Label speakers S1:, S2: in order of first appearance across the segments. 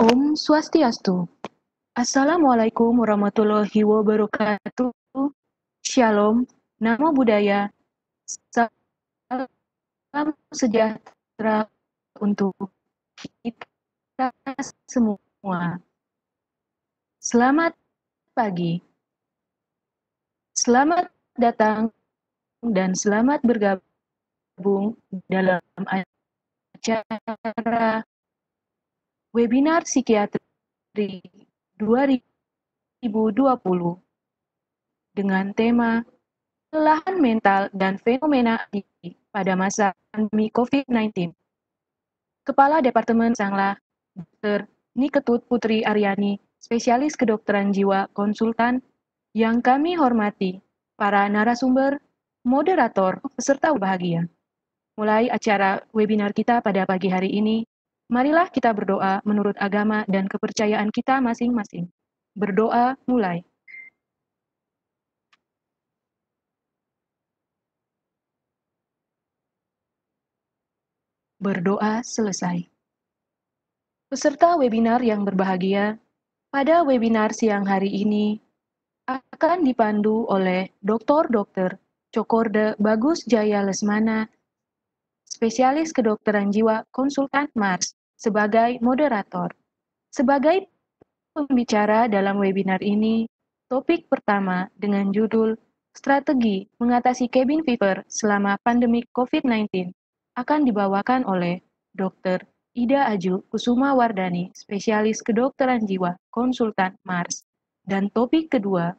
S1: Om Swastiastu. Assalamualaikum warahmatullahi wabarakatuh. Shalom, Namo Buddhaya, salam sejahtera untuk kita semua. Selamat pagi, selamat datang dan selamat bergabung dalam acara webinar psikiatri 2020 dengan tema kelelahan mental dan fenomena adiksi pada masa pandemi COVID-19. Kepala Departemen Sanglah, Dr. Niketut Putri Aryani, spesialis kedokteran jiwa konsultan, yang kami hormati, para narasumber, moderator, peserta bahagia. Mulai acara webinar kita pada pagi hari ini, marilah kita berdoa menurut agama dan kepercayaan kita masing-masing. Berdoa mulai. Berdoa selesai. Peserta webinar yang berbahagia, pada webinar siang hari ini akan dipandu oleh Dr. Cokorde Bagus Jaya Lesmana, spesialis kedokteran jiwa konsultan Mars, sebagai moderator. Sebagai pembicara dalam webinar ini, topik pertama dengan judul Strategi Mengatasi Cabin Fever Selama Pandemi COVID-19 akan dibawakan oleh Dr. Ida Aju Kusuma Wardani, spesialis kedokteran jiwa konsultan Mars. Dan topik kedua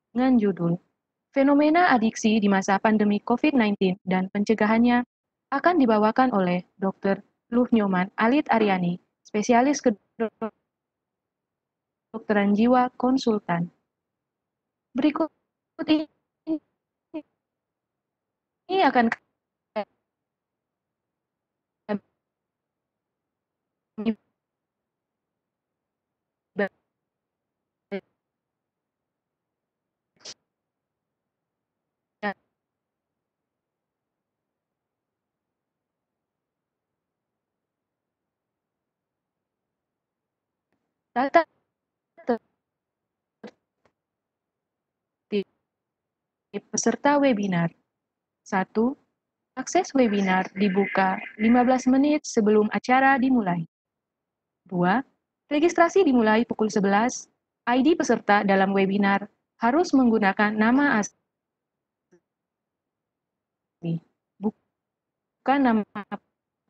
S1: dengan judul Fenomena Adiksi di Masa Pandemi COVID-19 dan Pencegahannya akan dibawakan oleh Dr. Luh Nyoman Alit Aryani, spesialis kedokteran jiwa konsultan. Berikut ini akan kami data tertib peserta webinar. 1. Akses webinar dibuka 15 menit sebelum acara dimulai. 2. Registrasi dimulai pukul 11. ID peserta dalam webinar harus menggunakan nama asli, bukan nama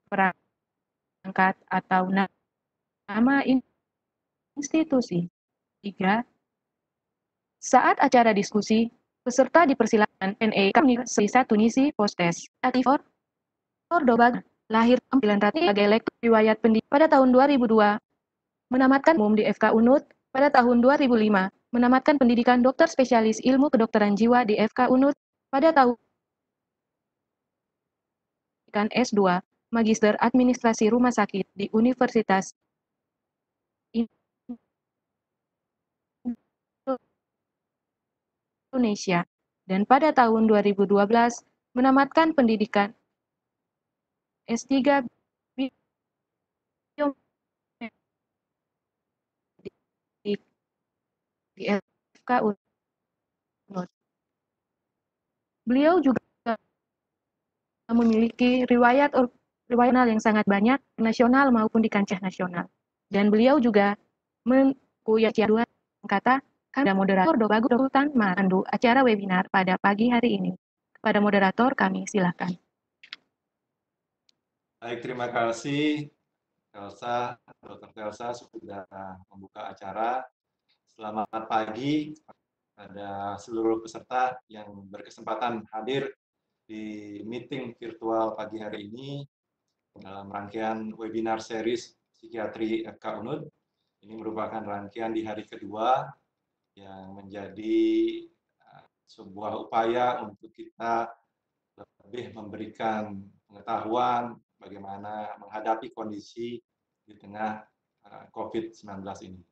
S1: perangkat atau nama institusi. 3. Saat acara diskusi, peserta dipersilakan NA Komisi Tunisi Postes. Aktif Cordoba, lahir 9 sebagai lektor riwayat pendidik pada tahun 2002, menamatkan umum di FK UNUD pada tahun 2005, menamatkan pendidikan dokter spesialis ilmu kedokteran jiwa di FK UNUD pada tahun S2, Magister Administrasi Rumah Sakit di Universitas Indonesia, dan pada tahun 2012 menamatkan pendidikan S3 Biomedis di FK UNUD. Beliau juga memiliki riwayat yang sangat banyak, nasional maupun di kancah nasional. Dan beliau juga mempunyai dua kata, karena moderator Bagus Sultan memandu acara webinar pada pagi hari ini. Kepada moderator kami silakan.
S2: Baik, terima kasih Elsa, Dr. Elsa sudah membuka acara. Selamat pagi pada seluruh peserta yang berkesempatan hadir di meeting virtual pagi hari ini dalam rangkaian webinar series Psikiatri FK UNUD. Ini merupakan rangkaian di hari kedua yang menjadi sebuah upaya untuk kita lebih memberikan pengetahuan bagaimana menghadapi kondisi di tengah COVID-19 ini.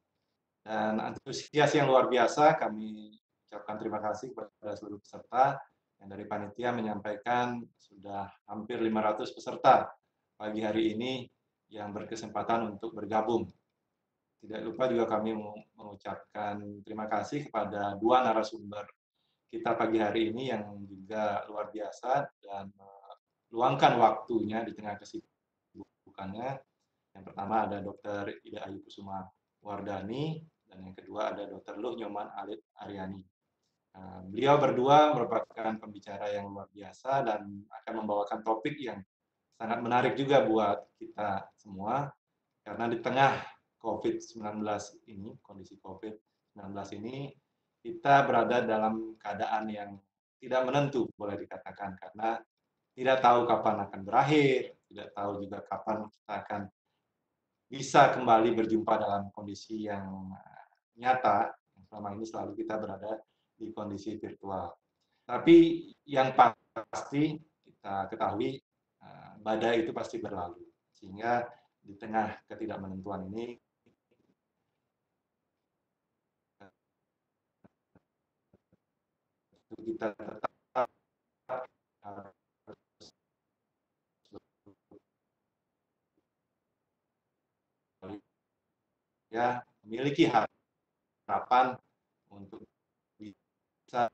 S2: Dan antusias yang luar biasa, kami ucapkan terima kasih kepada seluruh peserta yang dari panitia menyampaikan sudah hampir 500 peserta pagi hari ini yang berkesempatan untuk bergabung. Tidak lupa juga kami mengucapkan terima kasih kepada dua narasumber kita pagi hari ini yang juga luar biasa dan meluangkan waktunya di tengah kesibukannya. Yang pertama ada Dr. Ida Ayu Kusuma Wardani dan yang kedua ada Dr. Luh Nyoman Alit Aryani. Beliau berdua merupakan pembicara yang luar biasa dan akan membawakan topik yang sangat menarik juga buat kita semua karena di tengah COVID-19 ini, kondisi COVID-19 ini, kita berada dalam keadaan yang tidak menentu, boleh dikatakan, karena tidak tahu kapan akan berakhir, tidak tahu juga kapan kita akan bisa kembali berjumpa dalam kondisi yang nyata. Selama ini selalu kita berada di kondisi virtual. Tapi yang pasti kita ketahui badai itu pasti berlalu. Sehingga di tengah ketidakmenentuan ini kita tetap ya memiliki harapan untuk bisa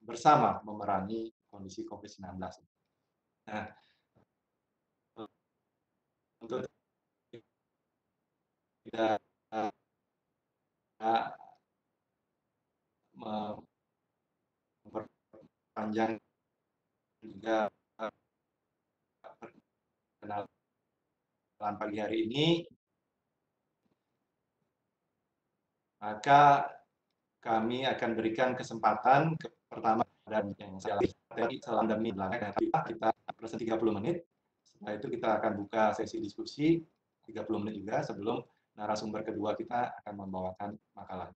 S2: bersama memerangi kondisi COVID-19. Nah, untuk tidak memperpanjang juga perkenalan pagi hari ini, maka kami akan berikan kesempatan pertama dan yang saya selama demi belakang kita proses 30 menit. Setelah itu kita akan buka sesi diskusi 30 menit juga sebelum narasumber kedua kita akan membawakan makalah.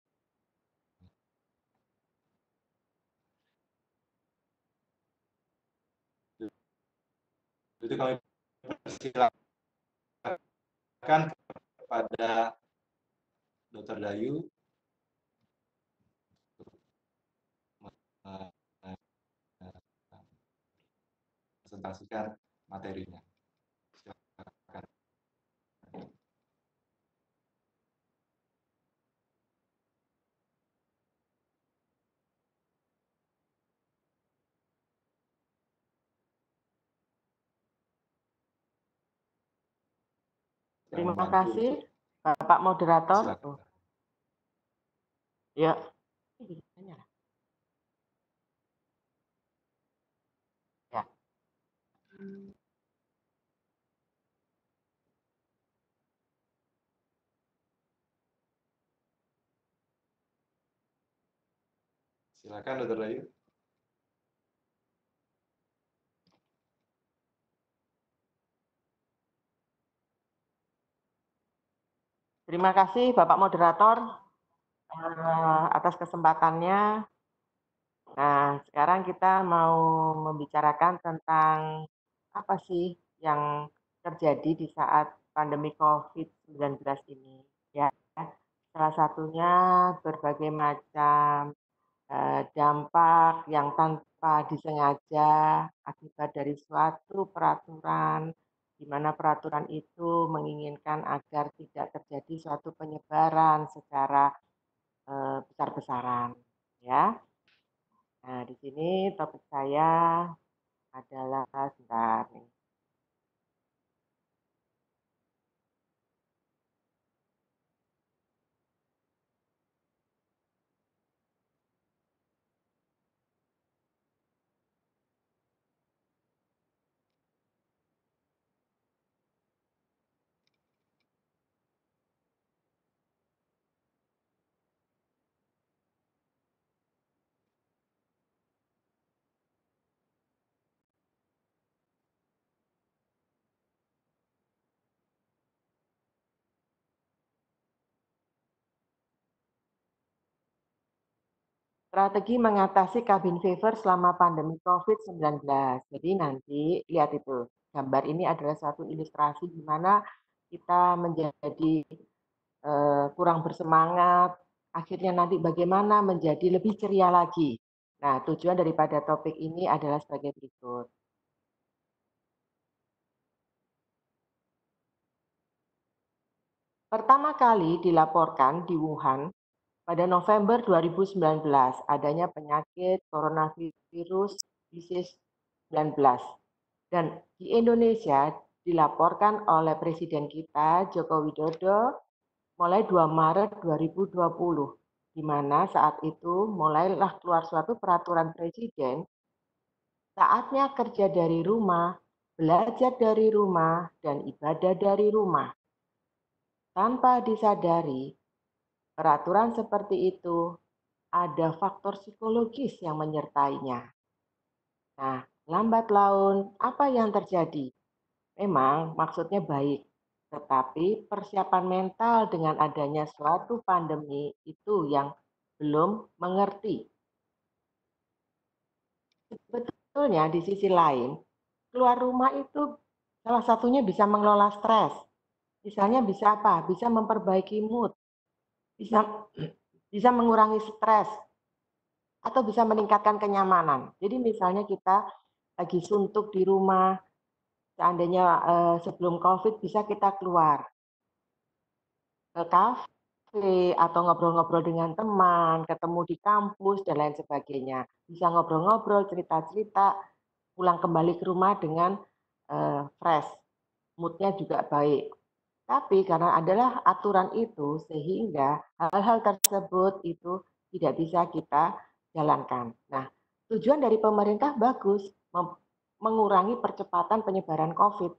S2: Itu kami persilakan kepada Dr. Dayu presentasikan materinya. Silakan.
S3: Terima kasih, Bapak Moderator.
S2: Silakan.
S3: Ya. Ya.
S2: Silakan, Dr. Dayu.
S3: Terima kasih Bapak Moderator atas kesempatannya. Nah, sekarang kita mau membicarakan tentang apa sih yang terjadi di saat pandemi COVID-19 ini. Ya, salah satunya berbagai macam dampak yang tanpa disengaja akibat dari suatu peraturan, di mana peraturan itu menginginkan agar tidak terjadi suatu penyebaran secara besar-besaran, ya. Nah, di sini topik saya adalah sebentar nih. Strategi mengatasi cabin fever selama pandemi COVID-19. Jadi nanti lihat itu, gambar ini adalah satu ilustrasi di mana kita menjadi kurang bersemangat, akhirnya nanti bagaimana menjadi lebih ceria lagi. Nah, tujuan daripada topik ini adalah sebagai berikut. Pertama kali dilaporkan di Wuhan pada November 2019 adanya penyakit coronavirus disease 19. Dan di Indonesia dilaporkan oleh Presiden kita Joko Widodo mulai 2 Maret 2020, di mana saat itu mulailah keluar suatu peraturan Presiden saatnya kerja dari rumah, belajar dari rumah, dan ibadah dari rumah. Tanpa disadari, peraturan seperti itu ada faktor psikologis yang menyertainya. Nah, lambat laun apa yang terjadi? Memang maksudnya baik, tetapi persiapan mental dengan adanya suatu pandemi itu yang belum mengerti. Sebetulnya di sisi lain, keluar rumah itu salah satunya bisa mengelola stres. Misalnya bisa apa? Bisa memperbaiki mood, bisa bisa mengurangi stres, atau bisa meningkatkan kenyamanan. Jadi misalnya kita lagi suntuk di rumah, seandainya sebelum COVID bisa kita keluar ke kafe atau ngobrol-ngobrol dengan teman, ketemu di kampus dan lain sebagainya. Bisa ngobrol-ngobrol, cerita-cerita, pulang kembali ke rumah dengan fresh, moodnya juga baik. Tapi karena adalah aturan itu sehingga hal-hal tersebut itu tidak bisa kita jalankan. Nah, tujuan dari pemerintah bagus, mengurangi percepatan penyebaran COVID.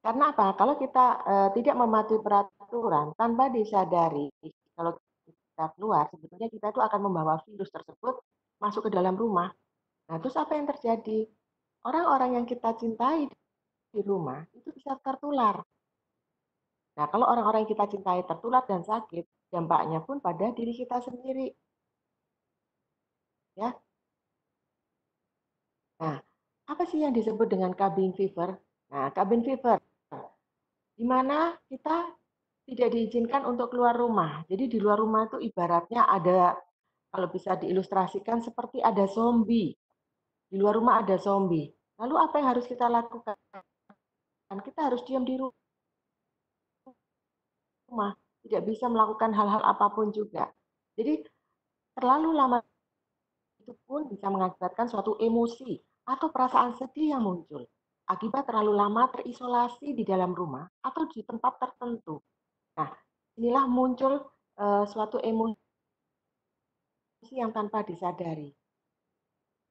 S3: Karena apa? Kalau kita tidak mematuhi peraturan tanpa disadari, kalau kita keluar, sebetulnya kita itu akan membawa virus tersebut masuk ke dalam rumah. Nah, terus apa yang terjadi? Orang-orang yang kita cintai di rumah itu bisa tertular. Nah, kalau orang-orang yang kita cintai tertular dan sakit, dampaknya pun pada diri kita sendiri. Ya. Nah, apa sih yang disebut dengan cabin fever? Nah, cabin fever, di mana kita tidak diizinkan untuk keluar rumah. Jadi di luar rumah itu ibaratnya ada, kalau bisa diilustrasikan seperti ada zombie. Di luar rumah ada zombie. Lalu apa yang harus kita lakukan? Kita harus diam di rumah. Tidak bisa melakukan hal-hal apapun juga. Jadi terlalu lama itu pun bisa mengakibatkan suatu emosi atau perasaan sedih yang muncul akibat terlalu lama terisolasi di dalam rumah atau di tempat tertentu. Nah, inilah muncul suatu emosi yang tanpa disadari.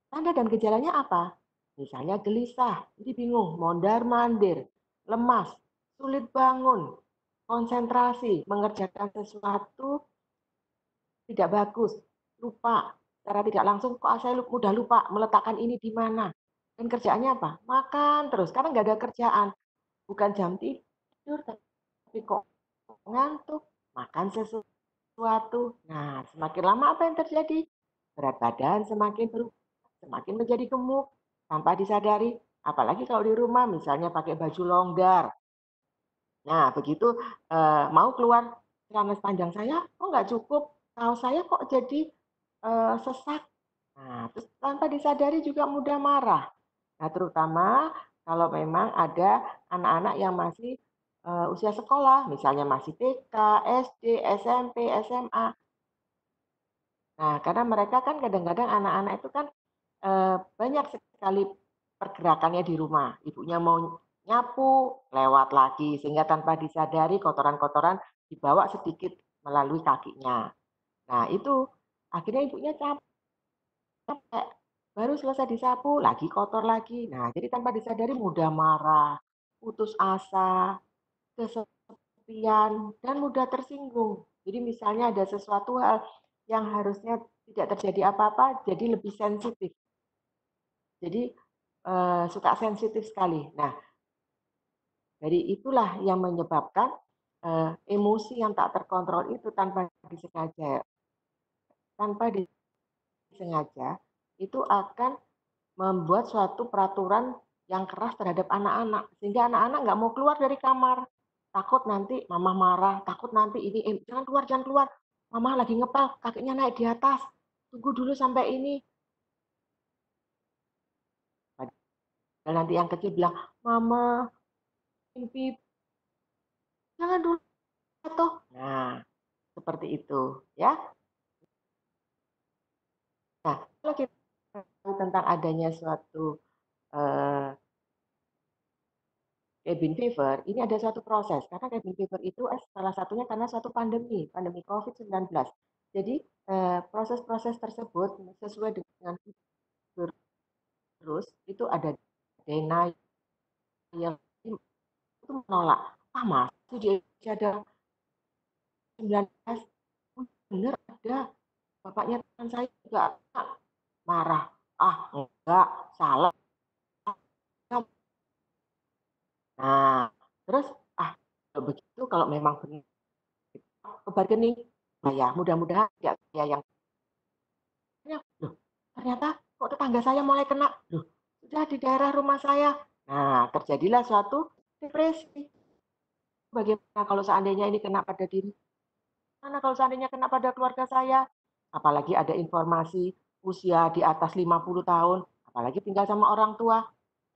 S3: Tanda dan gejalanya apa? Misalnya gelisah, jadi bingung, mondar-mandir, lemas, sulit bangun, konsentrasi, mengerjakan sesuatu tidak bagus, lupa, secara tidak langsung kok saya mudah lupa meletakkan ini di mana. Dan kerjaannya apa? Makan terus, karena nggak ada kerjaan. Bukan jam tidur, tapi kok ngantuk, makan sesuatu. Nah, semakin lama apa yang terjadi? Berat badan semakin berubah, semakin menjadi gemuk, tanpa disadari. Apalagi kalau di rumah, misalnya pakai baju longgar. Nah, begitu mau keluar celana panjang saya, kok nggak cukup, kaos saya kok jadi sesak. Nah, terus tanpa disadari juga mudah marah. Nah, terutama kalau memang ada anak-anak yang masih usia sekolah, misalnya masih TK, SD, SMP, SMA. Nah, karena mereka kan kadang-kadang anak-anak itu kan banyak sekali pergerakannya di rumah. Ibunya mau nyapu, lewat lagi, sehingga tanpa disadari kotoran-kotoran dibawa sedikit melalui kakinya. Nah, itu akhirnya ibunya capek, baru selesai disapu, lagi kotor lagi. Nah, jadi tanpa disadari mudah marah, putus asa, kesepian, dan mudah tersinggung. Jadi misalnya ada sesuatu hal yang harusnya tidak terjadi apa-apa, jadi lebih sensitif. Jadi suka sensitif sekali. Nah, dari itulah yang menyebabkan emosi yang tak terkontrol itu tanpa disengaja itu akan membuat suatu peraturan yang keras terhadap anak-anak sehingga anak-anak nggak mau keluar dari kamar, takut nanti mama marah, takut nanti ini jangan keluar, mama lagi ngepel, kakinya naik di atas, tunggu dulu sampai ini. Dan nanti yang kecil bilang, mama, mimpi, jangan dulu tuh. Nah, seperti itu ya. Nah, kalau kita tahu tentang adanya suatu eh, cabin fever, ini ada suatu proses karena cabin fever itu salah satunya karena suatu pandemi COVID-19. Jadi proses-proses tersebut sesuai dengan virus itu ada denial, itu menolak. Ah, masih di Indonesia ada 19, bener ada. Bapaknya teman saya juga marah. Ah, enggak, salah. Nah, terus kalau begitu kalau memang benar ke bargaining, nah ya mudah-mudahan tidak saya yang loh, ternyata kok tetangga saya mulai kena. Loh, sudah di daerah rumah saya. Nah, terjadilah suatu depresi. Bagaimana kalau seandainya ini kena pada diri? Mana kalau seandainya kena pada keluarga saya? Apalagi ada informasi usia di atas 50 tahun, apalagi tinggal sama orang tua.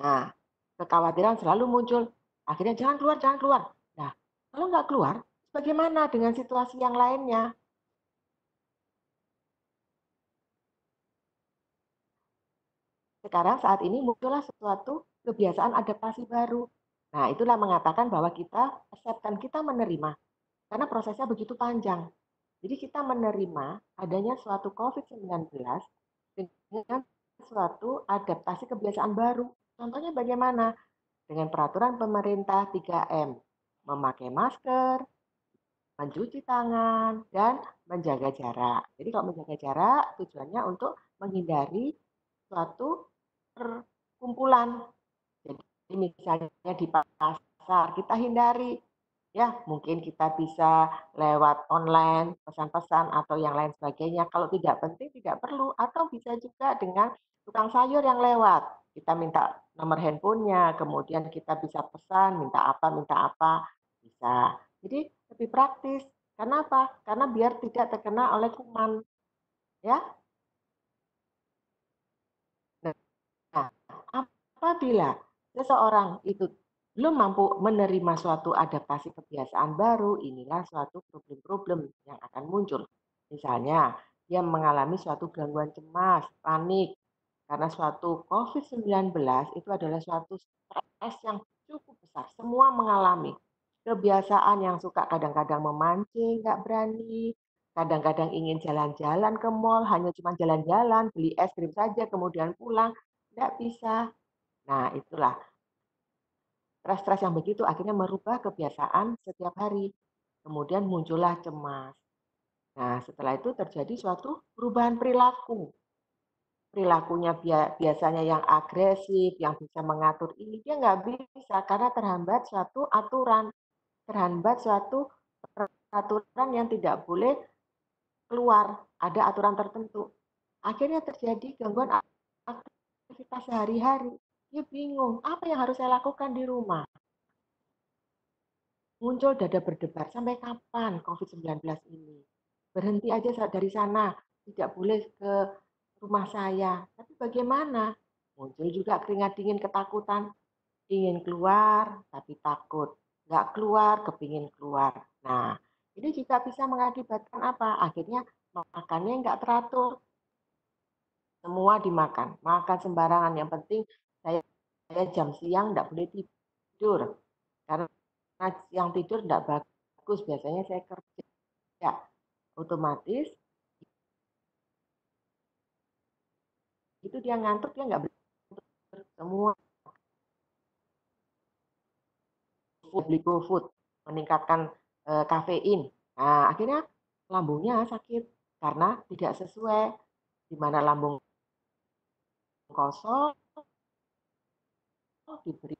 S3: Nah, kekhawatiran selalu muncul. Akhirnya jangan keluar, jangan keluar. Nah, kalau nggak keluar, bagaimana dengan situasi yang lainnya? Sekarang saat ini muncullah suatu kebiasaan adaptasi baru. Nah, itulah mengatakan bahwa kita accept kita menerima. Karena prosesnya begitu panjang. Jadi kita menerima adanya suatu COVID-19 dengan suatu adaptasi kebiasaan baru. Contohnya bagaimana? Dengan peraturan pemerintah 3M. Memakai masker, mencuci tangan, dan menjaga jarak. Jadi kalau menjaga jarak tujuannya untuk menghindari suatu perkumpulan. Jadi misalnya di pasar kita hindari ya mungkin kita bisa lewat online pesan-pesan atau yang lain sebagainya. Kalau tidak penting tidak perlu atau bisa juga dengan tukang sayur yang lewat. Kita minta nomor handphonenya, kemudian kita bisa pesan minta apa bisa. Jadi lebih praktis. Karena apa? Karena biar tidak terkena oleh kuman ya. Nah, apabila seseorang itu belum mampu menerima suatu adaptasi kebiasaan baru, inilah suatu problem-problem yang akan muncul. Misalnya, dia mengalami suatu gangguan cemas, panik, karena suatu COVID-19 itu adalah suatu stres yang cukup besar. Semua mengalami kebiasaan yang suka kadang-kadang memancing, nggak berani, kadang-kadang ingin jalan-jalan ke mall, hanya cuma jalan-jalan, beli es krim saja, kemudian pulang, nggak bisa. Nah, itulah stres-stres yang begitu akhirnya merubah kebiasaan setiap hari. Kemudian muncullah cemas. Nah, setelah itu terjadi suatu perubahan perilaku. Perilakunya biasanya yang agresif, yang bisa mengatur ini, dia nggak bisa karena terhambat suatu aturan, terhambat suatu peraturan yang tidak boleh keluar, ada aturan tertentu. Akhirnya terjadi gangguan aktivitas sehari-hari. Dia bingung, apa yang harus saya lakukan di rumah? Muncul dada berdebar, sampai kapan COVID-19 ini? Berhenti aja dari sana, tidak boleh ke rumah saya. Tapi bagaimana? Muncul juga keringat dingin ketakutan, ingin keluar tapi takut. Nggak keluar, kepingin keluar. Nah, ini juga bisa mengakibatkan apa? Akhirnya makannya nggak teratur, semua dimakan, makan sembarangan. Yang penting saya jam siang nggak boleh tidur, karena yang tidur nggak bagus. Biasanya saya kerja, otomatis itu dia ngantuk, dia nggak semua beli food meningkatkan kafein. Nah, akhirnya lambungnya sakit karena tidak sesuai, di mana lambung kosong diberi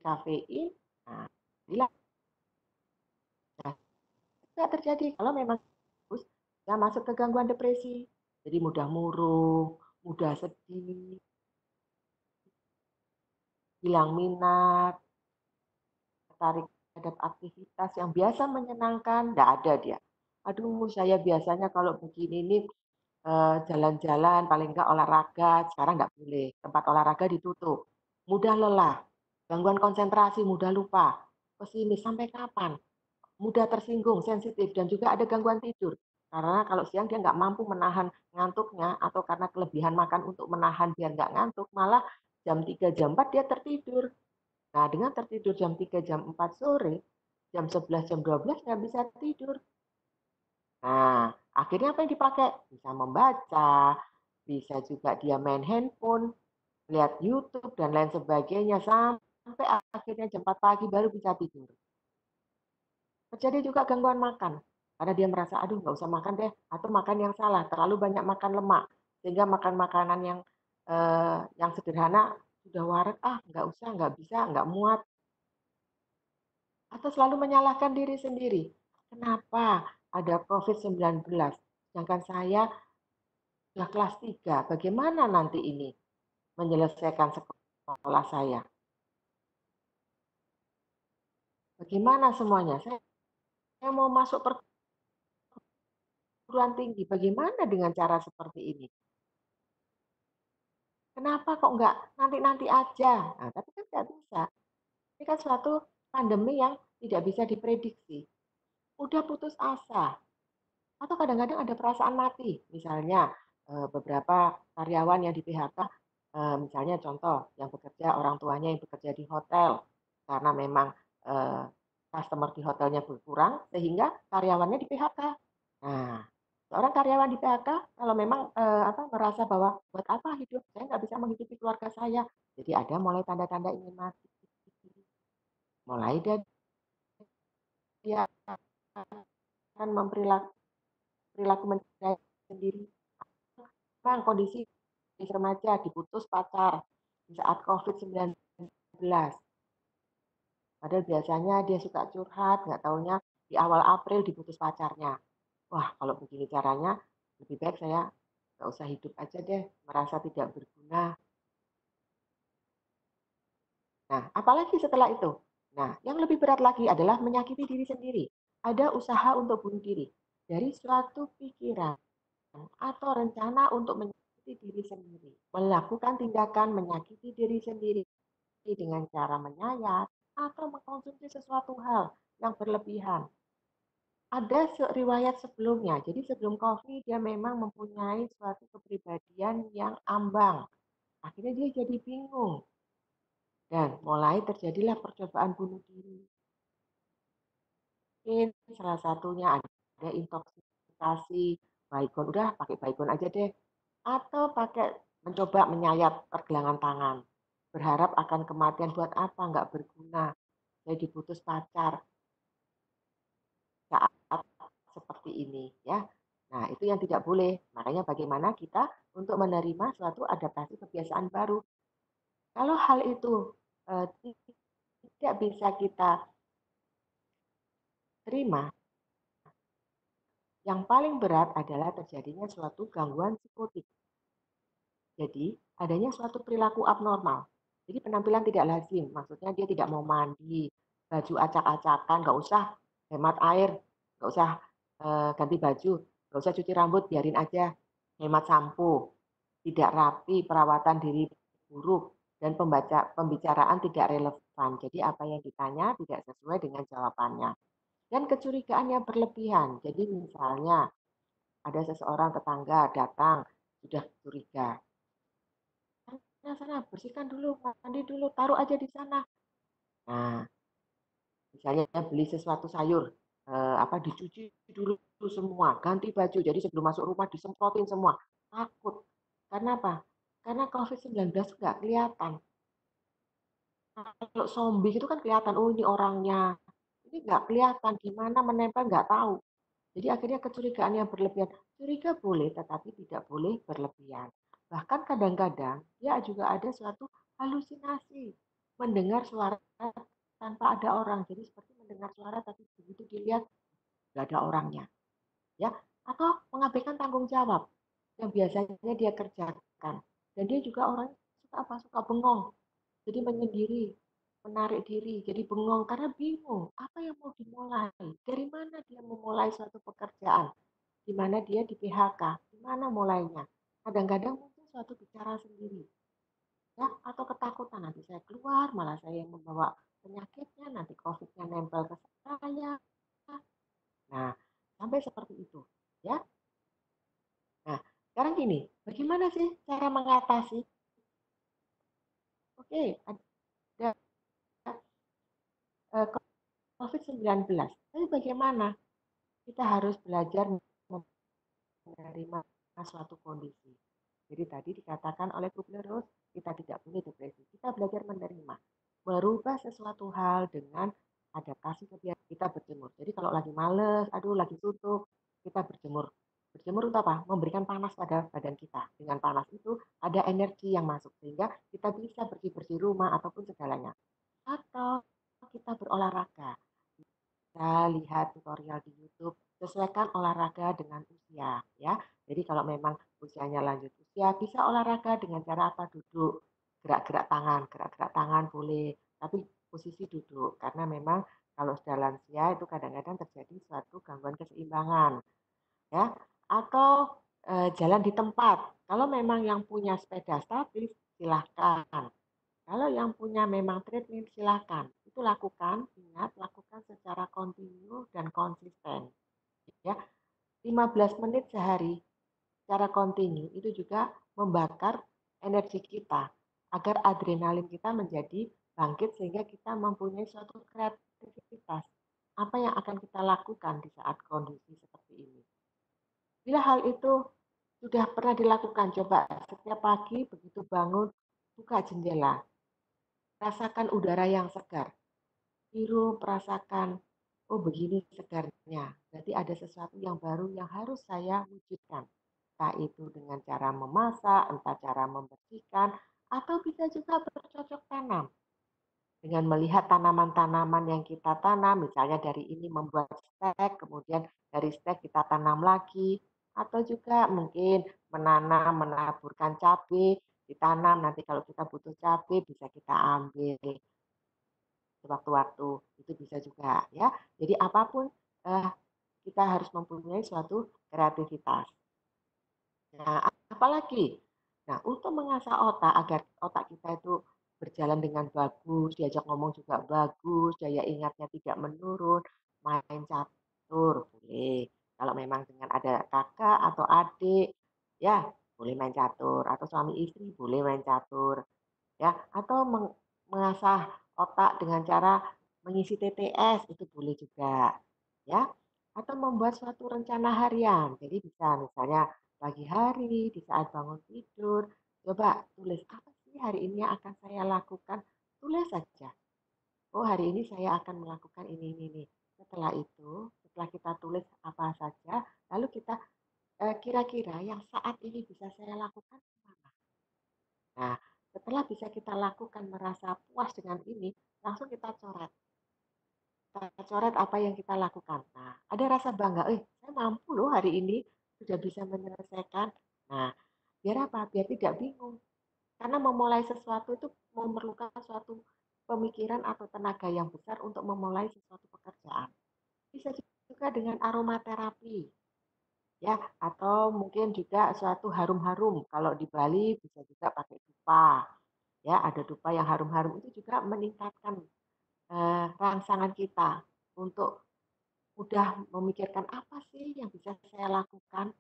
S3: kafein. Nah, inilah tidak terjadi kalau memang terus ya masuk ke gangguan depresi. Jadi mudah murung, mudah sedih, hilang minat, tertarik terhadap aktivitas yang biasa menyenangkan, nggak ada dia. Aduh, saya biasanya kalau begini ini jalan-jalan, paling enggak olahraga, sekarang nggak boleh. Tempat olahraga ditutup. Mudah lelah, gangguan konsentrasi, mudah lupa, pesimis, sampai kapan? mudah tersinggung, sensitif, dan juga ada gangguan tidur. Karena kalau siang dia nggak mampu menahan ngantuknya, atau karena kelebihan makan untuk menahan biar nggak ngantuk, malah jam 3, jam 4 dia tertidur. Nah, dengan tertidur jam 3, jam 4 sore, jam 11, jam 12 nggak bisa tidur. Nah, akhirnya apa yang dipakai? Bisa membaca, bisa juga dia main handphone, lihat YouTube, dan lain sebagainya, sampai akhirnya jam 4 pagi baru bisa tidur. Terjadi juga gangguan makan, karena dia merasa, aduh nggak usah makan deh, atau makan yang salah, terlalu banyak makan lemak, sehingga makan makanan yang sederhana sudah warak, nggak usah, nggak bisa, nggak muat, atau selalu menyalahkan diri sendiri. Kenapa ada COVID-19, sedangkan saya sudah kelas 3, bagaimana nanti ini menyelesaikan sekolah saya? Bagaimana semuanya? Saya mau masuk perguruan tinggi, bagaimana dengan cara seperti ini? Kenapa kok nggak nanti-nanti aja? Nah, tapi kan nggak bisa. Ini kan suatu pandemi yang tidak bisa diprediksi. Udah putus asa. Atau kadang-kadang ada perasaan mati. Misalnya beberapa karyawan yang di PHK, misalnya contoh yang bekerja, orang tuanya yang bekerja di hotel, karena memang eh, customer di hotelnya berkurang, sehingga karyawannya di PHK. Nah, seorang karyawan di PHK kalau memang merasa bahwa buat apa hidup, saya nggak bisa menghidupi keluarga saya. Jadi ada mulai tanda-tanda ingin mati. Mulai dari dia akan perilaku mencari sendiri. Memang kondisi remaja diputus pacar di saat COVID-19. Padahal biasanya dia suka curhat, nggak taunya di awal April diputus pacarnya. Wah, kalau begini caranya, lebih baik saya nggak usah hidup aja deh, merasa tidak berguna. Nah, apalagi setelah itu? Nah, yang lebih berat lagi adalah menyakiti diri sendiri. Ada usaha untuk bunuh diri dari suatu pikiran atau rencana untuk menyakiti diri sendiri. Melakukan tindakan menyakiti diri sendiri dengan cara menyayat atau mengkonsumsi sesuatu hal yang berlebihan. Ada riwayat sebelumnya, jadi sebelum COVID dia memang mempunyai suatu kepribadian yang ambang. Akhirnya dia jadi bingung. Dan mulai terjadilah percobaan bunuh diri. Mungkin salah satunya ada intoxikasi, baygon, udah pakai baygon aja deh. Atau pakai mencoba menyayat pergelangan tangan. Berharap akan kematian, buat apa, nggak berguna. Saya diputus pacar saat seperti ini, ya. Nah, itu yang tidak boleh. Makanya bagaimana kita untuk menerima suatu adaptasi kebiasaan baru. Kalau hal itu eh, tidak bisa kita terima, yang paling berat adalah terjadinya suatu gangguan psikotik. Jadi, adanya suatu perilaku abnormal. Jadi penampilan tidak lazim, maksudnya dia tidak mau mandi, baju acak-acakan, nggak usah hemat air, nggak usah ganti baju, nggak usah cuci rambut, biarin aja, hemat sampo, tidak rapi, perawatan diri buruk, dan pembicaraan tidak relevan. Jadi apa yang ditanya tidak sesuai dengan jawabannya. Dan kecurigaan yang berlebihan. Jadi misalnya ada seseorang tetangga datang, sudah curiga. Sana bersihkan dulu, mandi dulu, taruh aja di sana. Nah, misalnya beli sesuatu sayur, dicuci dulu semua, ganti baju. Jadi sebelum masuk rumah disemprotin semua. Takut. Karena apa? Karena COVID-19 nggak kelihatan. Kalau zombie itu kan kelihatan, oh ini orangnya. Ini nggak kelihatan, gimana menempel nggak tahu. Jadi akhirnya kecurigaan yang berlebihan. Curiga boleh, tetapi tidak boleh berlebihan. Bahkan kadang-kadang dia juga ada suatu halusinasi. Mendengar suara tanpa ada orang. Jadi seperti mendengar suara tapi begitu dilihat nggak ada orangnya. Ya, atau mengabaikan tanggung jawab yang biasanya dia kerjakan. Dan dia juga orang suka apa? Suka bengong. Jadi menyendiri, menarik diri, jadi bengong karena bingung apa yang mau dimulai. Dari mana dia memulai suatu pekerjaan? Di mana dia di PHK? Di mana mulainya? Kadang-kadang mungkin suatu bicara sendiri, ya, atau ketakutan nanti saya keluar, malah saya yang membawa penyakitnya, nanti COVID-nya nempel ke saya, Nah, sampai seperti itu, ya. Nah, sekarang gini, bagaimana sih cara mengatasi? Oke, ada COVID-19. Tapi bagaimana? Kita harus belajar menerima suatu kondisi. Jadi tadi dikatakan oleh Kubler-Ross, kita tidak boleh depresi. Kita belajar menerima, merubah sesuatu hal dengan adaptasi kebiasaan kita berjemur. Jadi kalau lagi males, aduh lagi suntuk, kita berjemur. Berjemur itu apa? Memberikan panas pada badan kita. Dengan panas itu ada energi yang masuk sehingga kita bisa bersih-bersih rumah ataupun segalanya. Atau kita berolahraga. Kita lihat tutorial di YouTube, sesuaikan olahraga dengan usia ya. Jadi kalau memang usianya lanjut usia, bisa olahraga dengan cara apa? Duduk, gerak-gerak tangan boleh, tapi posisi duduk karena memang kalau sudah lansia itu kadang-kadang terjadi suatu gangguan keseimbangan ya. Atau jalan di tempat. Kalau memang yang punya sepeda statis silahkan. Kalau yang punya memang treadmill silakan. Itu lakukan, ingat lakukan secara kontinu dan konsisten. Ya, 15 menit sehari secara kontinu itu juga membakar energi kita agar adrenalin kita menjadi bangkit sehingga kita mempunyai suatu kreativitas. Apa yang akan kita lakukan di saat kondisi seperti ini? Bila hal itu sudah pernah dilakukan, coba setiap pagi begitu bangun, buka jendela, rasakan udara yang segar. Biru merasakan, oh begini segarnya. Berarti ada sesuatu yang baru yang harus saya wujudkan. Entah itu dengan cara memasak, entah cara membersihkan, atau bisa juga bercocok tanam. Dengan melihat tanaman-tanaman yang kita tanam, misalnya dari ini membuat stek, kemudian dari stek kita tanam lagi, atau juga mungkin menanam, menaburkan cabai, ditanam, nanti kalau kita butuh cabai bisa kita ambil sewaktu-waktu, itu bisa juga ya. Jadi apapun eh, kita harus mempunyai suatu kreativitas. Nah, apalagi? Nah, untuk mengasah otak agar otak kita itu berjalan dengan bagus, diajak ngomong juga bagus, daya ingatnya tidak menurun, main catur boleh. Kalau memang dengan ada kakak atau adik, ya boleh main catur. Atau suami istri boleh main catur. Ya, atau mengasah otak dengan cara mengisi TTS itu boleh juga. Ya, atau membuat suatu rencana harian. Jadi bisa misalnya pagi hari, di saat bangun tidur, coba tulis apa sih hari ini yang akan saya lakukan. Tulis saja. Oh, hari ini saya akan melakukan ini. Setelah itu, setelah kita tulis apa saja, lalu kita kira-kira yang saat ini bisa saya lakukan apa? Nah, setelah bisa kita lakukan merasa puas dengan ini, langsung kita coret. Kita coret apa yang kita lakukan. Nah, ada rasa bangga, saya mampu loh hari ini sudah bisa menyelesaikan. Nah, biar apa? Biar tidak bingung. Karena memulai sesuatu itu memerlukan suatu pemikiran atau tenaga yang besar untuk memulai sesuatu pekerjaan. Bisa juga dengan aromaterapi, ya, atau mungkin juga suatu harum-harum. Kalau di Bali bisa juga pakai dupa, ya, ada dupa yang harum-harum itu juga meningkatkan rangsangan kita untuk mudah memikirkan apa sih yang bisa saya lakukan,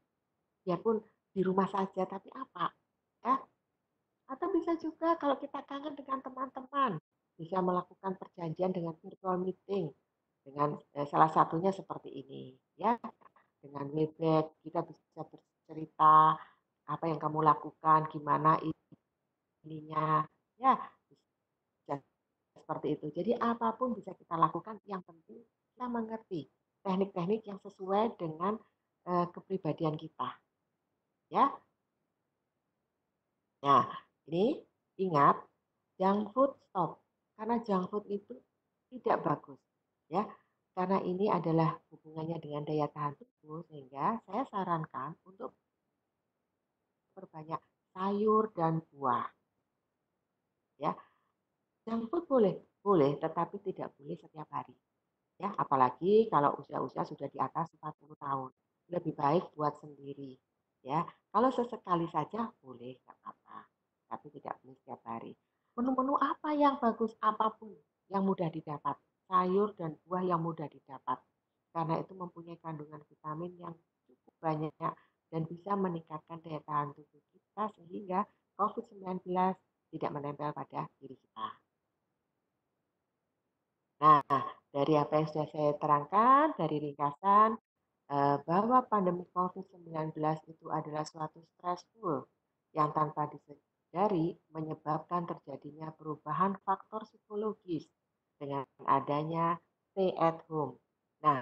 S3: biarpun di rumah saja, tapi apa, ya. Atau bisa juga kalau kita kangen dengan teman-teman, bisa melakukan perjanjian dengan virtual meeting, dengan salah satunya seperti ini, ya. Dengan Webex kita bisa bercerita apa yang kamu lakukan, gimana ininya, ya bisa seperti itu. Jadi apapun bisa kita lakukan, yang penting kita mengerti teknik-teknik yang sesuai dengan kepribadian kita, ya. Nah, ini ingat junk food stop karena junk food itu tidak bagus, ya. Karena ini adalah hubungannya dengan daya tahan tubuh sehingga saya sarankan untuk perbanyak sayur dan buah, ya. Junk food boleh, boleh, tetapi tidak boleh setiap hari. Ya, apalagi kalau usia-usia sudah di atas 40 tahun. Lebih baik buat sendiri. Ya, kalau sesekali saja boleh, nggak apa-apa. Tapi tidak boleh setiap hari. Menu-menu apa yang bagus? Apapun yang mudah didapat. Sayur dan buah yang mudah didapat. karena itu mempunyai kandungan vitamin yang cukup banyak dan bisa meningkatkan daya tahan tubuh kita sehingga COVID-19 tidak menempel pada diri kita. Nah, dari apa yang sudah saya terangkan, dari ringkasan, bahwa pandemi COVID-19 itu adalah suatu stressful yang tanpa disadari menyebabkan terjadinya perubahan faktor psikologis dengan adanya stay at home. Nah,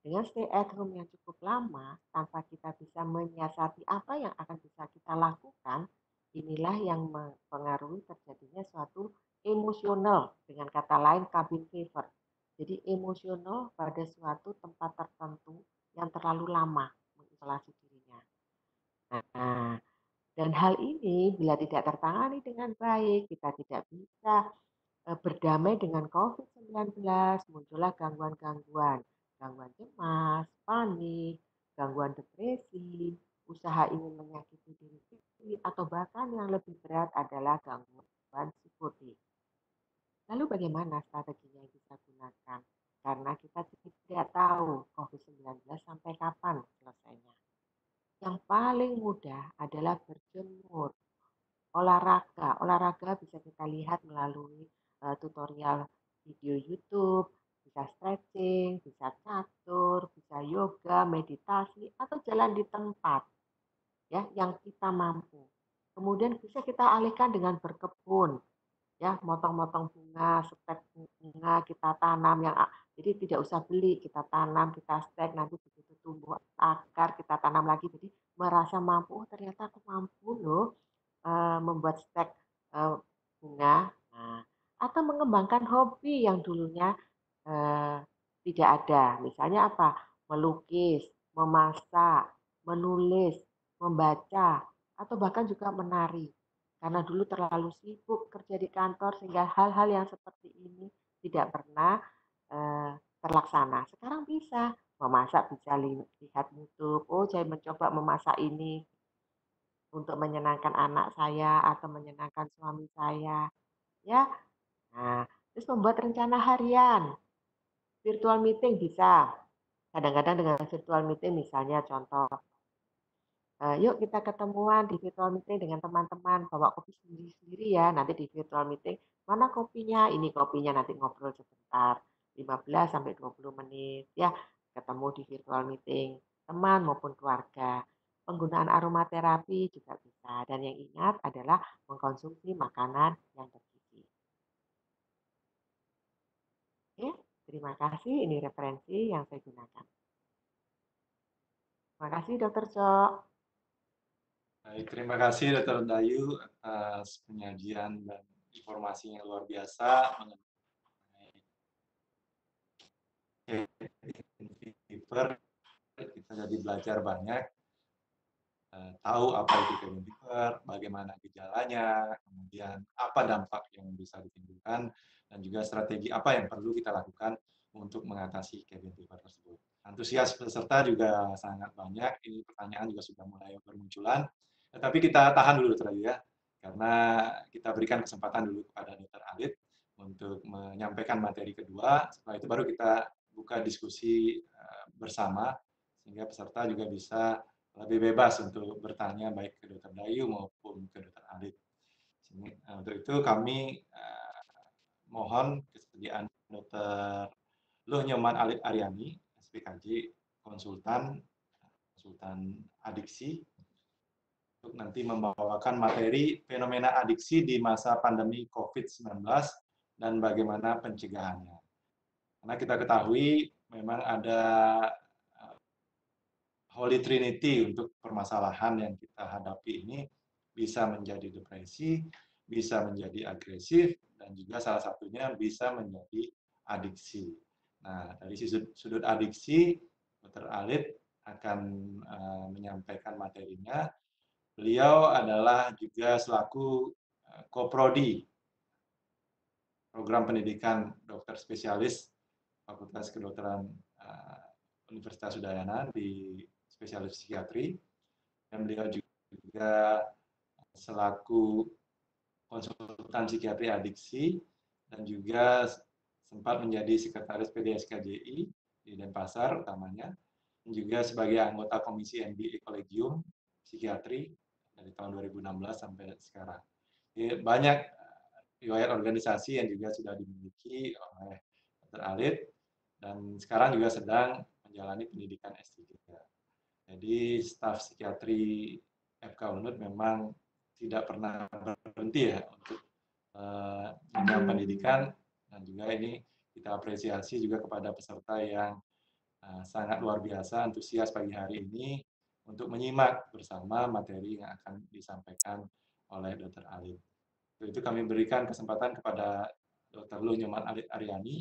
S3: dengan stay at home yang cukup lama, tanpa kita bisa menyiasati apa yang akan bisa kita lakukan, inilah yang mempengaruhi terjadinya suatu emosional, dengan kata lain cabin fever. Jadi emosional pada suatu tempat tertentu yang terlalu lama mengisolasi dirinya. Nah, dan hal ini bila tidak tertangani dengan baik, kita tidak bisa berdamai dengan COVID-19, muncullah gangguan-gangguan, gangguan cemas, panik, gangguan depresi, usaha ingin menyakiti diri sendiri, atau bahkan yang lebih berat adalah gangguan psikotik. Lalu bagaimana strateginya yang kita gunakan? Karena kita tidak tahu COVID-19 sampai kapan selesainya. Yang paling mudah adalah berjemur, olahraga. Olahraga bisa kita lihat melalui tutorial video YouTube, bisa stretching, bisa catur, bisa yoga, meditasi, atau jalan di tempat ya yang kita mampu. Kemudian bisa kita alihkan dengan berkebun, ya motong-motong bunga, stek bunga kita tanam yang jadi tidak usah beli, kita tanam, kita stek, nanti begitu tumbuh akar kita tanam lagi. Jadi merasa mampu, oh ternyata aku mampu loh membuat stek bunga. Nah, atau mengembangkan hobi yang dulunya eh, tidak ada. Misalnya apa? Melukis, memasak, menulis, membaca, atau bahkan juga menari. Karena dulu terlalu sibuk kerja di kantor sehingga hal-hal yang seperti ini tidak pernah terlaksana. Sekarang bisa memasak, bisa lihat YouTube. Oh, saya mencoba memasak ini untuk menyenangkan anak saya atau menyenangkan suami saya, ya. Nah, terus membuat rencana harian, virtual meeting bisa. Kadang-kadang dengan virtual meeting misalnya contoh, yuk kita ketemuan di virtual meeting dengan teman-teman, bawa kopi sendiri-sendiri ya, nanti di virtual meeting, mana kopinya? Ini kopinya, nanti ngobrol sebentar, 15 sampai 20 menit, ya, ketemu di virtual meeting, teman maupun keluarga. Penggunaan aromaterapi juga bisa, dan yang ingat adalah mengkonsumsi makanan yang bergizi. Oke, terima kasih, ini referensi yang saya gunakan. Terima kasih, Dr. Cok.
S2: Baik, terima kasih Dr. Dayu atas penyajian dan informasi yang luar biasa mengenai fever. Kita jadi belajar banyak, tahu apa itu cabin fever, bagaimana gejalanya, kemudian apa dampak yang bisa ditimbulkan, dan juga strategi apa yang perlu kita lakukan untuk mengatasi cabin fever tersebut. Antusias peserta juga sangat banyak, ini pertanyaan juga sudah mulai bermunculan, tetapi kita tahan dulu tadi ya, karena kita berikan kesempatan dulu kepada Dr. Alit untuk menyampaikan materi kedua, setelah itu baru kita buka diskusi bersama, sehingga peserta juga bisa lebih bebas untuk bertanya baik ke Dr. Dayu maupun ke Dr. Alit. Untuk itu kami mohon kesediaan Dr. Luh Nyoman Alit Aryani, SPKJ, konsultan adiksi, untuk nanti membawakan materi fenomena adiksi di masa pandemi COVID-19 dan bagaimana pencegahannya. Karena kita ketahui memang ada Holy Trinity untuk permasalahan yang kita hadapi ini, bisa menjadi depresi, bisa menjadi agresif, dan juga salah satunya bisa menjadi adiksi. Nah, dari sudut adiksi, Dr. Alit akan menyampaikan materinya. Beliau adalah juga selaku Koprodi program pendidikan dokter spesialis Fakultas Kedokteran Universitas Udayana di spesialis psikiatri, dan beliau juga selaku konsultan psikiatri adiksi dan juga sempat menjadi sekretaris PDSKJI di di Denpasar utamanya, dan juga sebagai anggota Komisi MBA Kolegium Psikiatri dari tahun 2016 sampai sekarang. Jadi, banyak riwayat organisasi yang juga sudah dimiliki oleh Dr. Alit, dan sekarang juga sedang menjalani pendidikan S3. Jadi staf psikiatri FK Unut memang tidak pernah berhenti ya untuk mengenyam pendidikan, dan juga ini kita apresiasi juga kepada peserta yang sangat luar biasa antusias pagi hari ini untuk menyimak bersama materi yang akan disampaikan oleh Dr. Alit. Untuk itu kami berikan kesempatan kepada Dr. Lu Nyoman Alit Aryani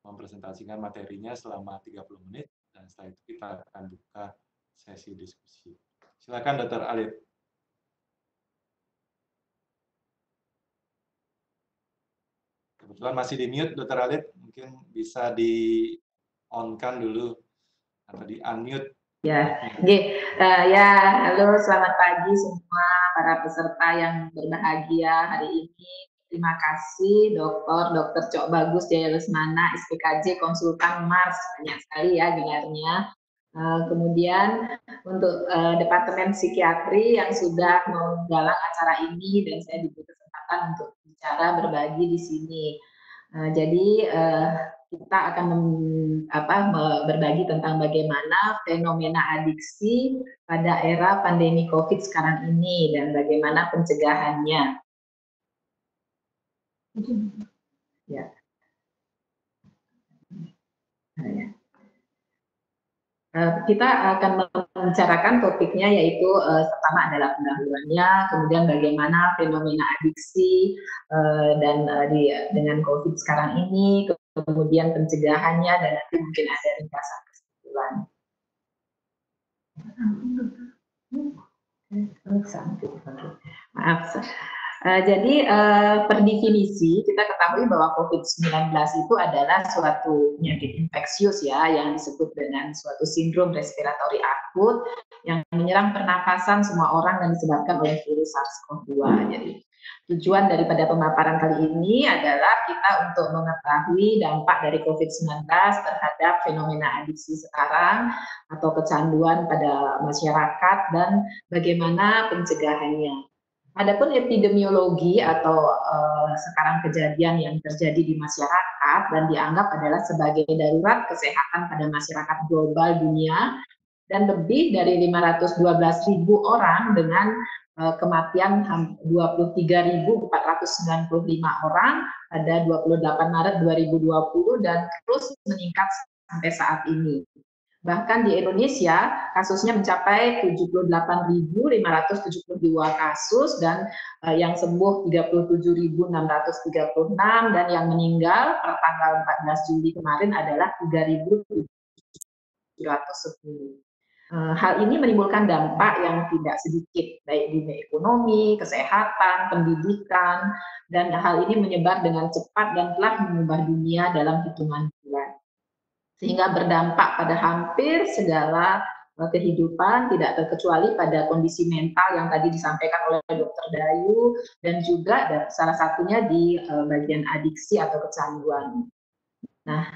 S2: mempresentasikan materinya selama 30 menit, dan setelah itu kita akan buka sesi diskusi. Silakan Dr. Alit. Kebetulan masih di mute Dr. Alit, mungkin bisa di on-kan dulu atau di unmute.
S4: Ya, ya, halo, selamat pagi semua para peserta yang berbahagia hari ini. Terima kasih Dr. Cok Bagus Jaya Lesmana, SPKJ Konsultan Mars, banyak sekali ya gelarnya. Kemudian untuk Departemen Psikiatri yang sudah menggalang acara ini, dan saya diberi kesempatan untuk bicara berbagi di sini. Jadi kita akan berbagi tentang bagaimana fenomena adiksi pada era pandemi COVID sekarang ini dan bagaimana pencegahannya. Ya. Kita akan membicarakan topiknya, yaitu pertama adalah pendahuluannya, kemudian bagaimana fenomena adiksi dengan COVID sekarang ini, kemudian pencegahannya, dan nanti mungkin ada ringkasan kesimpulan. Maaf. Jadi per definisi kita ketahui bahwa COVID-19 itu adalah suatu penyakit infeksius ya, yang disebut dengan suatu sindrom respiratori akut yang menyerang pernapasan semua orang dan disebabkan oleh virus SARS-CoV-2. Jadi tujuan daripada pemaparan kali ini adalah kita untuk mengetahui dampak dari COVID-19 terhadap fenomena adiksi sekarang atau kecanduan pada masyarakat dan bagaimana pencegahannya. Adapun epidemiologi atau sekarang kejadian yang terjadi di masyarakat dan dianggap adalah sebagai darurat kesehatan pada masyarakat global dunia, dan lebih dari 512.000 orang dengan kematian 23.495 orang pada 28 Maret 2020 dan terus meningkat sampai saat ini. Bahkan di Indonesia kasusnya mencapai 78.572 kasus dan yang sembuh 37.636 dan yang meninggal per tanggal 14 Juli kemarin adalah 3.710. Hal ini menimbulkan dampak yang tidak sedikit baik di ekonomi, kesehatan, pendidikan, dan hal ini menyebar dengan cepat dan telah mengubah dunia dalam hitungan bulan, sehingga berdampak pada hampir segala kehidupan, tidak terkecuali pada kondisi mental yang tadi disampaikan oleh Dr. Dayu, dan juga salah satunya di bagian adiksi atau kecanduan. Nah,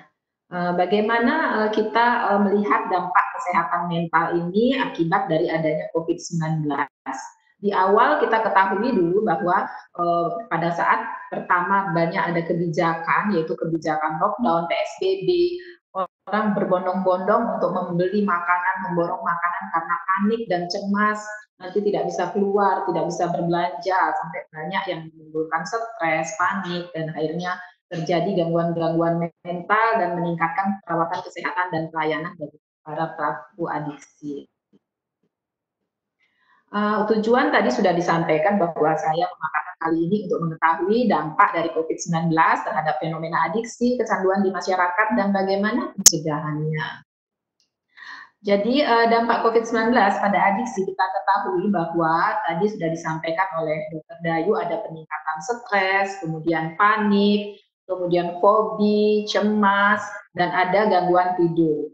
S4: bagaimana kita melihat dampak kesehatan mental ini akibat dari adanya COVID-19? Di awal kita ketahui dulu bahwa pada saat pertama banyak ada kebijakan, yaitu kebijakan lockdown, PSBB, orang berbondong-bondong untuk membeli makanan, memborong makanan karena panik dan cemas, nanti tidak bisa keluar, tidak bisa berbelanja, sampai banyak yang menimbulkan stres, panik, dan akhirnya terjadi gangguan-gangguan mental dan meningkatkan perawatan kesehatan dan pelayanan bagi para pelaku adiksi. Tujuan tadi sudah disampaikan bahwa saya memaparkan kali ini untuk mengetahui dampak dari COVID-19 terhadap fenomena adiksi, kecanduan di masyarakat, dan bagaimana pencegahannya. Jadi dampak COVID-19 pada adiksi kita ketahui bahwa tadi sudah disampaikan oleh Dr. Dayu, ada peningkatan stres, kemudian panik, kemudian fobi, cemas, dan ada gangguan tidur.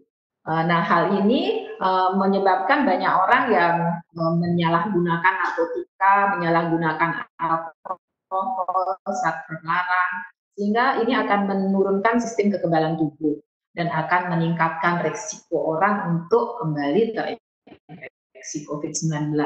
S4: Nah, hal ini menyebabkan banyak orang yang menyalahgunakan narkotika, menyalahgunakan alkohol saat terlarang, sehingga ini akan menurunkan sistem kekebalan tubuh. dan akan meningkatkan risiko orang untuk kembali terinfeksi COVID-19.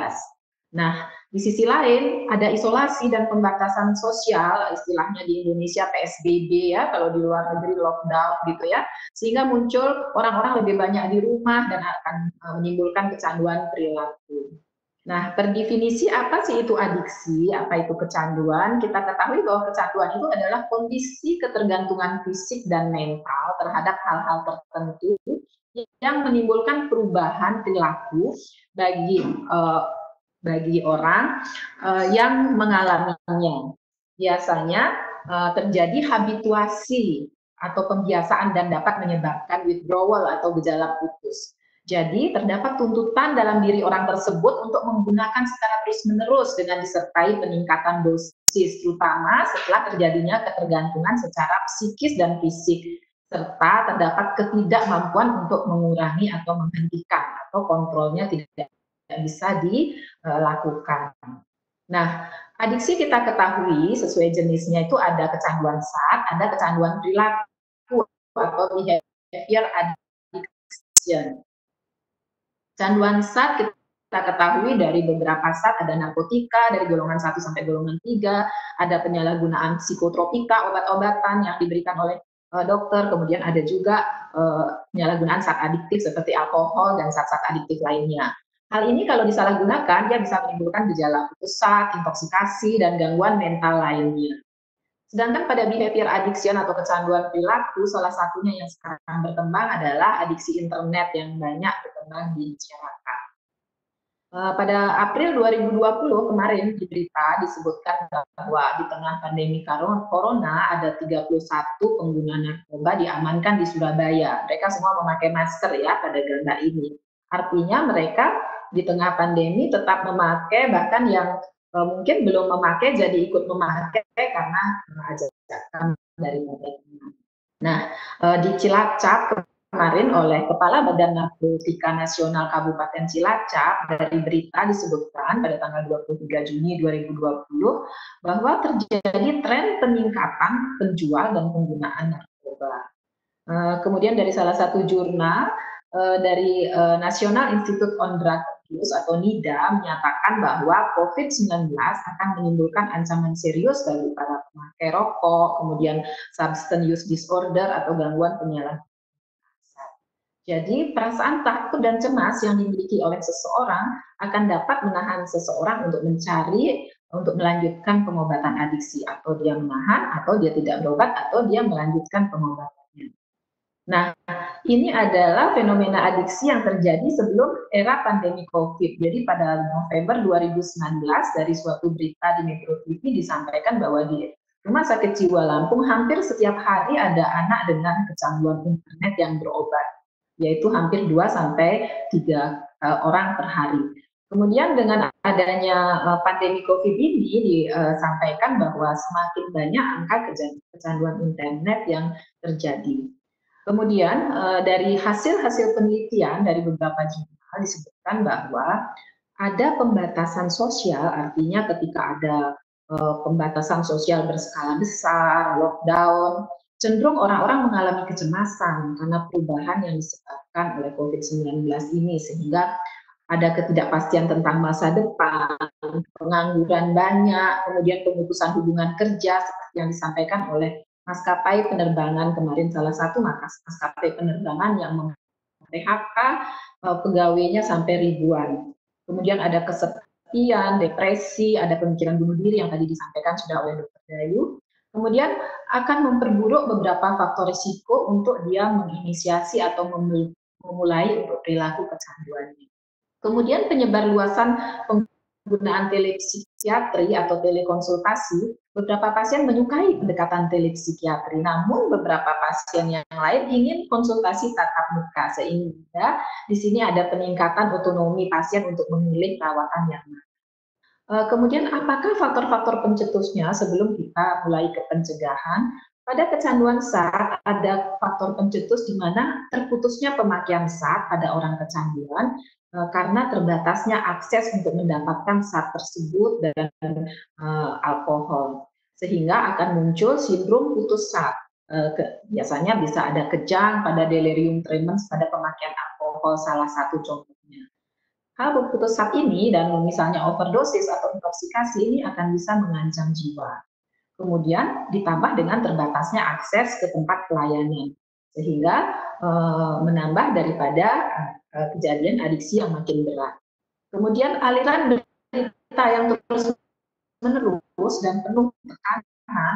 S4: Nah, di sisi lain ada isolasi dan pembatasan sosial, istilahnya di Indonesia PSBB ya, kalau di luar negeri lockdown gitu ya, sehingga muncul orang-orang lebih banyak di rumah dan akan menimbulkan kecanduan perilaku. Nah, per definisi apa sih itu adiksi, apa itu kecanduan? Kita ketahui bahwa kecanduan itu adalah kondisi ketergantungan fisik dan mental terhadap hal-hal tertentu yang menimbulkan perubahan perilaku bagi orang yang mengalaminya. Biasanya terjadi habituasi atau pembiasaan dan dapat menyebabkan withdrawal atau gejala putus. Jadi terdapat tuntutan dalam diri orang tersebut untuk menggunakan secara terus-menerus dengan disertai peningkatan dosis, terutama setelah terjadinya ketergantungan secara psikis dan fisik, serta terdapat ketidakmampuan untuk mengurangi atau menghentikan atau kontrolnya tidak bisa dilakukan. Nah, adiksi kita ketahui sesuai jenisnya itu ada kecanduan zat, ada kecanduan perilaku atau behavior addiction. Kecanduan zat kita ketahui dari beberapa zat, ada narkotika dari golongan 1 sampai golongan 3, ada penyalahgunaan psikotropika, obat-obatan yang diberikan oleh dokter, kemudian ada juga penyalahgunaan zat adiktif seperti alkohol dan zat-zat adiktif lainnya. Hal ini kalau disalahgunakan, dia bisa menimbulkan gejala putus zat, intoksikasi, dan gangguan mental lainnya. Sedangkan pada behavior addiction atau kecanduan perilaku, salah satunya yang sekarang berkembang adalah adiksi internet yang banyak berkembang di masyarakat. Pada April 2020 kemarin di berita disebutkan bahwa di tengah pandemi corona ada 31 pengguna narkoba diamankan di Surabaya. Mereka semua memakai masker ya pada gambar ini. Artinya mereka di tengah pandemi tetap memakai, bahkan yang mungkin belum memakai jadi ikut memakai karena ajakan dari mereka. Nah, di Cilacap kemarin oleh Kepala Badan Narkotika Nasional Kabupaten Cilacap dari berita disebutkan pada tanggal 23 Juni 2020 bahwa terjadi tren peningkatan penjual dan penggunaan narkoba. Kemudian dari salah satu jurnal dari National Institute on Drug Abuse atau NIDA menyatakan bahwa COVID-19 akan menimbulkan ancaman serius bagi para pemakai rokok, kemudian substance use disorder atau gangguan penyalahgunaan. Jadi perasaan takut dan cemas yang dimiliki oleh seseorang akan dapat menahan seseorang untuk melanjutkan pengobatan adiksi, atau dia menahan, atau dia tidak berobat, atau dia melanjutkan pengobatannya. Nah, ini adalah fenomena adiksi yang terjadi sebelum era pandemi COVID. Jadi pada November 2019 dari suatu berita di Metro TV disampaikan bahwa di Rumah Sakit Jiwa Lampung hampir setiap hari ada anak dengan kecanduan internet yang berobat, yaitu hampir 2 sampai 3 orang per hari. Kemudian dengan adanya pandemi COVID ini disampaikan bahwa semakin banyak angka kecanduan internet yang terjadi. Kemudian dari hasil-hasil penelitian dari beberapa jurnal disebutkan bahwa ada pembatasan sosial, artinya ketika ada pembatasan sosial berskala besar, lockdown, cenderung orang-orang mengalami kecemasan karena perubahan yang disebabkan oleh COVID-19 ini, sehingga ada ketidakpastian tentang masa depan, pengangguran banyak, kemudian pemutusan hubungan kerja seperti yang disampaikan oleh maskapai penerbangan kemarin, salah satu maskapai penerbangan yang PHK pegawainya sampai ribuan. Kemudian ada kesepian, depresi, ada pemikiran bunuh diri yang tadi disampaikan sudah oleh Dr. Dayu. Kemudian akan memperburuk beberapa faktor risiko untuk dia menginisiasi atau memulai untuk perilaku kecanduannya. Kemudian penyebar luasan penggunaan telepsikiatri atau telekonsultasi, beberapa pasien menyukai pendekatan telepsikiatri, namun beberapa pasien yang lain ingin konsultasi tatap muka, sehingga di sini ada peningkatan otonomi pasien untuk memilih perawatan yang mana. Kemudian apakah faktor-faktor pencetusnya sebelum kita mulai ke pencegahan? Pada kecanduan zat ada faktor pencetus di mana terputusnya pemakaian zat pada orang kecanduan karena terbatasnya akses untuk mendapatkan zat tersebut dan alkohol, sehingga akan muncul sindrom putus zat. Biasanya bisa ada kejang pada delirium tremens pada pemakaian alkohol, salah satu contohnya. Hal putus asa ini dan misalnya overdosis atau intoksikasi ini akan bisa mengancam jiwa. Kemudian ditambah dengan terbatasnya akses ke tempat pelayanan, sehingga menambah daripada kejadian adiksi yang makin berat. Kemudian aliran berita yang terus menerus dan penuh tekanan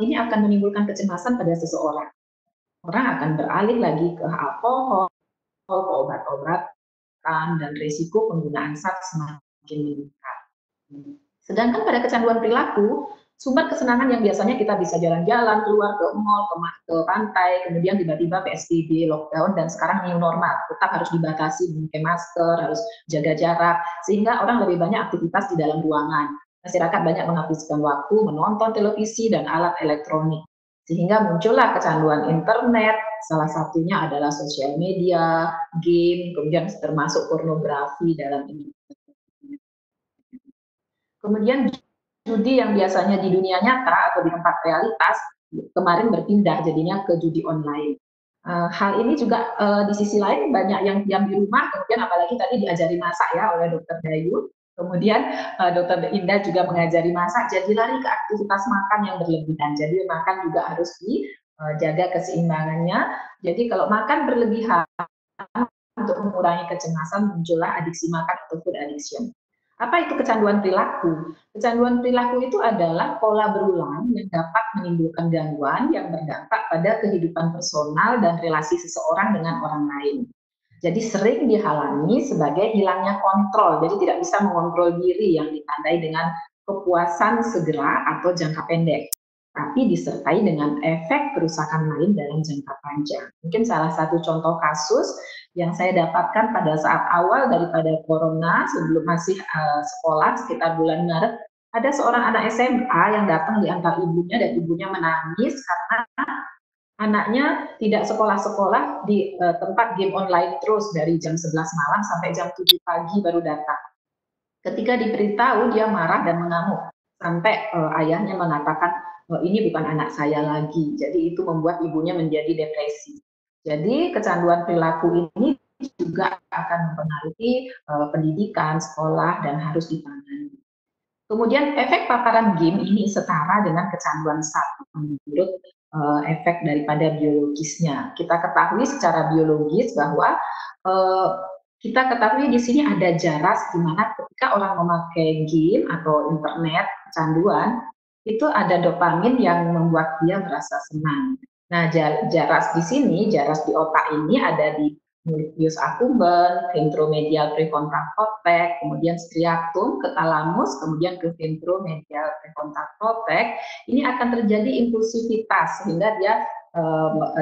S4: ini akan menimbulkan kecemasan pada seseorang. Orang akan beralih lagi ke alkohol, ke obat-obatan, dan risiko penggunaan zat semakin meningkat. Sedangkan pada kecanduan perilaku, sumber kesenangan yang biasanya kita bisa jalan-jalan, keluar ke mall, ke pantai, kemudian tiba-tiba PSBB, lockdown, dan sekarang new normal, tetap harus dibatasi, memakai masker, harus jaga jarak, sehingga orang lebih banyak aktivitas di dalam ruangan. Masyarakat banyak menghabiskan waktu menonton televisi dan alat elektronik, sehingga muncullah kecanduan internet, salah satunya adalah sosial media, game, kemudian termasuk pornografi dalam ini. Kemudian judi yang biasanya di dunia nyata atau di tempat realitas, kemarin berpindah jadinya ke judi online. Hal ini juga di sisi lain banyak yang diam di rumah, kemudian apalagi tadi diajari masak ya oleh Dr. Dayu, kemudian Dr. Indah juga mengajari masak, jadi lari ke aktivitas makan yang berlebihan. Jadi makan juga harus dijaga keseimbangannya. Jadi kalau makan berlebihan untuk mengurangi kecemasan, muncullah adiksi makan atau food addiction. Apa itu kecanduan perilaku? Kecanduan perilaku itu adalah pola berulang yang dapat menimbulkan gangguan yang berdampak pada kehidupan personal dan relasi seseorang dengan orang lain. Jadi sering dihalangi sebagai hilangnya kontrol, jadi tidak bisa mengontrol diri yang ditandai dengan kepuasan segera atau jangka pendek, tapi disertai dengan efek kerusakan lain dalam jangka panjang. Mungkin salah satu contoh kasus yang saya dapatkan pada saat awal daripada corona, sebelum masih sekolah sekitar bulan Maret, ada seorang anak SMA yang datang diantar ibunya dan ibunya menangis karena anaknya tidak sekolah-sekolah di tempat game online terus dari jam 11 malam sampai jam 7 pagi baru datang. Ketika diberitahu dia marah dan mengamuk sampai ayahnya mengatakan ini bukan anak saya lagi. Jadi itu membuat ibunya menjadi depresi. Jadi kecanduan perilaku ini juga akan mempengaruhi pendidikan, sekolah, dan harus ditangani. Kemudian efek paparan game ini setara dengan kecanduan zat menurut efek daripada biologisnya. Kita ketahui secara biologis bahwa kita ketahui di sini ada jaras di mana ketika orang memakai game atau internet, kecanduan, itu ada dopamin yang membuat dia merasa senang. Nah, jaras di sini, jaras di otak ini ada di nucleus accumbens, ventromedial prefrontal cortex, kemudian striatum ke thalamus, kemudian ke ventromedial prefrontal cortex. Ini akan terjadi impulsivitas sehingga dia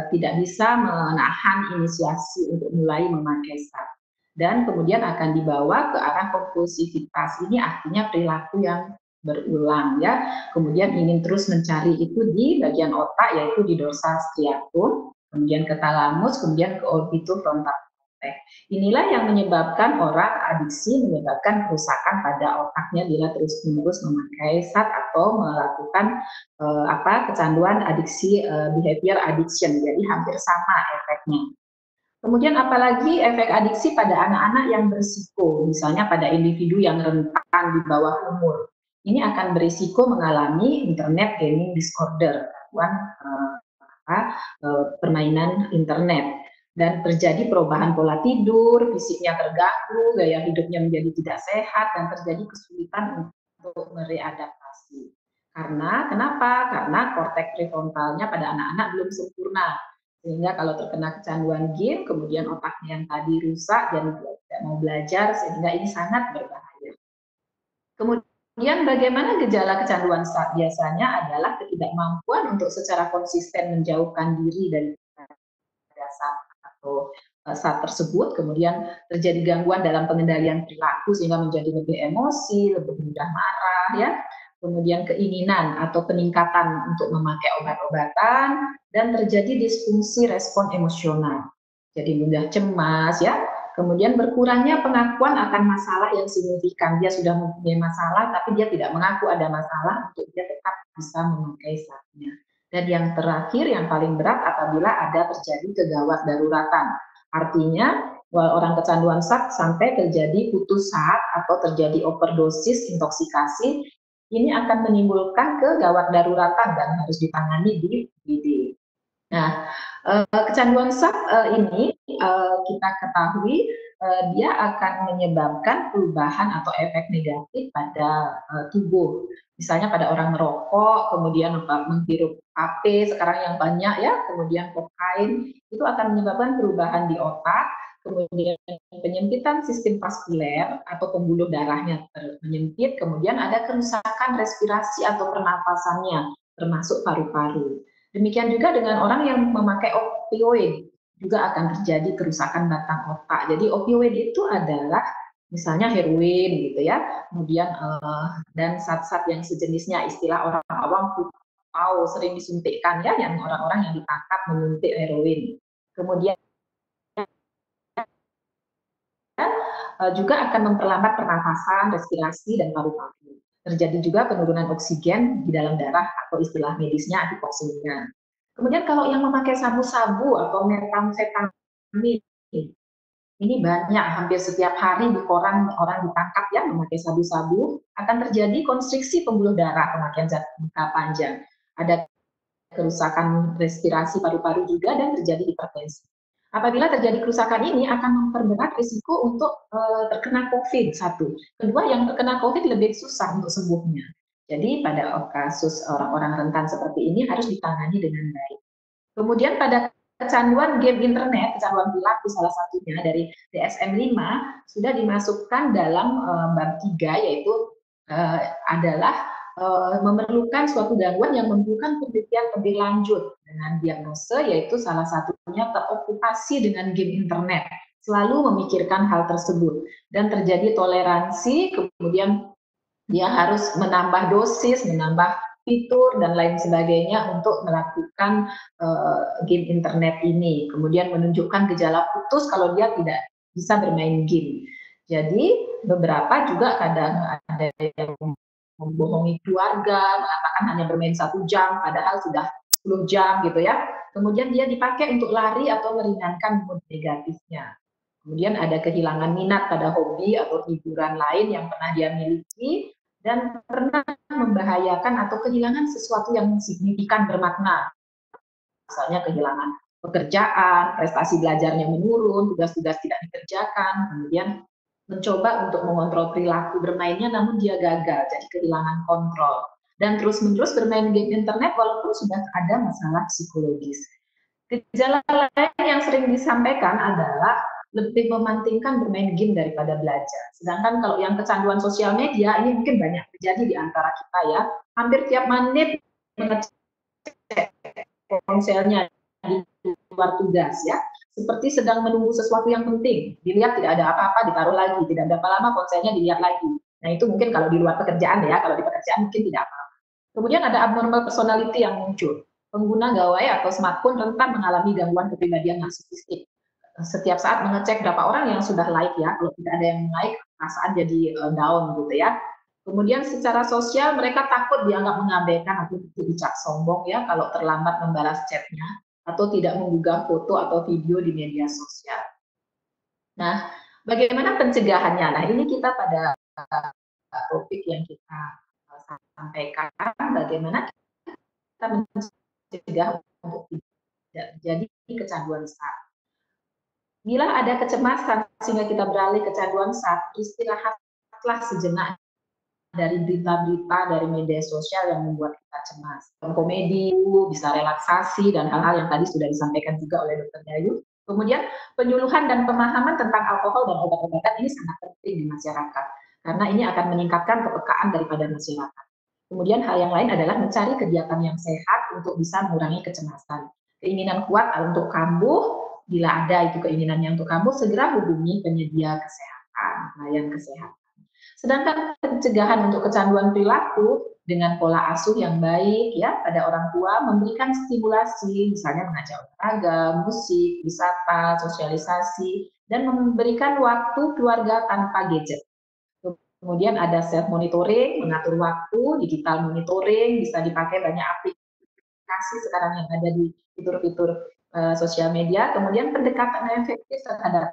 S4: tidak bisa menahan inisiasi untuk mulai memakai zat. Dan kemudian akan dibawa ke arah kompulsivitas. Ini artinya perilaku yang berulang ya, kemudian ingin terus mencari itu di bagian otak yaitu di dorsal striatum, kemudian ke thalamus, kemudian ke orbitofrontal cortex. Inilah yang menyebabkan orang adiksi, menyebabkan kerusakan pada otaknya bila terus-menerus memakai zat atau melakukan kecanduan adiksi, behavior addiction. Jadi hampir sama efeknya. Kemudian apalagi efek adiksi pada anak-anak yang berisiko, misalnya pada individu yang rentan di bawah umur. Ini akan berisiko mengalami internet gaming disorder, permainan internet, dan terjadi perubahan pola tidur, fisiknya terganggu, gaya hidupnya menjadi tidak sehat, dan terjadi kesulitan untuk mereadaptasi. Kenapa? Karena korteks prefrontalnya pada anak-anak belum sempurna. Sehingga kalau terkena kecanduan game, kemudian otaknya yang tadi rusak dan tidak mau belajar, sehingga ini sangat berbahaya. Kemudian bagaimana gejala kecanduan zat? Biasanya adalah ketidakmampuan untuk secara konsisten menjauhkan diri dari zat atau zat tersebut, kemudian terjadi gangguan dalam pengendalian perilaku sehingga menjadi lebih emosi, lebih mudah marah, ya. Kemudian keinginan atau peningkatan untuk memakai obat-obatan, dan terjadi disfungsi respon emosional. Jadi mudah cemas, ya. Kemudian berkurangnya pengakuan akan masalah yang signifikan. Dia sudah mempunyai masalah, tapi dia tidak mengaku ada masalah untuk dia tetap bisa memakai zatnya. Dan yang terakhir, yang paling berat apabila ada terjadi kegawat daruratan. Artinya, orang kecanduan saks sampai terjadi putus asa atau terjadi overdosis, intoksikasi, ini akan menimbulkan kegawat daruratan dan harus ditangani di IGD. Nah, kecanduan saks ini kita ketahui dia akan menyebabkan perubahan atau efek negatif pada tubuh. Misalnya pada orang merokok, kemudian menghirup HP sekarang yang banyak ya, kemudian kokain, itu akan menyebabkan perubahan di otak, kemudian penyempitan sistem vaskuler atau pembuluh darahnya menyempit, kemudian ada kerusakan respirasi atau pernapasannya, termasuk paru-paru. Demikian juga dengan orang yang memakai opioid, juga akan terjadi kerusakan batang otak. Jadi opioid itu adalah misalnya heroin gitu ya, kemudian dan zat-zat yang sejenisnya, istilah orang awam tahu sering disuntikkan ya, yang orang-orang yang ditangkap menyuntik heroin. Kemudian juga akan memperlambat pernafasan, respirasi, dan paru-paru. Terjadi juga penurunan oksigen di dalam darah atau istilah medisnya hipoksimia. Kemudian kalau yang memakai sabu-sabu atau metamfetamin, ini banyak, hampir setiap hari di koran orang ditangkap ya memakai sabu-sabu, akan terjadi konstriksi pembuluh darah, pemakaian zat jangka panjang. Ada kerusakan respirasi paru-paru juga dan terjadi hipertensi. Apabila terjadi kerusakan ini akan memperberat risiko untuk terkena COVID, satu. Kedua, yang terkena COVID lebih susah untuk sembuhnya. Jadi pada kasus orang-orang rentan seperti ini harus ditangani dengan baik. Kemudian pada kecanduan game internet, kecanduan perilaku salah satunya dari DSM-5 sudah dimasukkan dalam bab 3, yaitu adalah memerlukan suatu gangguan yang memerlukan penelitian lebih lanjut dengan diagnose, yaitu salah satunya terokupasi dengan game internet, selalu memikirkan hal tersebut dan terjadi toleransi, kemudian dia harus menambah dosis, menambah fitur dan lain sebagainya untuk melakukan game internet ini, kemudian menunjukkan gejala putus kalau dia tidak bisa bermain game. Jadi beberapa juga kadang ada yang membohongi keluarga, mengatakan hanya bermain 1 jam, padahal sudah 10 jam gitu ya. Kemudian dia dipakai untuk lari atau meringankan mood negatifnya. Kemudian ada kehilangan minat pada hobi atau hiburan lain yang pernah dia miliki, dan pernah membahayakan atau kehilangan sesuatu yang signifikan bermakna. Misalnya kehilangan pekerjaan, prestasi belajarnya menurun, tugas-tugas tidak dikerjakan, kemudian mencoba untuk mengontrol perilaku bermainnya namun dia gagal, jadi kehilangan kontrol. Dan terus-menerus bermain game internet walaupun sudah ada masalah psikologis. Gejala lain yang sering disampaikan adalah lebih mementingkan bermain game daripada belajar. Sedangkan kalau yang kecanduan sosial media, ini mungkin banyak terjadi di antara kita ya. Hampir tiap menit mengecek ponselnya di luar tugas ya. Seperti sedang menunggu sesuatu yang penting, dilihat tidak ada apa-apa, ditaruh lagi, tidak berapa lama ponselnya dilihat lagi. Nah itu mungkin kalau di luar pekerjaan ya, kalau di pekerjaan mungkin tidak apa-apa. Kemudian ada abnormal personality yang muncul. Pengguna gawai atau smartphone rentan mengalami gangguan kepribadian narsisistik. Setiap saat mengecek berapa orang yang sudah like ya, kalau tidak ada yang like, perasaan jadi down gitu ya. Kemudian secara sosial mereka takut dianggap mengabaikan atau dicap sombong ya kalau terlambat membalas chatnya, atau tidak menggugah foto atau video di media sosial. Nah, bagaimana pencegahannya? Nah, ini kita pada topik yang kita sampaikan, bagaimana kita mencegah untuk tidak terjadi kecanduan saks. Bila ada kecemasan sehingga kita beralih kecanduan saks, istirahatlah sejenak dari berita-berita dari media sosial yang membuat kita cemas. Komedi, bisa relaksasi, dan hal-hal yang tadi sudah disampaikan juga oleh Dr. Dayu. Kemudian penyuluhan dan pemahaman tentang alkohol dan obat-obatan ini sangat penting di masyarakat, karena ini akan meningkatkan kepekaan daripada masyarakat. Kemudian hal yang lain adalah mencari kegiatan yang sehat untuk bisa mengurangi kecemasan. Keinginan kuat untuk kambuh, bila ada itu keinginannya untuk kambuh, segera hubungi penyedia kesehatan, pelayan kesehatan. Sedangkan pencegahan untuk kecanduan perilaku dengan pola asuh yang baik ya pada orang tua, memberikan stimulasi, misalnya mengajak olahraga, musik, wisata, sosialisasi, dan memberikan waktu keluarga tanpa gadget. Kemudian ada self monitoring, mengatur waktu, digital monitoring, bisa dipakai banyak aplikasi aplikasi sekarang yang ada di fitur-fitur sosial media, kemudian pendekatan efektif terhadap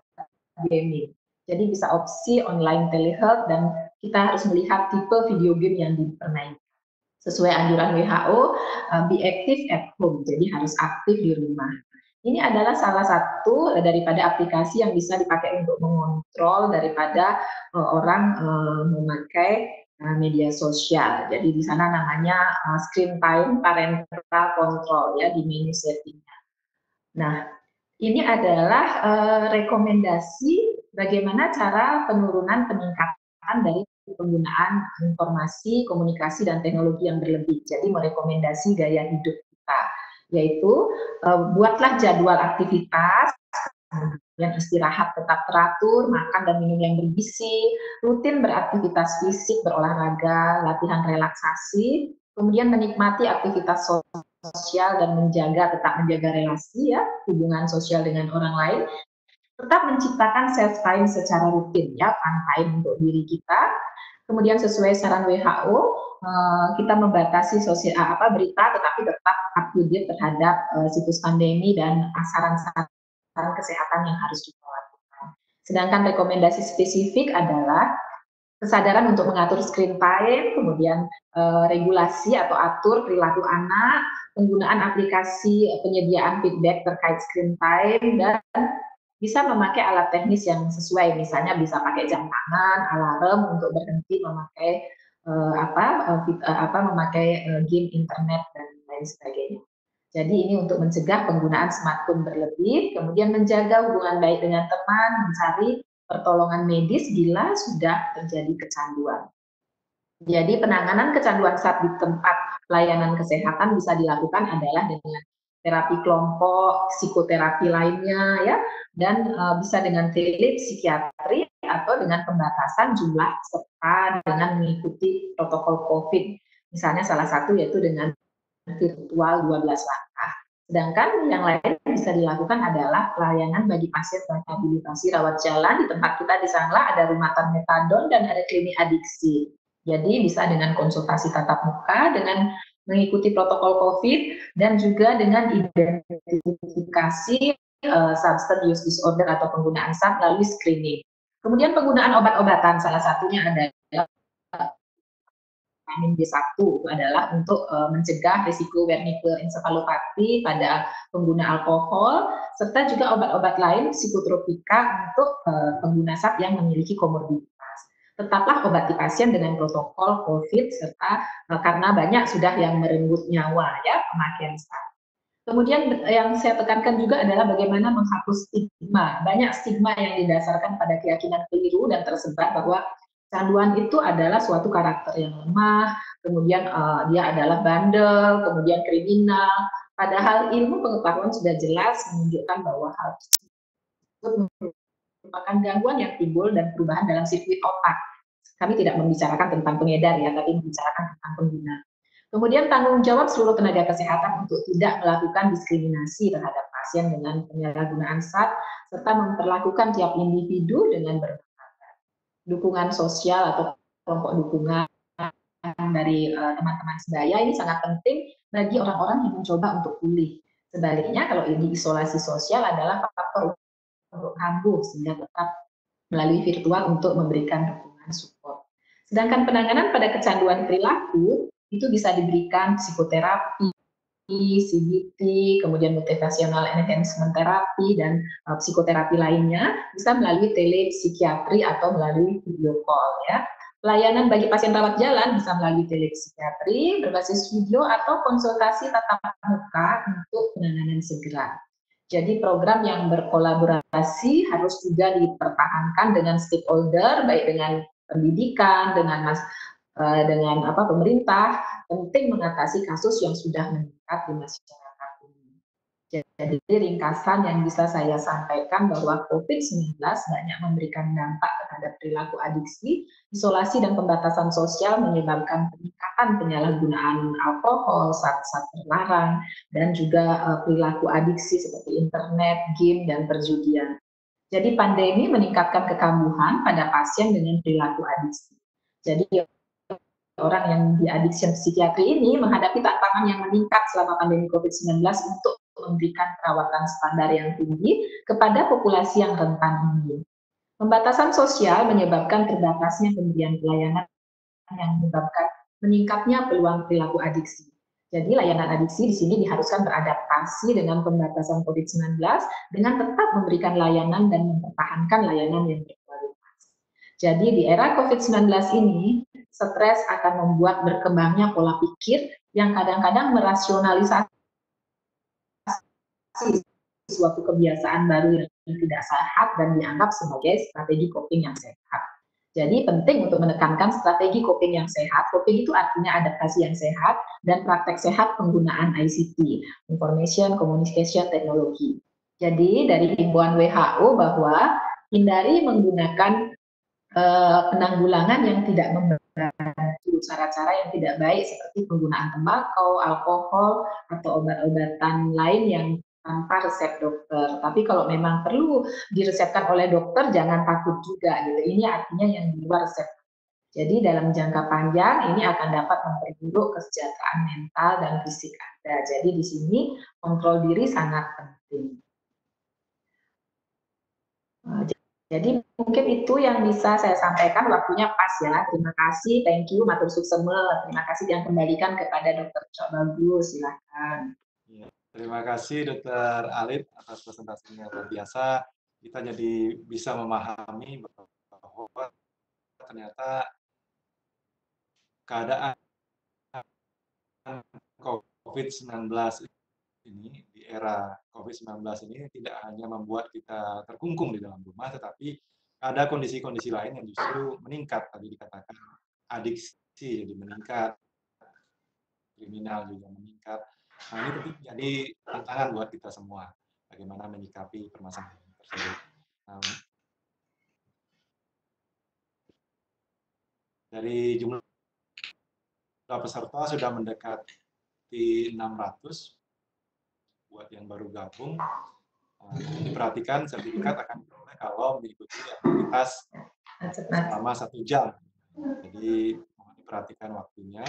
S4: gaming. Jadi bisa opsi online telehealth dan kita harus melihat tipe video game yang dipermainkan. Sesuai anjuran WHO, be active at home, jadi harus aktif di rumah. Ini adalah salah satu daripada aplikasi yang bisa dipakai untuk mengontrol daripada orang memakai media sosial. Jadi di sana namanya screen time parental control ya di menu settingnya. Nah, ini adalah rekomendasi bagaimana cara penurunan peningkatan dari penggunaan informasi, komunikasi, dan teknologi yang berlebih. Jadi merekomendasi gaya hidup kita, yaitu buatlah jadwal aktivitas, kemudian istirahat tetap teratur, makan dan minum yang bergizi, rutin beraktivitas fisik, berolahraga, latihan relaksasi, kemudian menikmati aktivitas sosial dan tetap menjaga relasi ya, hubungan sosial dengan orang lain, tetap menciptakan self time secara rutin ya, fun time untuk diri kita. Kemudian sesuai saran WHO, kita membatasi berita, tetapi tetap up to date terhadap situs pandemi dan saran-saran kesehatan yang harus kita lakukan. Sedangkan rekomendasi spesifik adalah kesadaran untuk mengatur screen time, kemudian regulasi atau atur perilaku anak, penggunaan aplikasi penyediaan feedback terkait screen time, dan bisa memakai alat teknis yang sesuai, misalnya bisa pakai jam tangan, alarm untuk berhenti memakai memakai game internet dan lain sebagainya. Jadi ini untuk mencegah penggunaan smartphone berlebih, kemudian menjaga hubungan baik dengan teman, mencari pertolongan medis bila sudah terjadi kecanduan. Jadi penanganan kecanduan saat di tempat pelayanan kesehatan bisa dilakukan adalah dengan terapi kelompok, psikoterapi lainnya ya, dan bisa dengan telepsikiatri atau dengan pembatasan jumlah peserta dengan mengikuti protokol COVID. Misalnya salah satu yaitu dengan virtual 12 langkah. Sedangkan yang lain bisa dilakukan adalah pelayanan bagi pasien rehabilitasi rawat jalan. Di tempat kita di sana ada rumah metadon dan ada klinik adiksi. Jadi bisa dengan konsultasi tatap muka, dengan mengikuti protokol COVID, dan juga dengan identifikasi substance use disorder atau penggunaan SAD melalui screening. Kemudian penggunaan obat-obatan, salah satunya adalah vitamin B1 itu adalah untuk mencegah risiko wernicke-encephalopathy pada pengguna alkohol, serta juga obat-obat lain psikotropika untuk pengguna SAD yang memiliki komorbiditas. Tetaplah obati pasien dengan protokol COVID, serta karena banyak sudah yang merenggut nyawa ya pemakaian SAD. Kemudian yang saya tekankan juga adalah bagaimana menghapus stigma. Banyak stigma yang didasarkan pada keyakinan keliru dan tersebar bahwa canduan itu adalah suatu karakter yang lemah, kemudian dia adalah bandel, kemudian kriminal. Padahal ilmu pengetahuan sudah jelas menunjukkan bahwa hal tersebut merupakan gangguan yang timbul dan perubahan dalam sirkuit otak. Kami tidak membicarakan tentang pengedar ya, tapi membicarakan tentang pengguna. Kemudian tanggung jawab seluruh tenaga kesehatan untuk tidak melakukan diskriminasi terhadap pasien dengan penyalahgunaan SAD, serta memperlakukan tiap individu dengan bermartabat. Dukungan sosial atau kelompok dukungan dari teman-teman sebaya ini sangat penting bagi orang-orang yang mencoba untuk pulih. Sebaliknya kalau ini isolasi sosial adalah faktor untuk kambuh sehingga tetap melalui virtual untuk memberikan dukungan support. Sedangkan penanganan pada kecanduan perilaku itu bisa diberikan psikoterapi, CBT, kemudian motivational enhancement therapy, dan psikoterapi lainnya bisa melalui telepsikiatri atau melalui video call ya. Pelayanan bagi pasien rawat jalan bisa melalui telepsikiatri berbasis video atau konsultasi tatap muka untuk penanganan segera. Jadi program yang berkolaborasi harus juga dipertahankan dengan stakeholder, baik dengan pendidikan, dengan pemerintah. Penting mengatasi kasus yang sudah meningkat di masyarakat ini. Jadi ringkasan yang bisa saya sampaikan bahwa COVID-19 banyak memberikan dampak terhadap perilaku adiksi, isolasi dan pembatasan sosial menyebabkan peningkatan penyalahgunaan alkohol, zat-zat terlarang, dan juga perilaku adiksi seperti internet, game, dan perjudian. Jadi pandemi meningkatkan kekambuhan pada pasien dengan perilaku adiksi. Jadi orang yang di addiction psikiatri ini menghadapi tantangan yang meningkat selama pandemi COVID-19 untuk memberikan perawatan standar yang tinggi kepada populasi yang rentan ini. Pembatasan sosial menyebabkan terbatasnya pemberian pelayanan yang menyebabkan meningkatnya peluang perilaku adiksi. Jadi layanan adiksi di sini diharuskan beradaptasi dengan pembatasan COVID-19 dengan tetap memberikan layanan dan mempertahankan layanan yang berkualitas. Jadi di era COVID-19 ini, stres akan membuat berkembangnya pola pikir yang kadang-kadang merasionalisasi suatu kebiasaan baru yang tidak sehat dan dianggap sebagai strategi coping yang sehat. Jadi penting untuk menekankan strategi coping yang sehat. Coping itu artinya adaptasi yang sehat dan praktek sehat penggunaan ICT, Information Communication Technology. Jadi dari himbauan WHO bahwa hindari menggunakan penanggulangan yang tidak membantu, cara-cara yang tidak baik seperti penggunaan tembakau, alkohol, atau obat-obatan lain yang tanpa resep dokter. Tapi kalau memang perlu diresepkan oleh dokter, jangan takut juga gitu. Ini artinya yang di luar resep. Jadi dalam jangka panjang ini akan dapat memperburuk kesejahteraan mental dan fisik Anda. Jadi di sini kontrol diri sangat penting. Jadi mungkin itu yang bisa saya sampaikan, waktunya pas ya. Terima kasih, thank you, matur suksema. Terima kasih yang kembalikan kepada Dr. Cok Bagus, silakan.
S2: Terima kasih Dr. Alit atas presentasinya luar biasa. Kita jadi bisa memahami bahwa ternyata keadaan COVID-19 ini, di era COVID-19 ini tidak hanya membuat kita terkungkung di dalam rumah, tetapi ada kondisi-kondisi lain yang justru meningkat. Tadi dikatakan adiksi jadi meningkat, kriminal juga meningkat. Nah, ini tentu jadi tantangan buat kita semua, bagaimana menyikapi permasalahan tersebut. Dari jumlah peserta sudah mendekati 600, buat yang baru gabung. Diperhatikan sertifikat akan diperoleh kalau mengikuti aktivitas selama 1 jam. Jadi mohon diperhatikan waktunya.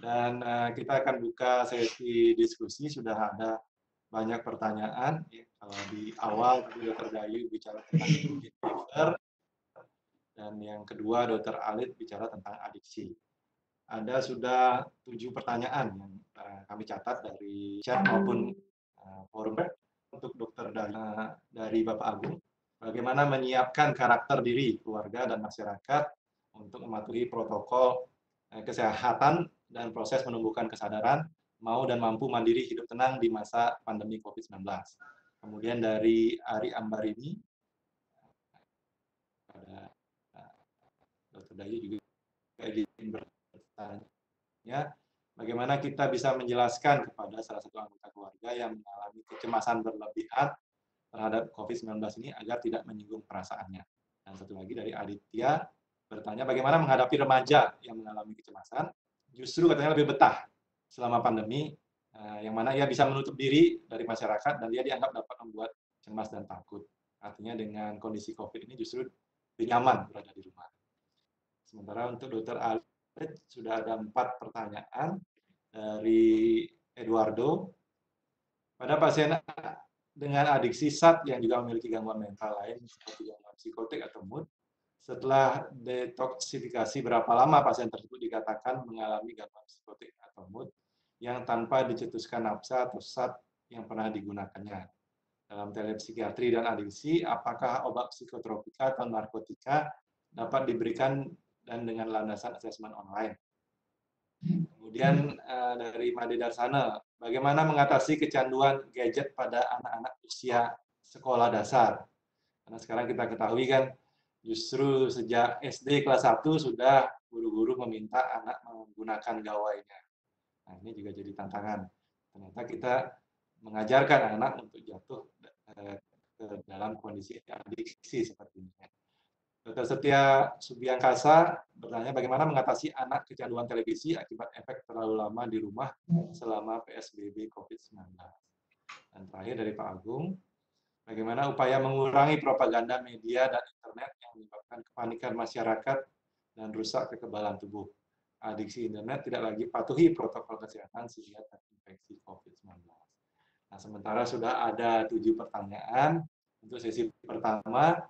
S2: Dan kita akan buka sesi diskusi. Sudah ada banyak pertanyaan. Kalau di awal tadi Dr. Dayu bicara tentang fever, dan yang kedua Dr. Alit bicara tentang adiksi. Ada sudah 7 pertanyaan yang kami catat dari chat maupun forum untuk Dr. dari Bapak Agung. Bagaimana menyiapkan karakter diri keluarga dan masyarakat untuk mematuhi protokol kesehatan dan proses menumbuhkan kesadaran, mau dan mampu mandiri hidup tenang di masa pandemi COVID-19. Kemudian dari Ari Ambarini, ada Dr. Dayu juga ingin bertanya, bagaimana kita bisa menjelaskan kepada salah satu anggota keluarga yang mengalami kecemasan berlebihan terhadap COVID-19 ini agar tidak menyinggung perasaannya. Dan satu lagi dari Aditya, bertanya bagaimana menghadapi remaja yang mengalami kecemasan, justru katanya lebih betah selama pandemi, yang mana ia bisa menutup diri dari masyarakat dan dia dianggap dapat membuat cemas dan takut. Artinya dengan kondisi COVID ini justru lebih nyaman berada di rumah. Sementara untuk Dr. Alit sudah ada 4 pertanyaan dari Eduardo. Pada pasien dengan adiksi SAD yang juga memiliki gangguan mental lain seperti gangguan psikotik atau mood, setelah detoksifikasi berapa lama pasien tersebut dikatakan mengalami gangguan psikotik atau mood yang tanpa dicetuskan nafsa atau SAD yang pernah digunakannya. Dalam telepsikiatri dan adiksi, apakah obat psikotropika atau narkotika dapat diberikan dan dengan landasan asesmen online? Kemudian dari Made Darsana, bagaimana mengatasi kecanduan gadget pada anak-anak usia sekolah dasar? Karena sekarang kita ketahui kan, justru sejak SD kelas 1 sudah guru-guru meminta anak menggunakan gawainya. Nah, ini juga jadi tantangan. Ternyata kita mengajarkan anak untuk jatuh ke dalam kondisi adiksi seperti ini. Dr. Setia Subiangkasa bertanya bagaimana mengatasi anak kecanduan televisi akibat efek terlalu lama di rumah selama PSBB COVID-19. Dan terakhir dari Pak Agung, bagaimana upaya mengurangi propaganda media dan internet yang menyebabkan kepanikan masyarakat dan rusak kekebalan tubuh. adiksi internet tidak lagi patuhi protokol kesehatan sehingga terinfeksi COVID-19. Nah, sementara sudah ada 7 pertanyaan untuk sesi pertama,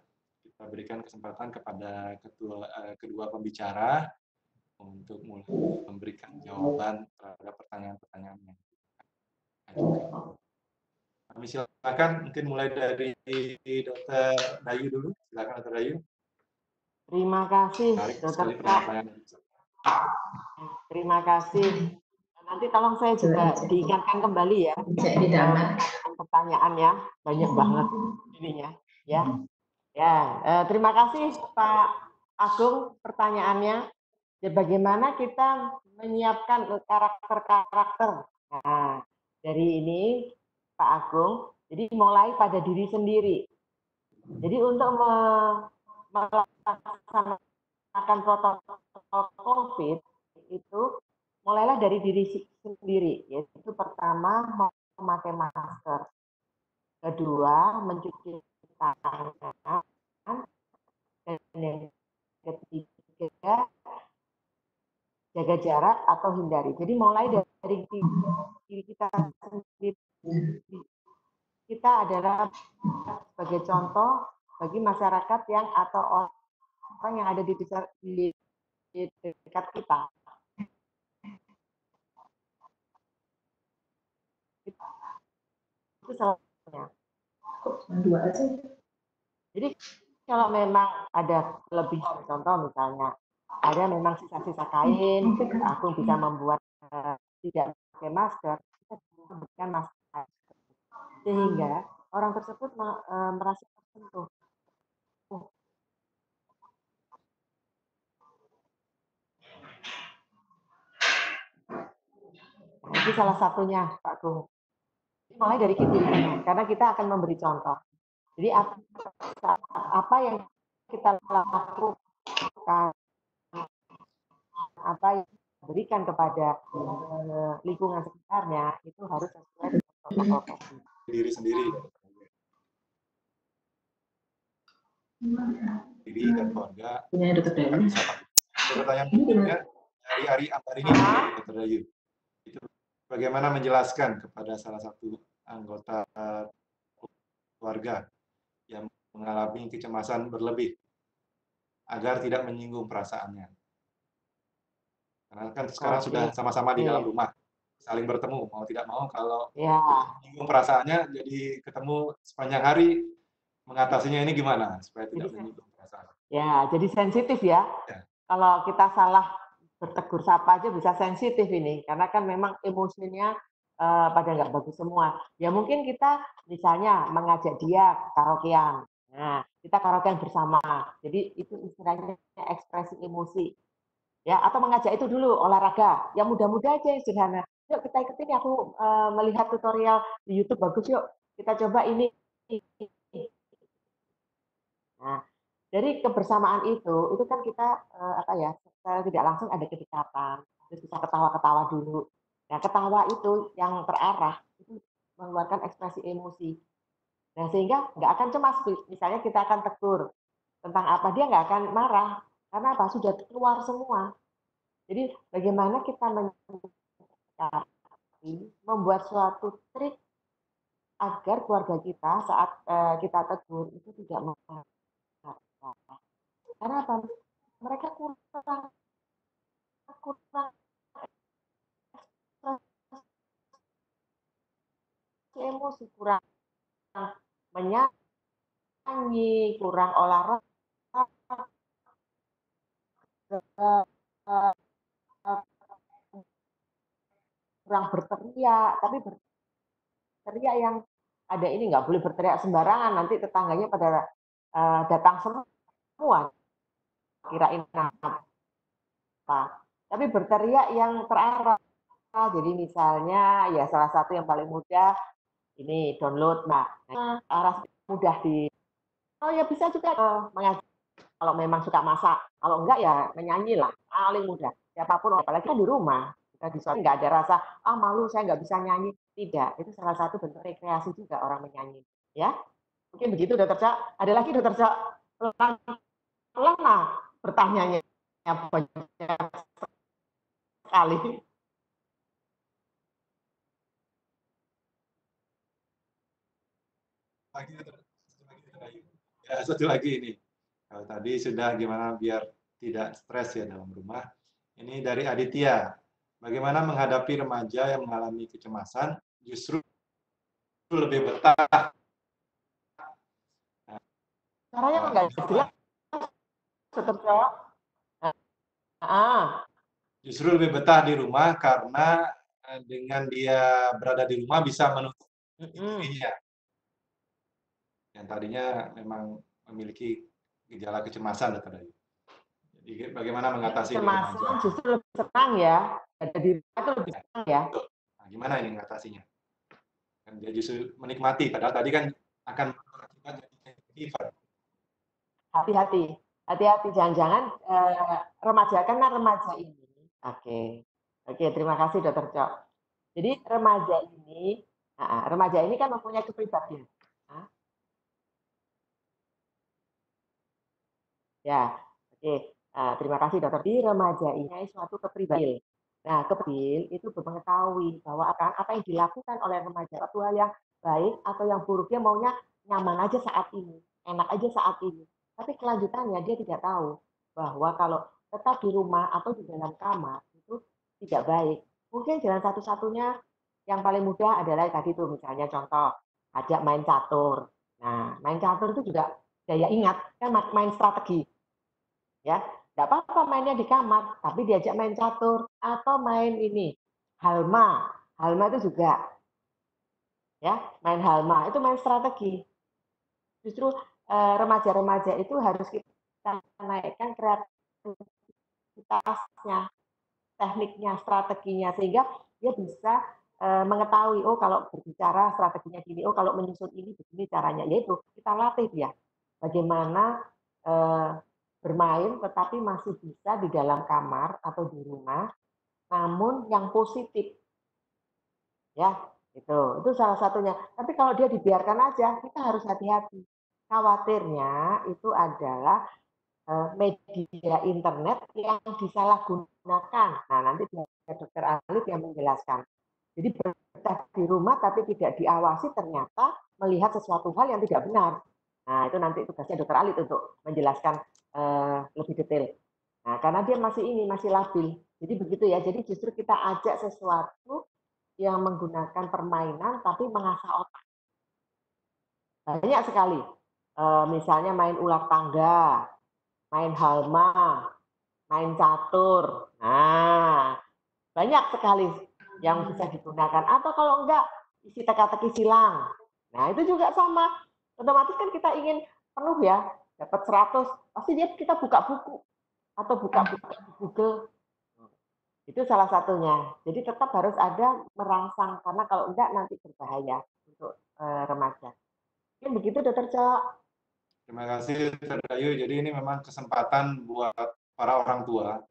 S2: kita berikan kesempatan kepada kedua pembicara untuk mulai memberikan jawaban terhadap pertanyaan-pertanyaan yang diajukan. Kami silakan, mungkin mulai dari Dr. Dayu dulu. Silakan Dr. Dayu.
S3: Terima kasih,
S2: Menarik
S3: Dr.
S2: sekali
S3: Kak.
S2: pertanyaan.
S3: Terima kasih. Nanti tolong saya juga diingatkan kembali ya. Pertanyaannya banyak banget ininya, ya. Ya, terima kasih Pak Agung pertanyaannya. Ya, bagaimana kita menyiapkan karakter-karakter. Nah, dari ini Pak Agung, jadi mulai pada diri sendiri. Jadi untuk melaksanakan protokol COVID itu mulailah dari diri sendiri, yaitu pertama memakai masker, kedua mencuci tangan, dan yang ketiga jaga jarak atau hindari. Jadi mulai dari diri kita sendiri. Kita adalah sebagai contoh bagi masyarakat yang atau orang yang ada di dekat kita. Itu salahnya.
S4: Dua aja.
S3: Jadi kalau memang ada kelebihan, contoh misalnya ada memang sisa-sisa kain, aku bisa membuat tidak pakai masker, kita bisa memberikan masker sehingga orang tersebut merasa tersentuh. Nah, itu salah satunya, Pak Gung. Mulai dari kita, karena kita akan memberi contoh. Jadi apa yang kita lakukan, apa yang berikan kepada lingkungan sekitarnya itu harus sesuai dengan protokol COVID.
S2: Diri sendiri. Diri dan keluarga. Pertanyaan berikutnya dari Ari Ambarini, Dr. Dayu. Itu bagaimana menjelaskan kepada salah satu anggota keluarga yang mengalami kecemasan berlebih agar tidak menyinggung perasaannya. Karena kan sekarang sudah sama-sama di dalam rumah, saling bertemu, mau tidak mau kalau menyinggung perasaannya, jadi ketemu sepanjang hari, mengatasinya ini gimana supaya tidak menyinggung perasaan.
S3: Ya, jadi sensitif ya. Kalau kita salah bertegur sapa aja bisa sensitif ini, karena kan memang emosinya pada nggak bagus semua. Ya mungkin kita misalnya mengajak dia karaokean. Nah, kita karaokean bersama. Jadi itu istilahnya ekspresi emosi. Ya, atau mengajak itu dulu olahraga. Yang mudah-mudah aja yang sederhana. Yuk kita ikutin, aku melihat tutorial di YouTube bagus, yuk kita coba ini. Nah, dari kebersamaan itu kan kita tidak langsung ada kedekatan, terus bisa ketawa-ketawa dulu. Nah, ketawa itu yang terarah itu mengeluarkan ekspresi emosi. Nah, sehingga nggak akan cemas. Misalnya kita akan tegur tentang apa, dia nggak akan marah karena apa, sudah keluar semua. Jadi bagaimana kita membuat suatu trik agar keluarga kita saat kita tegur itu tidak marah. Karena apa? Mereka kurang emosi, kurang menyanyi, kurang olahraga, kurang berteriak, tapi berteriak yang ada ini nggak boleh berteriak sembarangan, nanti tetangganya pada datang semua, kirain apa. Tapi berteriak yang terarah. Jadi misalnya ya salah satu yang paling mudah ini download, arah mudah di. Oh ya bisa juga mengajak kalau memang suka masak. Kalau enggak ya menyanyi lah, paling mudah. Siapapun, apalagi kan di rumah. Kita di sana nggak ada rasa, malu saya nggak bisa nyanyi. Tidak, itu salah satu bentuk rekreasi juga orang menyanyi. Ya, mungkin begitu Dr. Cak. Ada lagi Dr. Cak? Pelan-pelan bertanyanya. kali.
S2: Satu lagi ini. Kalau tadi sudah gimana biar tidak stres ya dalam rumah. Ini dari Aditya. Bagaimana menghadapi remaja yang mengalami kecemasan justru lebih betah.
S3: Caranya nggak jelas, tetap jawab.
S2: Justru lebih betah di rumah karena dengan dia berada di rumah bisa menutup dirinya. Yang tadinya memang memiliki gejala kecemasan, Dokter Ayu. Jadi bagaimana mengatasi
S3: kecemasan justru lebih senang ya, ada di rumah itu lebih senang ya.
S2: Nah, gimana ini mengatasinya? Kan dia justru menikmati, padahal tadi kan akan berakibat jadi fever.
S3: Hati-hati, jangan-jangan remaja, karena remaja ini. Oke, terima kasih Dokter Cok. Jadi remaja ini kan mempunyai kepribadian. Ya, oke. Terima kasih Dokter. Di remaja ini suatu kepribadian. Nah, kepribadian itu mengetahui bahwa apa yang dilakukan oleh remaja, suatu hal yang baik atau yang buruk, dia maunya nyaman aja saat ini, enak aja saat ini. Tapi kelanjutannya dia tidak tahu bahwa kalau tetap di rumah atau di dalam kamar itu tidak baik. Mungkin jalan satu-satunya yang paling mudah adalah tadi tuh misalnya contoh ajak main catur. Nah, main catur itu juga daya ingat kan main strategi. Ya, nggak apa-apa mainnya di kamar, tapi diajak main catur atau main ini halma. Halma itu juga ya, main halma itu main strategi. Justru remaja-remaja itu harus kita naikkan kreativitasnya, tekniknya, strateginya, sehingga dia bisa mengetahui, oh kalau berbicara strateginya gini, oh kalau menyusun ini begini caranya. Yaitu kita latih ya, bagaimana bermain tetapi masih bisa di dalam kamar atau di rumah, namun yang positif. Ya, itu salah satunya. Tapi kalau dia dibiarkan aja, kita harus hati-hati. Khawatirnya itu adalah media internet yang disalahgunakan. Nah, nanti Dokter Alif yang menjelaskan. Jadi berada di rumah tapi tidak diawasi, ternyata melihat sesuatu hal yang tidak benar. Nah, itu nanti tugasnya Dokter Alif untuk menjelaskan lebih detail. Nah, karena dia masih labil. Jadi begitu ya. Jadi justru kita ajak sesuatu yang menggunakan permainan tapi mengasah otak. Banyak sekali. Misalnya main ular tangga, main halma, main catur. Nah, banyak sekali yang bisa digunakan. Atau kalau enggak, isi teka-teki silang. Nah, itu juga sama. Otomatis kan kita ingin penuh ya, dapat 100. Pasti kita buka buku atau buka buku di Google. Itu salah satunya. Jadi tetap harus ada merangsang, karena kalau enggak nanti berbahaya untuk remaja. Mungkin begitu Dokter Cok.
S2: Terima kasih Dokter Ayu. Jadi ini memang kesempatan buat para orang tua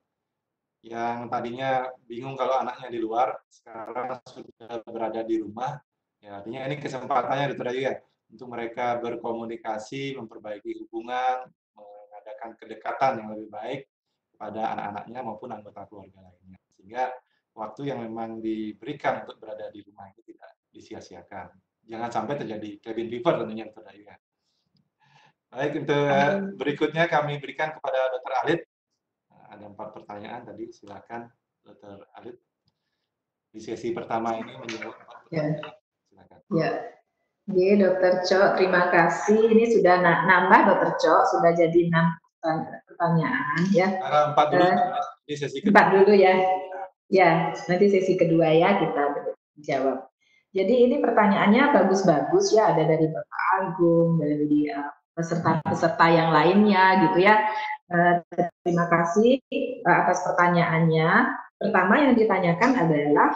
S2: yang tadinya bingung kalau anaknya di luar, sekarang sudah berada di rumah. Ya, artinya ini kesempatannya Dokter Ayu ya, untuk mereka berkomunikasi, memperbaiki hubungan, mengadakan kedekatan yang lebih baik kepada anak-anaknya maupun anggota keluarga lainnya. Sehingga waktu yang memang diberikan untuk berada di rumah itu tidak disia-siakan. Jangan sampai terjadi cabin fever tentunya Dokter Ayu ya. Baik, untuk berikutnya kami berikan kepada Dokter Alit. Ada 4 pertanyaan tadi, silakan Dokter Alit. Di sesi pertama ini menjawab 4 pertanyaan. Silakan.
S4: Ya, oke Dokter Cok, terima kasih. Ini sudah nambah Dokter Cok, sudah jadi 6 pertanyaan ya.
S2: 4 dulu, ini sesi
S4: kedua. 4 dulu ya. Ya, nanti sesi kedua ya kita jawab. Jadi ini pertanyaannya bagus-bagus ya, ada dari Bapak Agung, dari peserta-peserta yang lainnya gitu ya. Terima kasih atas pertanyaannya. Pertama yang ditanyakan adalah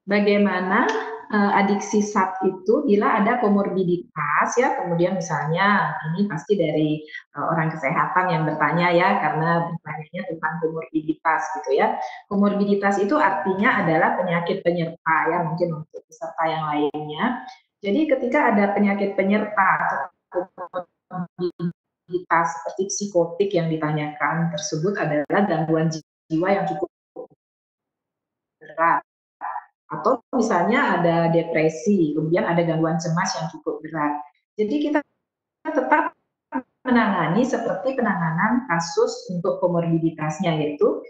S4: bagaimana adiksi SAD itu bila ada komorbiditas ya, kemudian misalnya ini pasti dari orang kesehatan yang bertanya ya, karena bertanya tentang komorbiditas gitu ya. Komorbiditas itu artinya adalah penyakit penyerta ya, mungkin untuk peserta yang lainnya. Jadi ketika ada penyakit penyerta atau komorbiditas seperti psikotik yang ditanyakan tersebut adalah gangguan jiwa yang cukup berat, atau misalnya ada depresi, kemudian ada gangguan cemas yang cukup berat. Jadi kita tetap menangani seperti penanganan kasus untuk komorbiditasnya, yaitu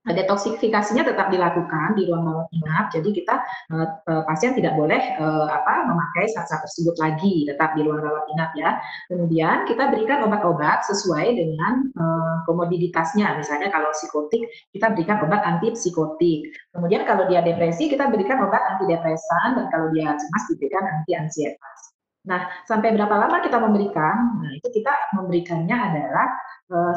S4: detoksifikasinya tetap dilakukan di ruang rawat inap. Jadi kita pasien tidak boleh memakai zat-zat tersebut lagi, tetap di ruang rawat inap ya. Kemudian kita berikan obat-obat sesuai dengan komorbiditasnya. Misalnya kalau psikotik kita berikan obat antipsikotik. Kemudian kalau dia depresi kita berikan obat antidepresan, dan kalau dia cemas diberikan anti-ansietas. Nah, sampai berapa lama kita memberikan? Nah, itu kita memberikannya adalah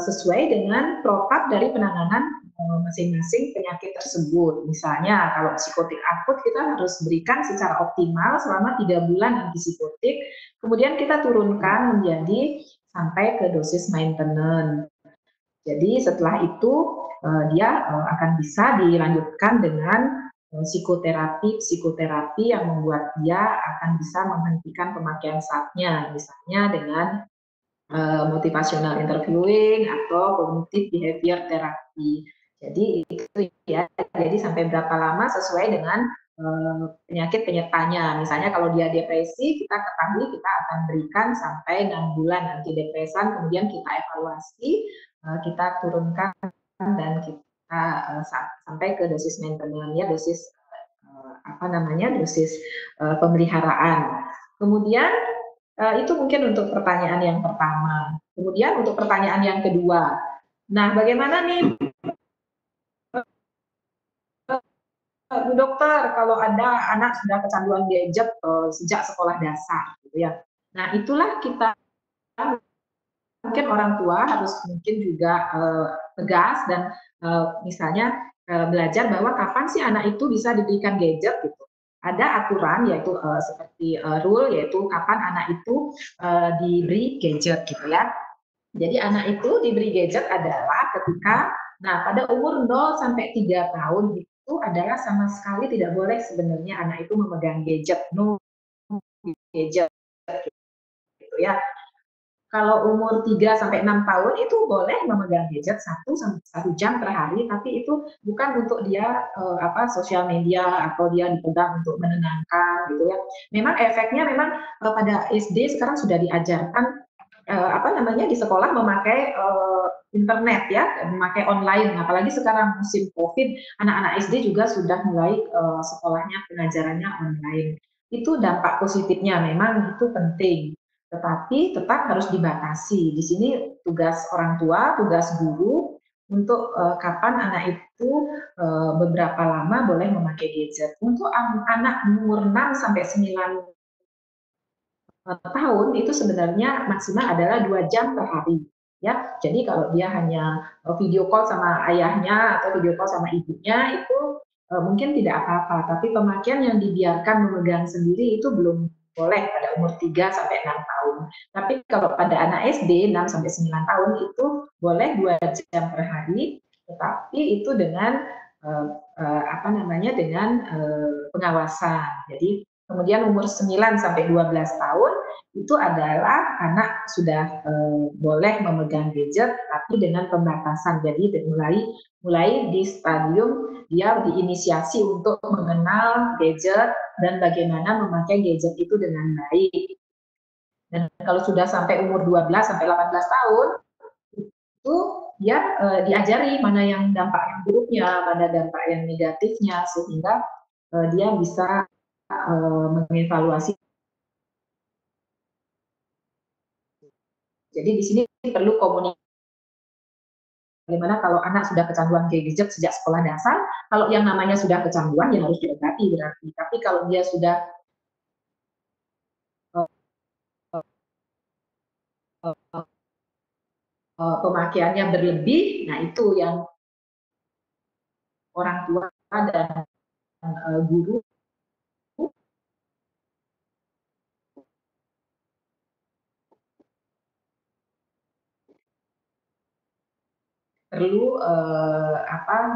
S4: sesuai dengan profil dari penanganan masing-masing penyakit tersebut. Misalnya kalau psikotik akut kita harus berikan secara optimal selama 3 bulan antipsikotik, kemudian kita turunkan menjadi sampai ke dosis maintenance. Jadi setelah itu dia akan bisa dilanjutkan dengan psikoterapi yang membuat dia akan bisa menghentikan pemakaian zatnya, misalnya dengan motivational interviewing atau cognitive behavior therapy. Jadi itu ya, jadi sampai berapa lama sesuai dengan penyakit penyertanya. Misalnya kalau dia depresi, kita ketahui kita akan berikan sampai 6 bulan antidepresan, kemudian kita evaluasi, kita turunkan dan kita sampai ke dosis maintenance, ya dosis dosis pemeliharaan. Kemudian itu mungkin untuk pertanyaan yang pertama. Kemudian untuk pertanyaan yang kedua, nah bagaimana nih Bu Dokter kalau ada anak sudah kecanduan gadget sejak sekolah dasar, gitu ya. Nah itulah kita mungkin orang tua harus mungkin juga tegas dan misalnya belajar bahwa kapan sih anak itu bisa diberikan gadget gitu. Ada aturan yaitu seperti rule, yaitu kapan anak itu diberi gadget gitu ya. Jadi anak itu diberi gadget adalah ketika pada umur 0 sampai 3 tahun itu adalah sama sekali tidak boleh sebenarnya anak itu memegang gadget, no gadget gitu ya. Kalau umur 3 sampai 6 tahun itu boleh memegang gadget 1 jam per hari, tapi itu bukan untuk dia sosial media atau dia dipegang untuk menenangkan gitu ya. Memang efeknya pada SD sekarang sudah diajarkan di sekolah memakai internet ya, memakai online. Apalagi sekarang musim COVID, anak-anak SD juga sudah mulai sekolahnya pengajarannya online. Itu dampak positifnya, memang itu penting. Tetapi tetap harus dibatasi. Di sini tugas orang tua, tugas guru untuk kapan anak itu beberapa lama boleh memakai gadget. Untuk anak umur 6 sampai 9 tahun itu sebenarnya maksimal adalah 2 jam per hari. Ya, jadi kalau dia hanya video call sama ayahnya atau video call sama ibunya itu mungkin tidak apa-apa. Tapi pemakaian yang dibiarkan memegang sendiri itu belum boleh pada umur 3 sampai 6 tahun. Tapi kalau pada anak SD 6 sampai 9 tahun itu boleh 2 jam per hari, tetapi itu dengan dengan pengawasan. Jadi kemudian umur 9 sampai 12 tahun itu adalah anak sudah boleh memegang gadget tapi dengan pembatasan. Jadi mulai di stadium dia diinisiasi untuk mengenal gadget dan bagaimana memakai gadget itu dengan baik. Dan kalau sudah sampai umur 12 sampai 18 tahun itu dia diajari mana yang dampak yang buruknya, mana dampak yang negatifnya, sehingga dia bisa mengevaluasi. Jadi di sini perlu komunikasi. Bagaimana kalau anak sudah kecanduan gadget sejak sekolah dasar, kalau yang namanya sudah kecanduan ya harus diobati berarti. Tapi kalau dia sudah pemakaiannya berlebih, nah itu yang orang tua dan guru perlu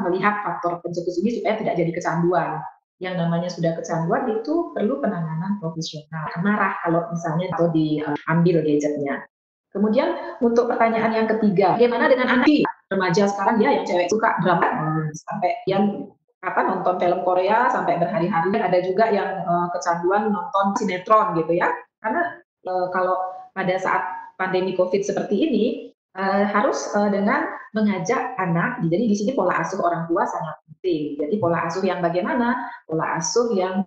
S4: melihat faktor pencetus ini supaya tidak jadi kecanduan. Yang namanya sudah kecanduan itu perlu penanganan profesional. Marah kalau misalnya atau diambil gadgetnya. Kemudian untuk pertanyaan yang ketiga, bagaimana dengan anak remaja sekarang ya yang cewek suka drama sampai yang nonton film Korea sampai berhari-hari, ada juga yang kecanduan nonton sinetron gitu ya. Karena kalau pada saat pandemi COVID seperti ini harus dengan mengajak anak, jadi di sini pola asuh orang tua sangat penting. Jadi pola asuh yang bagaimana? Pola asuh yang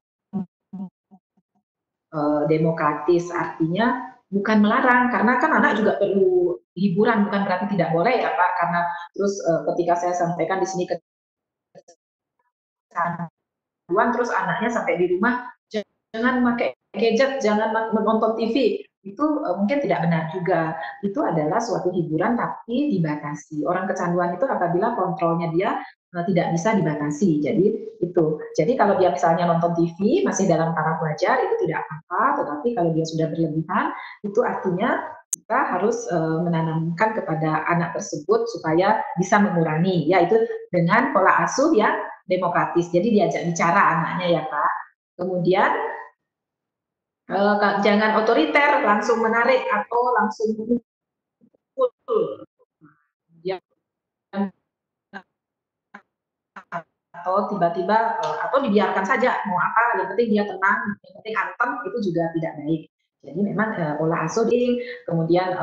S4: demokratis, artinya bukan melarang, karena kan anak juga perlu hiburan, bukan berarti tidak boleh ya Pak, karena terus ketika saya sampaikan di sini kecanduan, terus anaknya sampai di rumah jangan pakai gadget, jangan menonton TV, itu mungkin tidak benar juga. Itu adalah suatu hiburan tapi dibatasi. Orang kecanduan itu apabila kontrolnya dia tidak bisa dibatasi. Jadi itu. Jadi kalau dia misalnya nonton TV masih dalam taraf wajar itu tidak apa-apa, tetapi kalau dia sudah berlebihan itu artinya kita harus menanamkan kepada anak tersebut supaya bisa mengurangi, yaitu dengan pola asuh yang demokratis. Jadi diajak bicara anaknya ya Pak. Kemudian jangan otoriter, langsung menarik atau langsung memukul. Ya, atau tiba-tiba atau dibiarkan saja mau apa, yang penting dia tenang, yang penting antem, itu juga tidak baik. Jadi memang pola asuh, kemudian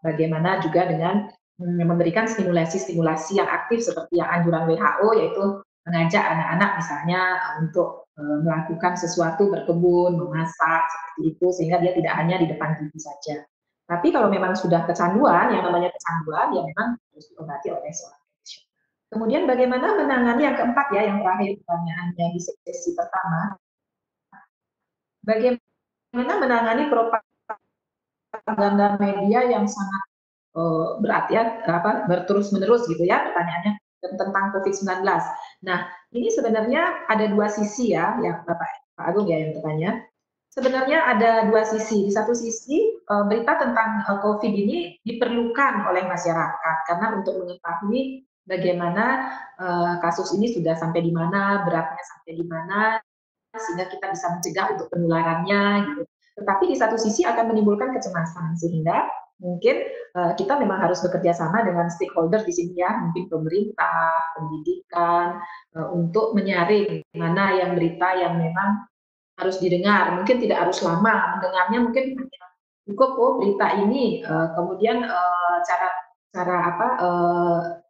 S4: bagaimana juga dengan memberikan stimulasi-stimulasi yang aktif seperti yang anjuran WHO, yaitu mengajak anak-anak misalnya untuk melakukan sesuatu, berkebun, memasak, seperti itu, sehingga dia tidak hanya di depan TV saja. Tapi kalau memang sudah kecanduan, yang namanya kecanduan, ya memang harus diobati oleh seorang profesional. Kemudian bagaimana menangani yang keempat ya, yang terakhir pertanyaannya di sesi pertama. Bagaimana menangani propaganda media yang sangat berat ya, berterus-menerus gitu ya pertanyaannya tentang COVID-19. Nah, ini sebenarnya ada dua sisi ya, yang Pak Agung ya yang bertanya. Sebenarnya ada dua sisi. Di satu sisi berita tentang COVID ini diperlukan oleh masyarakat karena untuk mengetahui bagaimana kasus ini sudah sampai di mana, beratnya sampai di mana, sehingga kita bisa mencegah untuk penularannya gitu. Tetapi di satu sisi akan menimbulkan kecemasan, sehingga mungkin kita memang harus bekerja sama dengan stakeholder di sini ya, mungkin pemerintah, pendidikan, untuk menyaring mana yang berita yang memang harus didengar. Mungkin tidak harus lama mendengarnya, mungkin cukup berita ini, kemudian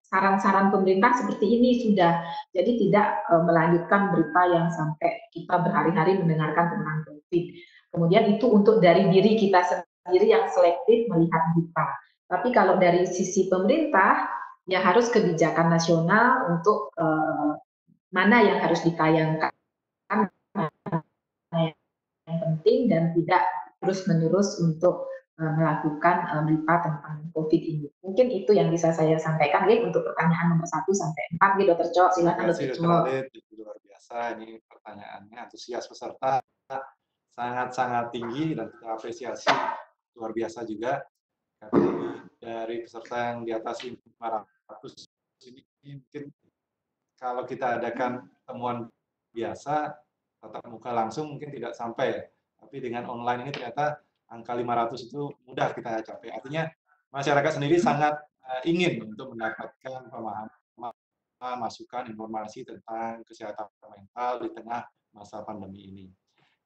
S4: saran-saran pemerintah seperti ini sudah. Jadi tidak melanjutkan berita yang sampai kita berhari-hari mendengarkan tentang COVID. Kemudian itu untuk dari diri kita sendiri yang selektif melihat berita. Tapi kalau dari sisi pemerintah, ya harus kebijakan nasional untuk mana yang harus ditayangkan, yang penting, dan tidak terus-menerus untuk melakukan berita tentang COVID ini. Mungkin itu yang bisa saya sampaikan ya untuk pertanyaan nomor 1 sampai 4 gitu, Dr. Cok. Silakan Dr. Cok.
S2: Luar biasa ini pertanyaannya, antusias peserta sangat-sangat tinggi dan kita apresiasi luar biasa juga. Karena dari peserta yang di atas 500 ini mungkin kalau kita adakan temuan biasa tatap muka langsung mungkin tidak sampai, tapi dengan online ini ternyata angka 500 itu mudah kita capai. Artinya masyarakat sendiri sangat ingin untuk mendapatkan pemahaman, masukan, informasi tentang kesehatan mental di tengah masa pandemi ini.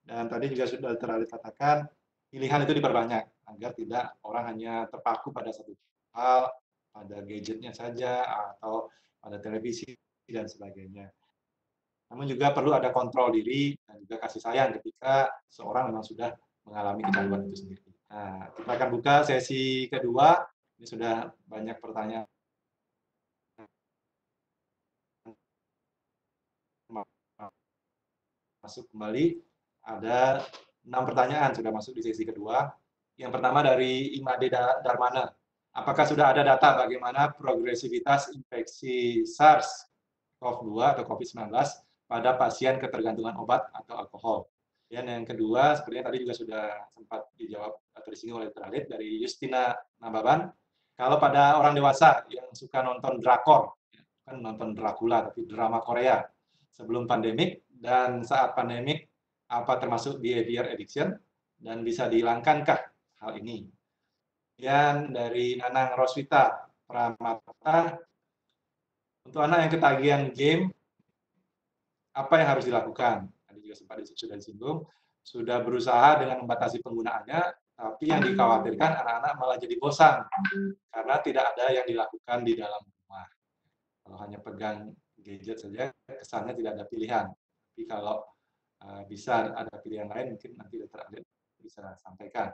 S2: Dan tadi juga sudah terlalu katakan, pilihan itu diperbanyak agar tidak orang hanya terpaku pada satu hal, pada gadgetnya saja atau pada televisi dan sebagainya. Namun juga perlu ada kontrol diri dan juga kasih sayang ketika seorang memang sudah mengalami kecanduan itu sendiri. Nah, kita akan buka sesi kedua. Ini sudah banyak pertanyaan masuk kembali. Ada 6 pertanyaan sudah masuk di sesi kedua. Yang pertama dari Imade Darmana. Apakah sudah ada data bagaimana progresivitas infeksi SARS-CoV-2 atau COVID-19 pada pasien ketergantungan obat atau alkohol? Dan yang kedua, sepertinya tadi juga sudah sempat dijawab atau disinggung oleh Dr. Adit dari Justina Nababan. Kalau pada orang dewasa yang suka nonton drakor, kan nonton Dracula tapi drama Korea sebelum pandemik dan saat pandemik, apa termasuk behavior addiction dan bisa dihilangkankah hal ini? Dan dari Nanang Roswita Pramata, untuk anak yang ketagihan game apa yang harus dilakukan? Tadi juga sempat sudah disinggung, sudah berusaha dengan membatasi penggunaannya, tapi yang dikhawatirkan anak-anak malah jadi bosan karena tidak ada yang dilakukan di dalam rumah. Kalau hanya pegang gadget saja, kesannya tidak ada pilihan. Tapi kalau bisa ada pilihan lain, mungkin nanti Dr. Alit bisa sampaikan.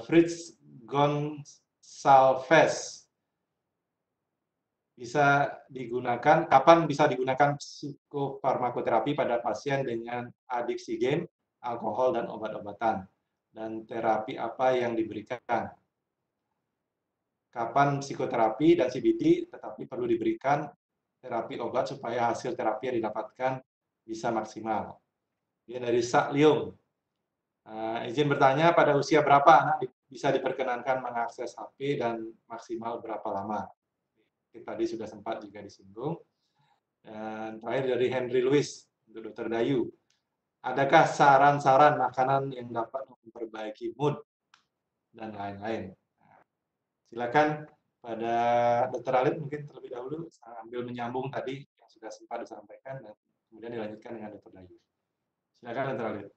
S2: Fritz Gonsalves, kapan bisa digunakan psikofarmakoterapi pada pasien dengan adiksi game, alkohol, dan obat-obatan? Dan terapi apa yang diberikan? Kapan psikoterapi dan CBT tetapi perlu diberikan terapi obat supaya hasil terapi yang didapatkan bisa maksimal? Ini dari Sak Liung. Izin bertanya, pada usia berapa anak bisa diperkenankan mengakses HP dan maksimal berapa lama? Tadi sudah sempat juga disinggung. Dan terakhir dari Henry Lewis untuk Dr. Dayu. Adakah saran-saran makanan yang dapat memperbaiki mood dan lain-lain? Silakan pada Dr. Alit mungkin terlebih dahulu sambil menyambung tadi yang sudah sempat disampaikan dan kemudian dilanjutkan dengan Dr. Dayu. Silakan Dr. Alit.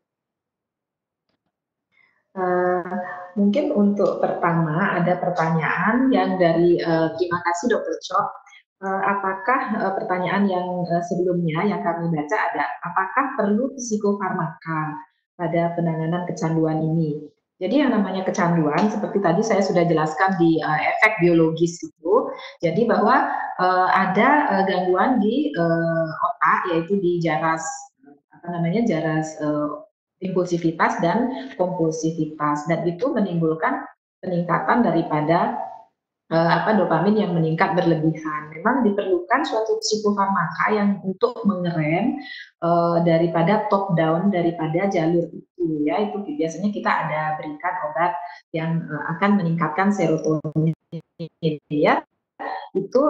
S4: Mungkin untuk pertama ada pertanyaan yang dari terima kasih Dr. Chok. Apakah pertanyaan yang sebelumnya yang kami baca ada apakah perlu psikofarmaka pada penanganan kecanduan ini? Jadi yang namanya kecanduan seperti tadi saya sudah jelaskan di efek biologis itu. Jadi bahwa ada gangguan di otak yaitu di jaras impulsivitas dan kompulsivitas, dan itu menimbulkan peningkatan daripada dopamin yang meningkat berlebihan. Memang diperlukan suatu psikofarmaka yang untuk mengerem daripada top down daripada jalur itu ya. Itu biasanya kita ada berikan obat yang akan meningkatkan serotonin ya. Itu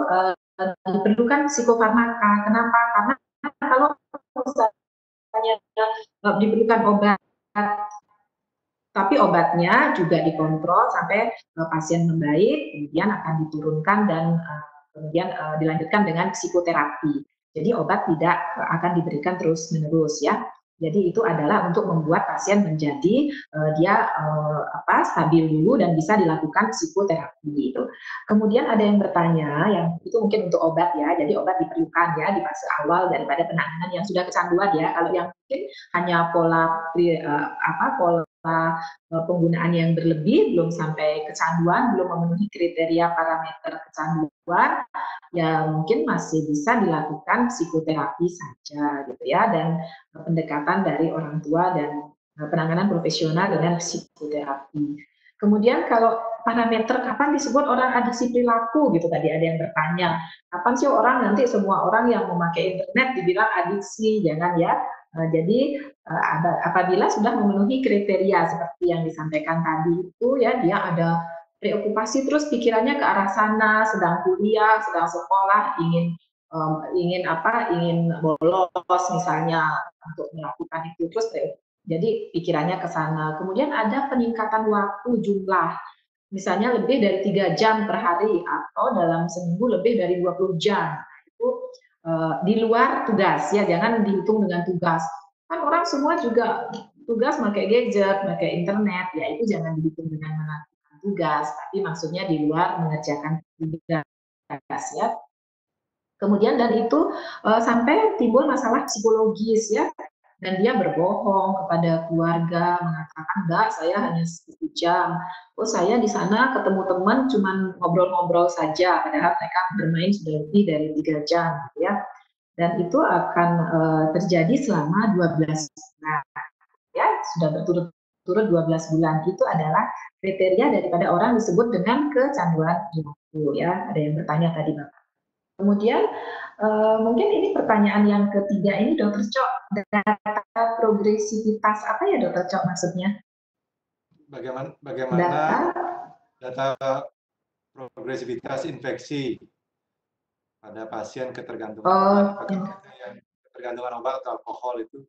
S4: diperlukan psikofarmaka. Kenapa? Karena kalau misalnya diberikan obat tapi obatnya juga dikontrol sampai pasien membaik, kemudian akan diturunkan dan kemudian dilanjutkan dengan psikoterapi. Jadi obat tidak akan diberikan terus-menerus ya. Jadi itu adalah untuk membuat pasien menjadi dia stabil dulu dan bisa dilakukan psikoterapi itu. Kemudian ada yang bertanya, yang itu mungkin untuk obat ya. Jadi obat diperlukan ya di fase awal daripada penanganan yang sudah kecanduan ya. Kalau yang mungkin hanya pola penggunaan yang berlebih, belum sampai kecanduan, belum memenuhi kriteria parameter kecanduan, ya mungkin masih bisa dilakukan psikoterapi saja gitu ya, dan pendekatan dari orang tua dan penanganan profesional dengan psikoterapi. Kemudian kalau parameter kapan disebut orang adiksi perilaku gitu, tadi ada yang bertanya, kapan sih orang nanti semua orang yang memakai internet dibilang adiksi? Jangan ya. Jadi apabila sudah memenuhi kriteria seperti yang disampaikan tadi itu ya, dia ada preokupasi terus pikirannya ke arah sana, sedang kuliah, sedang sekolah, ingin bolos misalnya untuk melakukan itu terus, jadi pikirannya ke sana. Kemudian ada peningkatan waktu jumlah, misalnya lebih dari 3 jam per hari atau dalam seminggu lebih dari 20 jam. Itu di luar tugas ya, jangan dihitung dengan tugas. Kan orang semua juga tugas pakai gadget, pakai internet, ya itu jangan dihitung dengan melakukan tugas, tapi maksudnya di luar mengerjakan tugas ya. Kemudian dan itu sampai timbul masalah psikologis ya, dan dia berbohong kepada keluarga, mengatakan enggak, saya hanya 1 jam. Oh, saya di sana ketemu teman cuman ngobrol-ngobrol saja, padahal mereka bermain sudah lebih dari 3 jam gitu ya. Dan itu akan terjadi selama 12 bulan. Ya, sudah berturut-turut 12 bulan. Itu adalah kriteria daripada orang disebut dengan kecanduan perilaku ya. Ada yang bertanya tadi Bapak. Kemudian mungkin ini pertanyaan yang ketiga ini Dr. Cok, data progresivitas apa ya Dr. Cok maksudnya?
S2: Bagaimana data progresivitas infeksi pada pasien ketergantungan obat atau alkohol itu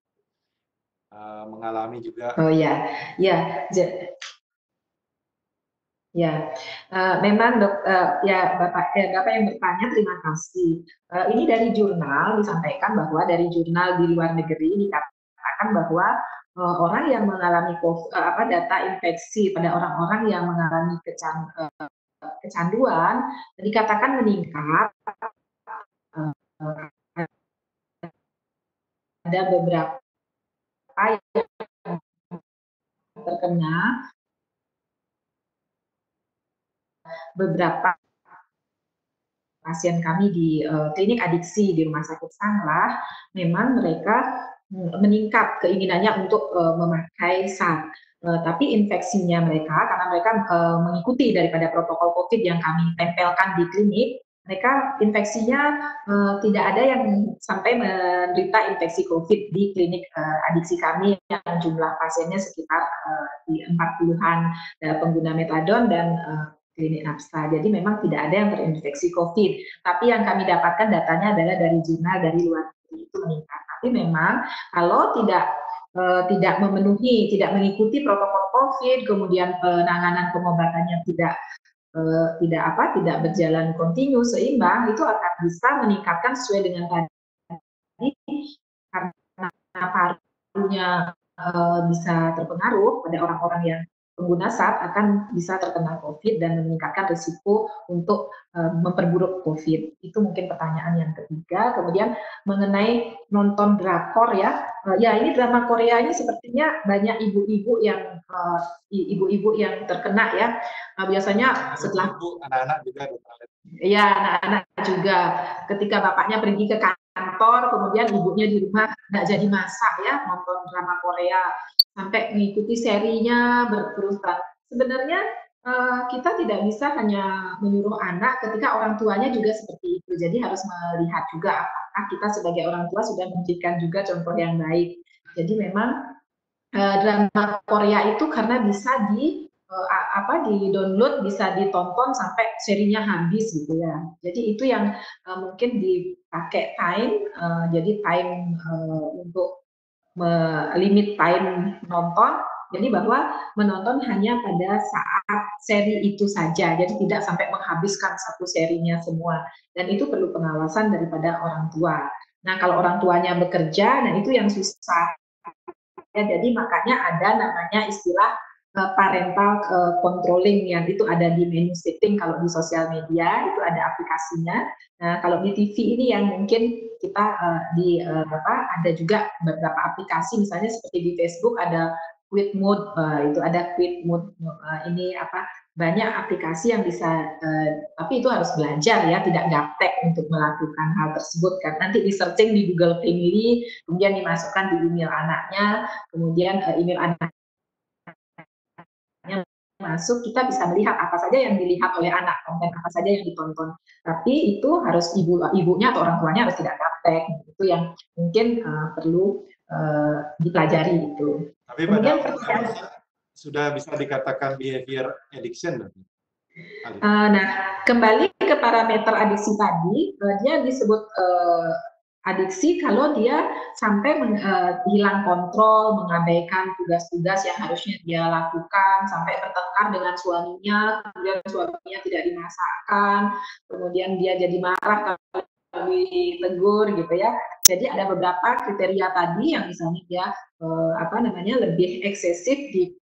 S2: mengalami juga.
S4: Oh ya, ya. Ya, memang ya Bapak yang bertanya terima kasih. Ini dari jurnal disampaikan bahwa dari jurnal di luar negeri dikatakan bahwa orang yang mengalami data infeksi pada orang-orang yang mengalami kecanduan dikatakan meningkat. Ada beberapa yang terkena, beberapa pasien kami di klinik adiksi di Rumah Sakit Sanglah, memang mereka meningkat keinginannya untuk memakai SAT. Tapi infeksinya mereka, karena mereka mengikuti daripada protokol COVID yang kami tempelkan di klinik, mereka infeksinya tidak ada yang sampai menderita infeksi COVID di klinik adiksi kami yang jumlah pasiennya sekitar di 40-an pengguna metadon dan klinik nafsa. Jadi memang tidak ada yang terinfeksi COVID. Tapi yang kami dapatkan datanya adalah dari jurnal dari luar negeri itu meningkat. Tapi memang kalau tidak memenuhi, tidak mengikuti protokol COVID, kemudian penanganan pengobatannya tidak berjalan kontinu seimbang, itu akan bisa meningkatkan sesuai dengan tadi karena parunya bisa terpengaruh pada orang-orang yang pengguna SAT akan bisa terkena COVID dan meningkatkan risiko untuk memperburuk COVID. Itu mungkin pertanyaan yang ketiga. Kemudian mengenai nonton drakor ya, ya ini drama Korea ini sepertinya banyak ibu-ibu yang terkena ya. Biasanya setelah
S2: anak-anak juga
S4: ya anak-anak juga ketika bapaknya pergi ke kantor, kemudian ibunya di rumah nggak jadi masak ya, nonton drama Korea sampai mengikuti serinya berterusan. Sebenarnya kita tidak bisa hanya menyuruh anak ketika orang tuanya juga seperti itu. Jadi harus melihat juga apakah kita sebagai orang tua sudah memberikan juga contoh yang baik. Jadi memang drama Korea itu karena bisa di-download, bisa ditonton sampai serinya habis gitu ya. Jadi itu yang mungkin dipakai time, jadi time untuk limit time nonton, jadi bahwa menonton hanya pada saat seri itu saja, jadi tidak sampai menghabiskan satu serinya semua, dan itu perlu pengawasan daripada orang tua. Nah kalau orang tuanya bekerja, nah itu yang susah ya, jadi makanya ada namanya istilah parental controlling yang itu ada di menu setting. Kalau di sosial media itu ada aplikasinya. Nah kalau di TV ini yang mungkin kita ada juga beberapa aplikasi, misalnya seperti di Facebook ada quick mode, itu ada quick mode, ini banyak aplikasi yang bisa, tapi itu harus belajar ya, tidak gaptek untuk melakukan hal tersebut kan. Nanti di searching di Google Family, kemudian dimasukkan di email anaknya, kemudian email anaknya masuk, kita bisa melihat apa saja yang dilihat oleh anak, konten apa saja yang ditonton. Tapi itu harus ibunya atau orang tuanya harus tidak gaptek. Itu yang mungkin perlu dipelajari itu.
S2: Tapi kemudian sudah bisa dikatakan behavior addiction.
S4: Nah, kembali ke parameter adiksi tadi, dia disebut adiksi kalau dia sampai hilang kontrol, mengabaikan tugas-tugas yang harusnya dia lakukan, sampai bertengkar dengan suaminya, kemudian suaminya tidak dimasakkan, kemudian dia jadi marah kalau ditegur gitu ya. Jadi ada beberapa kriteria tadi yang misalnya dia lebih eksesif di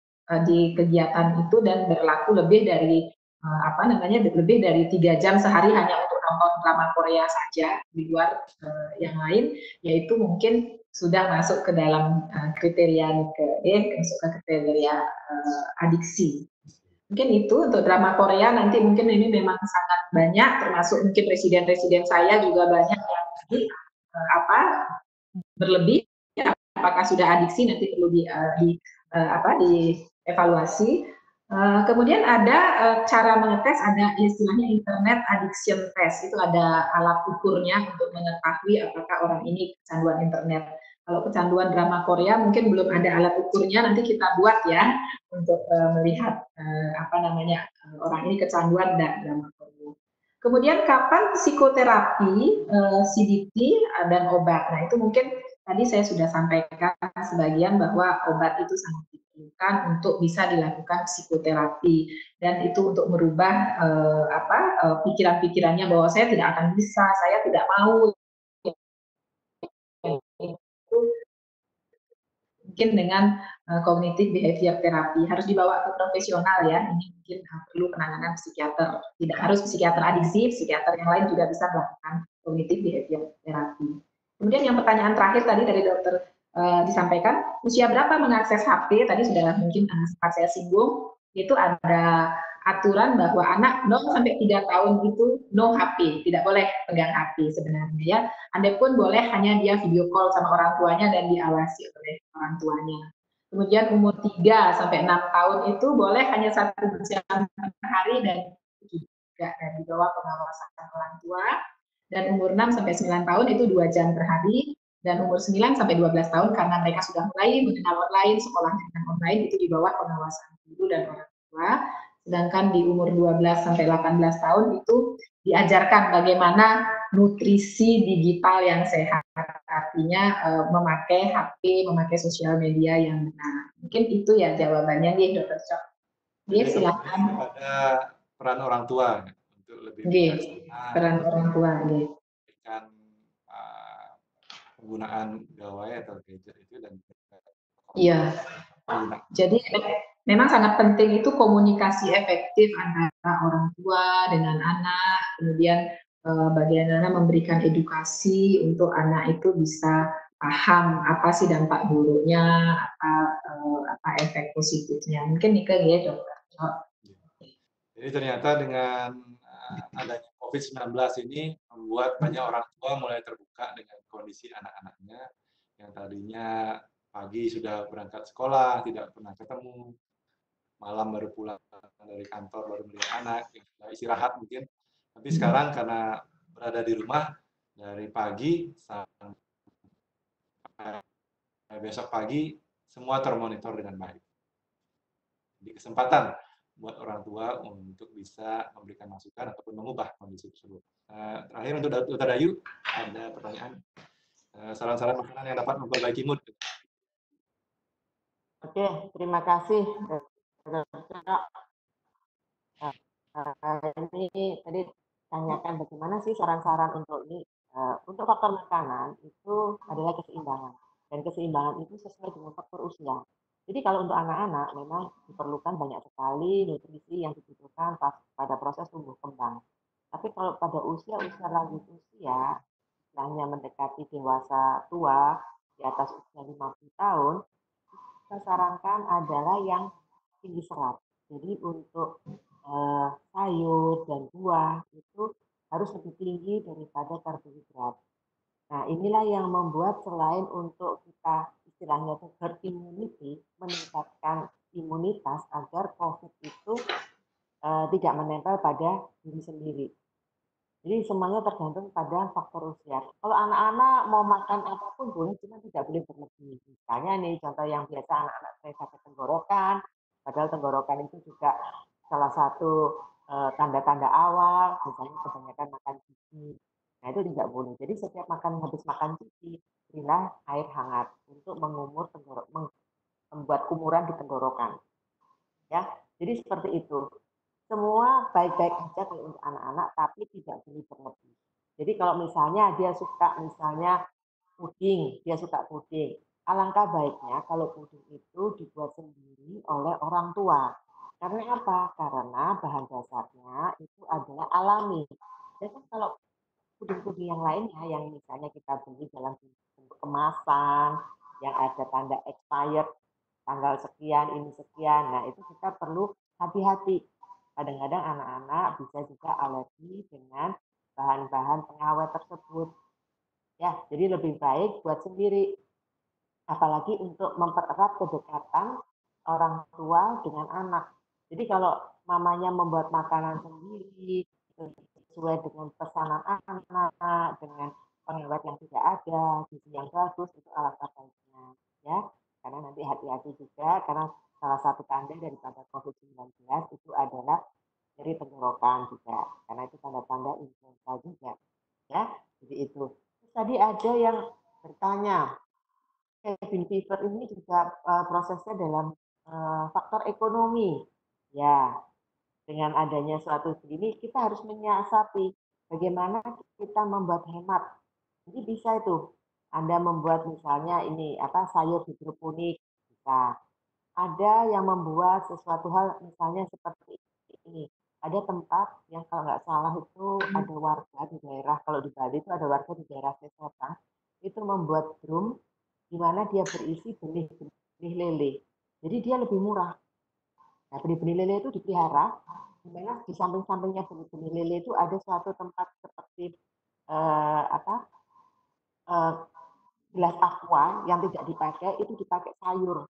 S4: kegiatan itu dan berlaku lebih dari lebih dari 3 jam sehari hanya untuk nonton drama Korea saja di luar yang lain, yaitu mungkin sudah masuk ke dalam kriteria masuk ke kriteria adiksi. Mungkin itu untuk drama Korea. Nanti mungkin ini memang sangat banyak, termasuk mungkin residen-residen saya juga banyak yang berlebih. Apakah sudah adiksi nanti perlu dievaluasi. Kemudian ada cara mengetes, ada istilahnya internet addiction test. Itu ada alat ukurnya untuk mengetahui apakah orang ini kecanduan internet. Kalau kecanduan drama Korea mungkin belum ada alat ukurnya, nanti kita buat ya untuk melihat orang ini kecanduan drama Korea. Kemudian kapan psikoterapi, CBT dan obat. Nah itu mungkin tadi saya sudah sampaikan sebagian bahwa obat itu sangat diperlukan untuk bisa dilakukan psikoterapi, dan itu untuk merubah pikiran-pikirannya bahwa saya tidak akan bisa, saya tidak mau. Itu mungkin dengan cognitive behavior therapy harus dibawa ke profesional ya. Ini mungkin perlu penanganan psikiater. Tidak harus psikiater adiksi, psikiater yang lain juga bisa melakukan cognitive behavior therapy. Kemudian yang pertanyaan terakhir tadi dari dokter disampaikan, usia berapa mengakses HP? Tadi sudah mungkin sempat saya singgung. Itu ada aturan bahwa anak 0 sampai 3 tahun itu no HP, tidak boleh pegang HP sebenarnya ya. Andai pun boleh hanya dia video call sama orang tuanya dan diawasi oleh orang tuanya. Kemudian umur 3 sampai 6 tahun itu boleh hanya 1 jam per hari dan juga di bawah pengawasan orang tua. Dan umur 6 sampai 9 tahun itu 2 jam per hari. Dan umur 9 sampai 12 tahun karena mereka sudah mulai mengenal online, sekolah dengan online itu di bawah pengawasan guru dan orang tua. Sedangkan di umur 12 sampai 18 tahun itu diajarkan bagaimana nutrisi digital yang sehat, artinya memakai HP, memakai sosial media yang benar. Mungkin itu ya jawabannya nih, Dr. Cok. Dia silakan.
S2: Pada peran orang tua untuk lebih
S4: peran orang tua,
S2: memberikan penggunaan gawai atau gadget itu dan
S4: iya. Jadi memang sangat penting itu komunikasi efektif antara orang tua dengan anak, kemudian bagaimana memberikan edukasi untuk anak itu bisa paham apa sih dampak buruknya, apa efek positifnya. Mungkin Nika ya, Dokter.
S2: Jadi ternyata dengan adanya COVID-19 ini membuat banyak orang tua mulai terbuka dengan kondisi anak-anaknya yang tadinya pagi sudah berangkat sekolah, tidak pernah ketemu, malam baru pulang dari kantor baru melihat anak, istirahat mungkin. Tapi sekarang karena berada di rumah dari pagi sampai besok pagi semua termonitor dengan baik. Jadi kesempatan buat orang tua untuk bisa memberikan masukan ataupun mengubah kondisi tersebut. Terakhir untuk Dr. Dayu, ada pertanyaan. Saran-saran makanan yang dapat memperbaiki mood.
S3: Oke, terima kasih. Ini tadi tanyakan bagaimana sih saran-saran untuk ini. Untuk faktor makanan itu adalah keseimbangan. Dan keseimbangan itu sesuai dengan faktor usia. Jadi kalau untuk anak-anak memang diperlukan banyak sekali nutrisi yang dibutuhkan pada proses tumbuh kembang. Tapi kalau pada usia-usia lanjut usia, istilahnya mendekati dewasa tua, di atas usia 50 tahun, saya sarankan adalah yang tinggi serat. Jadi untuk sayur dan buah itu harus lebih tinggi daripada karbohidrat. Nah, inilah yang membuat selain untuk kita istilahnya herd immunity, meningkatkan imunitas agar COVID itu tidak menempel pada diri sendiri. Jadi semuanya tergantung pada faktor usia. Kalau anak-anak mau makan apapun boleh, cuma tidak boleh berlebih. Misalnya nih contoh yang biasa anak-anak saya sakit tenggorokan, padahal tenggorokan itu juga salah satu tanda-tanda awal, misalnya kebanyakan makan cici. Nah itu tidak boleh. Jadi setiap habis makan cici, berilah air hangat untuk membuat kumuran di tenggorokan. Ya, jadi seperti itu. Semua baik-baik aja kalau untuk anak-anak, tapi tidak boleh berlebih. Jadi kalau misalnya dia suka puding, alangkah baiknya kalau puding itu dibuat sendiri oleh orang tua. Karena apa? Karena bahan dasarnya itu adalah alami. Jadi kalau puding-puding yang lainnya yang misalnya kita beli dalam bentuk kemasan, yang ada tanda expired, tanggal sekian, ini sekian, nah itu kita perlu hati-hati. Kadang-kadang anak-anak bisa juga alergi dengan bahan-bahan pengawet tersebut. Ya, jadi lebih baik buat sendiri. Apalagi untuk mempererat kedekatan orang tua dengan anak. Jadi kalau mamanya membuat makanan sendiri, sesuai dengan pesanan anak, dengan pengawet yang tidak ada, gizi yang bagus, itu alangkah baiknya. Ya, karena nanti hati-hati juga, karena salah satu tanda daripada COVID-19 itu adalah nyeri tenggorokan juga, karena itu tanda-tanda influenza juga. Ya, jadi itu. Terus tadi ada yang bertanya, cabin fever ini juga prosesnya dalam faktor ekonomi. Ya, dengan adanya suatu ini kita harus menyiasati bagaimana kita membuat hemat. Jadi bisa itu Anda membuat misalnya ini sayur hidroponik bisa. Ada yang membuat sesuatu hal misalnya seperti ini. Ada tempat yang kalau nggak salah itu ada warga di daerah, kalau di Bali itu ada warga di daerah Sesotan, itu membuat drum di mana dia berisi benih lele. Jadi dia lebih murah. Nah, benih-benih lele itu dipelihara, di mana di samping-sampingnya benih-benih lele itu ada suatu tempat seperti eh, apa eh, gelas aqua yang tidak dipakai, itu dipakai sayur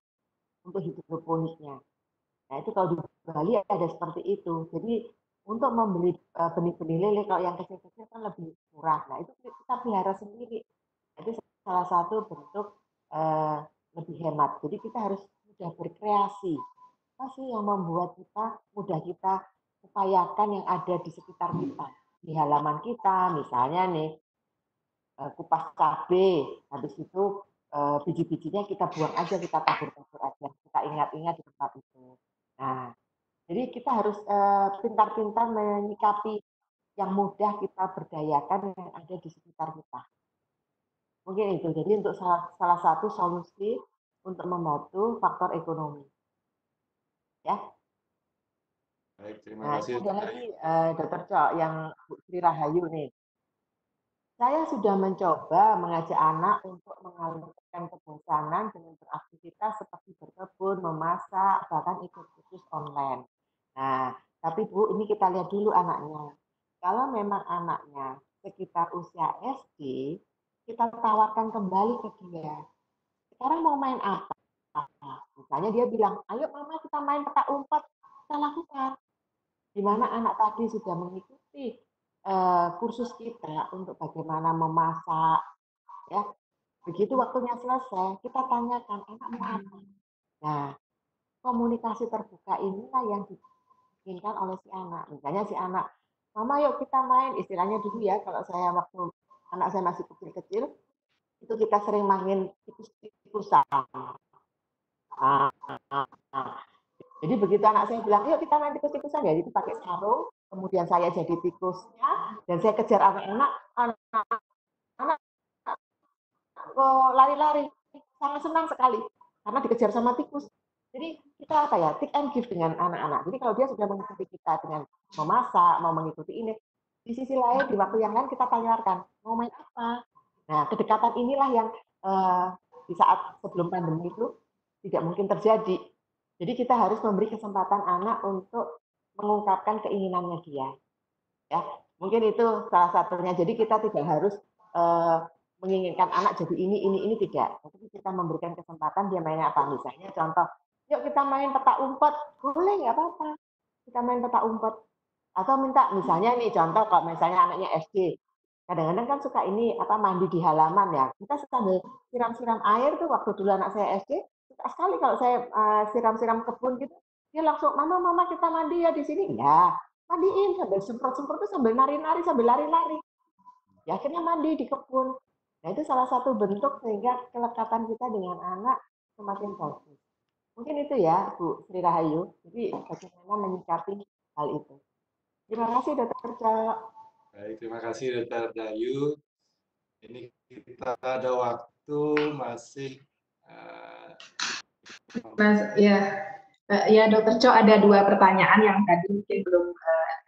S3: untuk hidroponiknya. Nah, itu kalau di Bali ada seperti itu. Jadi untuk membeli benih-benih lele kalau yang kecil-kecil kan lebih murah. Nah, itu kita pelihara sendiri. Itu salah satu bentuk lebih hemat. Jadi kita harus mudah berkreasi. Apa sih yang membuat mudah kita upayakan yang ada di sekitar kita, di halaman kita, misalnya nih kupas cabai, habis itu biji-bijinya kita buang aja, kita tabur-tabur aja, kita ingat-ingat di tempat itu. Nah, jadi kita harus pintar-pintar menyikapi yang mudah kita berdayakan yang ada di sekitar kita. Mungkin itu. Jadi untuk salah satu solusi untuk membantu faktor ekonomi. Ya.
S2: Baik, terima
S3: Nah,
S2: kasih.
S3: ada lagi Dr. Cok yang Bu Sri Rahayu nih. Saya sudah mencoba mengajak anak untuk mengalihkan kebosanan dengan beraktivitas seperti berkebun, memasak, bahkan ikut kursus online. Nah, tapi Bu, ini kita lihat dulu anaknya. Kalau memang anaknya sekitar usia SD, kita tawarkan kembali ke dia. Sekarang mau main apa? Misalnya dia bilang, ayo mama kita main petak umpet, kita lakukan. Di mana anak tadi sudah mengikuti kursus kita untuk bagaimana memasak, ya. Begitu waktunya selesai, kita tanyakan enak mau apa. Nah, komunikasi terbuka inilah yang diinginkan oleh si anak. Misalnya si anak, mama yuk kita main, istilahnya dulu ya, kalau saya waktu anak saya masih kecil-kecil, itu kita sering main tikus-tikusan. Jadi begitu anak saya bilang, yuk kita main tikus-tikusan, ya itu pakai sarung, kemudian saya jadi tikusnya, dan saya kejar anak-anak, anak-anak lari-lari, sangat senang sekali, karena dikejar sama tikus. Jadi kita take and give dengan anak-anak. Jadi kalau dia sudah mengikuti kita dengan memasak, mau mengikuti ini, di sisi lain, di waktu yang lain kita tanyakan, mau main apa? Nah, kedekatan inilah yang di saat sebelum pandemi itu tidak mungkin terjadi. Jadi kita harus memberi kesempatan anak untuk mengungkapkan keinginannya dia. Ya, mungkin itu salah satunya. Jadi kita tidak harus menginginkan anak jadi ini tidak. Tapi kita memberikan kesempatan dia mainnya apa. Misalnya contoh, yuk kita main petak umpet, boleh nggak apa-apa. Kita main petak umpet. Atau minta misalnya nih contoh kalau misalnya anaknya SD, kadang-kadang kan suka ini mandi di halaman ya. Kita sambil siram-siram air tuh waktu dulu anak saya SD, suka sekali kalau saya siram-siram kebun gitu. Dia langsung, mama kita mandi ya di sini. Ya, mandiin sambil semprot-semprot tuh sambil nari-nari, sambil lari-lari. Ya akhirnya mandi di kebun. Nah itu salah satu bentuk sehingga kelekatan kita dengan anak semakin bagus. Mungkin itu ya Bu Sri Rahayu. Jadi bagaimana menyikapi hal itu. Terima kasih Dr. Cok.
S2: Baik, terima kasih Dr. Dayu. Ini kita ada waktu masih
S4: Mas, ya Dokter Cho, ada 2 pertanyaan yang tadi mungkin belum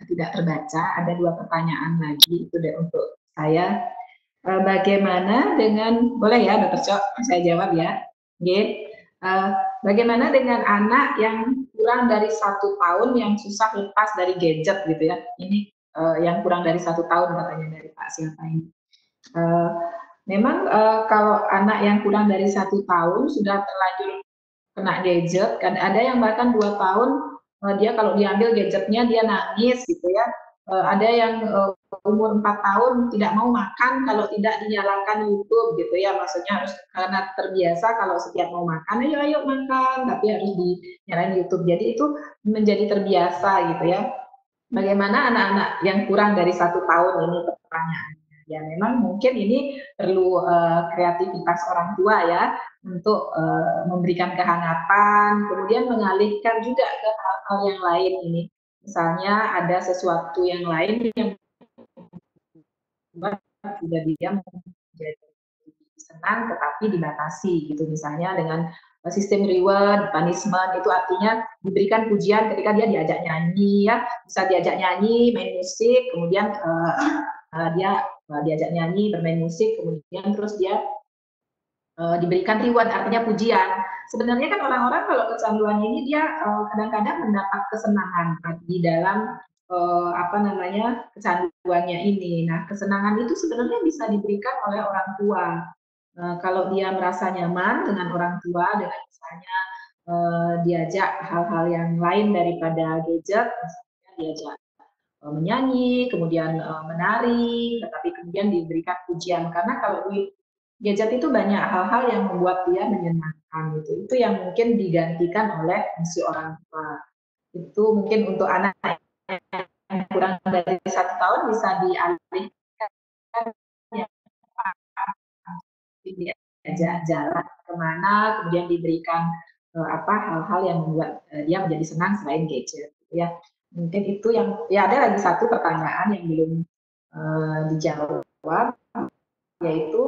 S4: tidak terbaca. Ada 2 pertanyaan lagi itu untuk saya. Bagaimana dengan, boleh ya Dokter Cho, saya jawab ya. Bagaimana dengan anak yang kurang dari 1 tahun yang susah lepas dari gadget gitu ya? Ini yang kurang dari 1 tahun katanya dari Pak siapa ini. Memang kalau anak yang kurang dari 1 tahun sudah terlanjur kena gadget, kan ada yang bahkan 2 tahun dia kalau diambil gadgetnya dia nangis gitu ya. Ada yang umur 4 tahun tidak mau makan kalau tidak dinyalakan YouTube gitu ya, maksudnya harus karena terbiasa kalau setiap mau makan ayo makan tapi harus dinyalakan YouTube. Jadi itu menjadi terbiasa gitu ya. Bagaimana anak-anak yang kurang dari 1 tahun ini pertanyaannya. Ya memang mungkin ini perlu kreativitas orang tua ya untuk memberikan kehangatan, kemudian mengalihkan juga ke hal-hal yang lain ini. Misalnya ada sesuatu yang lain yang membuat juga dia menjadi senang tetapi dibatasi gitu, misalnya dengan sistem reward, punishment, itu artinya diberikan pujian ketika dia diajak nyanyi ya, bisa diajak nyanyi, main musik, kemudian dia diajak nyanyi, bermain musik, kemudian terus dia diberikan reward, artinya pujian. Sebenarnya kan orang-orang kalau kecanduan ini dia kadang-kadang mendapat kesenangan di dalam apa namanya kecanduannya ini. Nah, kesenangan itu sebenarnya bisa diberikan oleh orang tua. Kalau dia merasa nyaman dengan orang tua, dengan misalnya diajak hal-hal yang lain daripada gadget, misalnya diajak menyanyi, kemudian menari, tetapi kemudian diberikan pujian. Karena kalau di gadget itu banyak hal-hal yang membuat dia menyenangkan gitu. Itu yang mungkin digantikan oleh si orang tua. Itu mungkin untuk anak yang kurang dari 1 tahun bisa dialihkan ya, diajak jalan kemana, kemudian diberikan apa hal-hal yang membuat dia menjadi senang selain gadget gitu ya. Mungkin itu yang ya, ada lagi satu pertanyaan yang belum dijawab, yaitu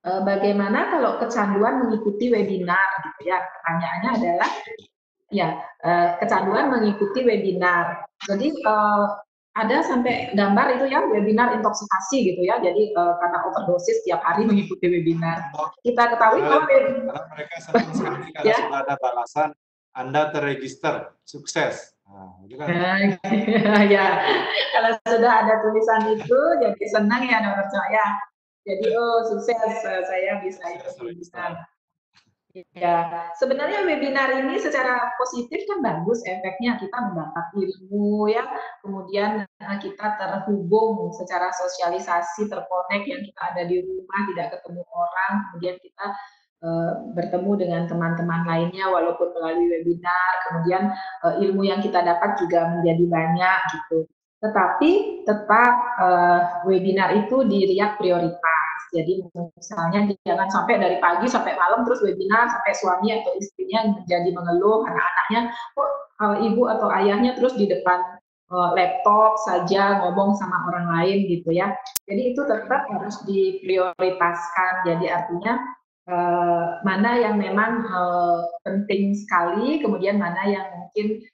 S4: bagaimana kalau kecanduan mengikuti webinar gitu ya. Pertanyaannya adalah ya kecanduan mengikuti webinar. Jadi ada sampai gambar itu ya, webinar intoksikasi gitu ya. Jadi karena overdosis tiap hari mengikuti webinar. Kita ketahui kalau
S2: karena mereka senang sekali karena
S4: ya.
S2: sudah ada balasan Anda terregister sukses. Nah, itu kan.
S4: Ya, kalau sudah ada tulisan itu jadi senang ya menurut saya. Jadi oh sukses saya bisa ikut webinar. Ya, sebenarnya webinar ini secara positif kan bagus efeknya, kita mendapat ilmu ya, kemudian kita terhubung secara sosialisasi, terkonek yang kita ada di rumah, tidak ketemu orang, kemudian kita bertemu dengan teman-teman lainnya walaupun melalui webinar, kemudian ilmu yang kita dapat juga menjadi banyak gitu. Tetapi tetap webinar itu dilihat prioritas. Jadi misalnya jangan sampai dari pagi sampai malam terus webinar sampai suami atau istrinya menjadi mengeluh, anak-anaknya kok ibu atau ayahnya terus di depan laptop saja ngomong sama orang lain gitu ya. Jadi itu tetap harus diprioritaskan. Jadi artinya mana yang memang penting sekali, kemudian mana yang mungkin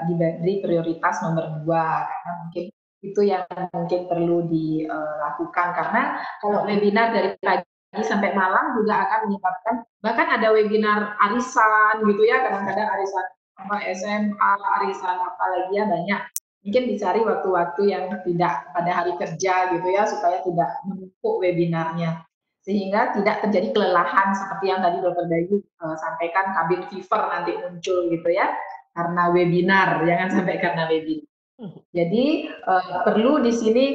S4: diberi prioritas nomor 2, karena mungkin itu yang mungkin perlu dilakukan, karena kalau webinar dari pagi sampai malam juga akan menyebabkan, bahkan ada webinar arisan gitu ya, kadang-kadang arisan apa SMA, arisan apalagi ya banyak, mungkin dicari waktu-waktu yang tidak pada hari kerja gitu ya, supaya tidak menumpuk webinarnya, sehingga tidak terjadi kelelahan seperti yang tadi Dr. Dayu sampaikan, cabin fever nanti muncul gitu ya, karena webinar, jangan sampai karena webinar. Jadi perlu di sini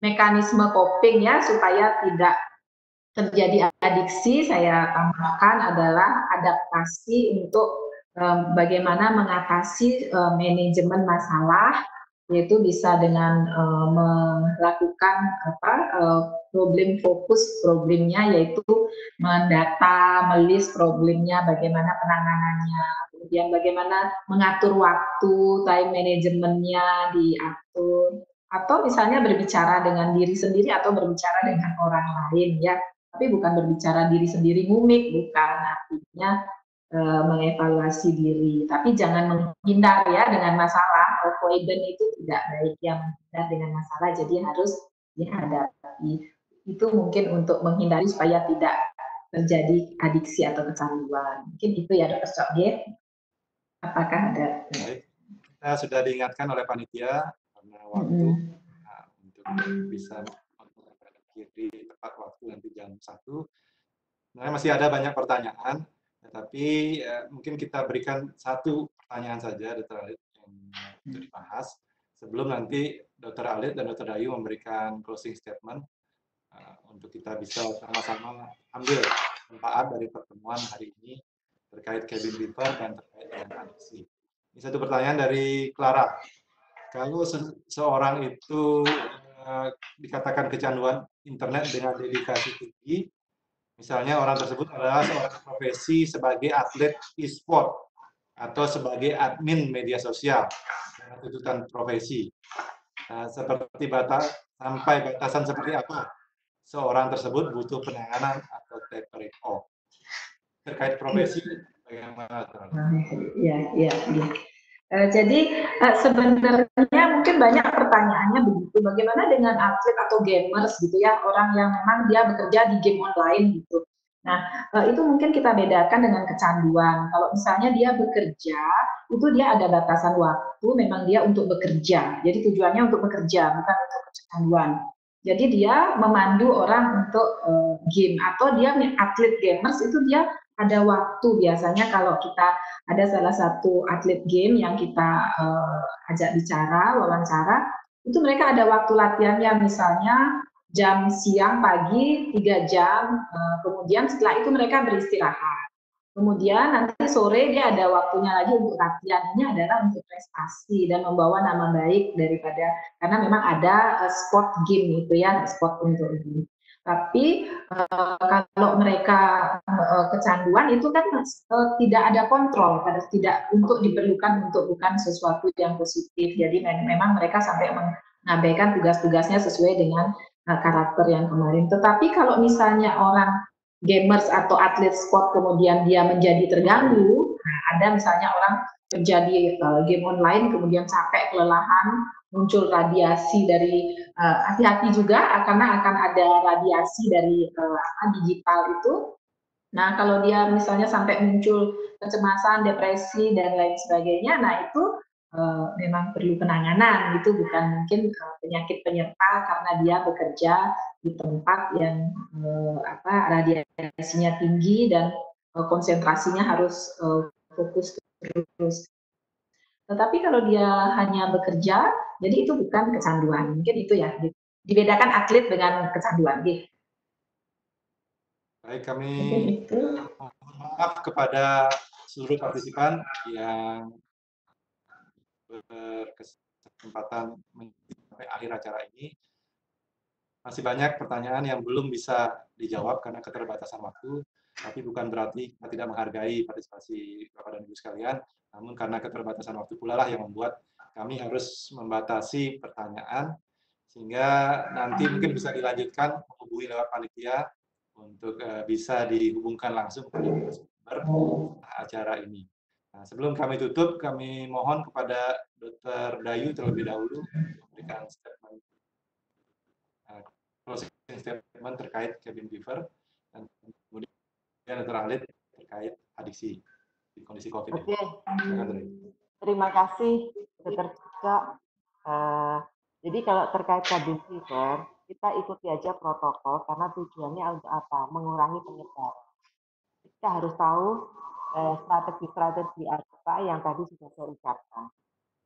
S4: mekanisme coping ya supaya tidak terjadi adiksi. Saya tambahkan adalah adaptasi untuk bagaimana mengatasi manajemen masalah, yaitu bisa dengan melakukan apa problem fokus problemnya, yaitu mendata, melist problemnya, bagaimana penanganannya, kemudian bagaimana mengatur waktu, time manajemennya diatur, atau misalnya berbicara dengan diri sendiri atau berbicara dengan orang lain ya, tapi bukan berbicara diri sendiri ngumik, bukan, artinya mengevaluasi diri, tapi jangan menghindar ya dengan masalah. Avoidant itu tidak baik, yang menghindar dengan masalah, jadi harus dihadapi. Itu mungkin untuk menghindari supaya tidak terjadi adiksi atau kecanduan. Mungkin itu ya Dr. Sok. Apakah ada?
S2: Baik. Kita sudah diingatkan oleh panitia karena waktu untuk bisa mengakhiri tepat waktu nanti jam 1. Sebenarnya masih ada banyak pertanyaan, tetapi mungkin kita berikan satu pertanyaan saja, Dr. Alit, yang untuk dibahas sebelum nanti Dr. Alit dan Dr. Dayu memberikan closing statement untuk kita bisa sama-sama ambil manfaat dari pertemuan hari ini terkait cabin fever dan terkait dengan adiksi. Ini satu pertanyaan dari Clara. Kalau seorang itu dikatakan kecanduan internet dengan dedikasi tinggi, misalnya orang tersebut adalah seorang profesi sebagai atlet e-sport atau sebagai admin media sosial dengan tuntutan profesi. Seperti sampai batasan seperti apa seorang tersebut butuh penanganan atau tapering off. Terkait profesi, bagaimana?
S4: Ya. Jadi sebenarnya mungkin banyak pertanyaannya begitu. Bagaimana dengan atlet atau gamers gitu ya, orang yang memang dia bekerja di game online gitu. Nah, itu mungkin kita bedakan dengan kecanduan. Kalau misalnya dia bekerja, itu dia ada batasan waktu, memang dia untuk bekerja. Jadi tujuannya untuk bekerja, bukan untuk kecanduan. Jadi dia memandu orang untuk game, atau dia atlet gamers itu dia ada waktu. Biasanya kalau kita ada salah satu atlet game yang kita ajak bicara, wawancara, itu mereka ada waktu latihannya, misalnya jam siang, pagi, 3 jam, kemudian setelah itu mereka beristirahat. Kemudian nanti sore dia ada waktunya lagi untuk latihan. Ini adalah untuk prestasi dan membawa nama baik daripada, karena memang ada sport game gitu ya, sport untuk game. Tapi kalau mereka kecanduan itu kan tidak ada kontrol, tidak untuk diperlukan untuk bukan sesuatu yang positif. Jadi memang mereka sampai mengabaikan tugas-tugasnya sesuai dengan karakter yang kemarin. Tetapi kalau misalnya orang gamers atau atlet sport kemudian dia menjadi terganggu, nah ada misalnya orang terjadi game online kemudian capek, kelelahan, muncul radiasi dari hati-hati juga karena akan ada radiasi dari digital itu. Nah, kalau dia misalnya sampai muncul kecemasan, depresi dan lain sebagainya, nah itu memang perlu penanganan. Itu bukan mungkin penyakit penyerta karena dia bekerja di tempat yang radiasinya tinggi dan konsentrasinya harus fokus terus. Tetapi kalau dia hanya bekerja, jadi itu bukan kecanduan. Mungkin itu ya, dibedakan atlet dengan kecanduan.
S2: Baik, kami mohon maaf kepada seluruh partisipan yang berkesempatan sampai akhir acara ini. Masih banyak pertanyaan yang belum bisa dijawab karena keterbatasan waktu, tapi bukan berarti kita tidak menghargai partisipasi Bapak dan Ibu sekalian, namun karena keterbatasan waktu pula lah yang membuat kami harus membatasi pertanyaan, sehingga nanti mungkin bisa dilanjutkan menghubungi lewat panitia untuk bisa dihubungkan langsung pada sumber acara ini. Nah, sebelum kami tutup, kami mohon kepada Dr. Dayu terlebih dahulu memberikan statement closing statement terkait cabin fever, dan kemudian Dr. Halid terkait adiksi di kondisi COVID.
S3: Oke. Terima kasih, Dr. Cok. Jadi kalau terkait cabin fever, kita ikuti aja protokol karena tujuannya untuk apa? Mengurangi penyebaran. Kita harus tahu strategi-strategi apa yang tadi sudah saya ucapkan.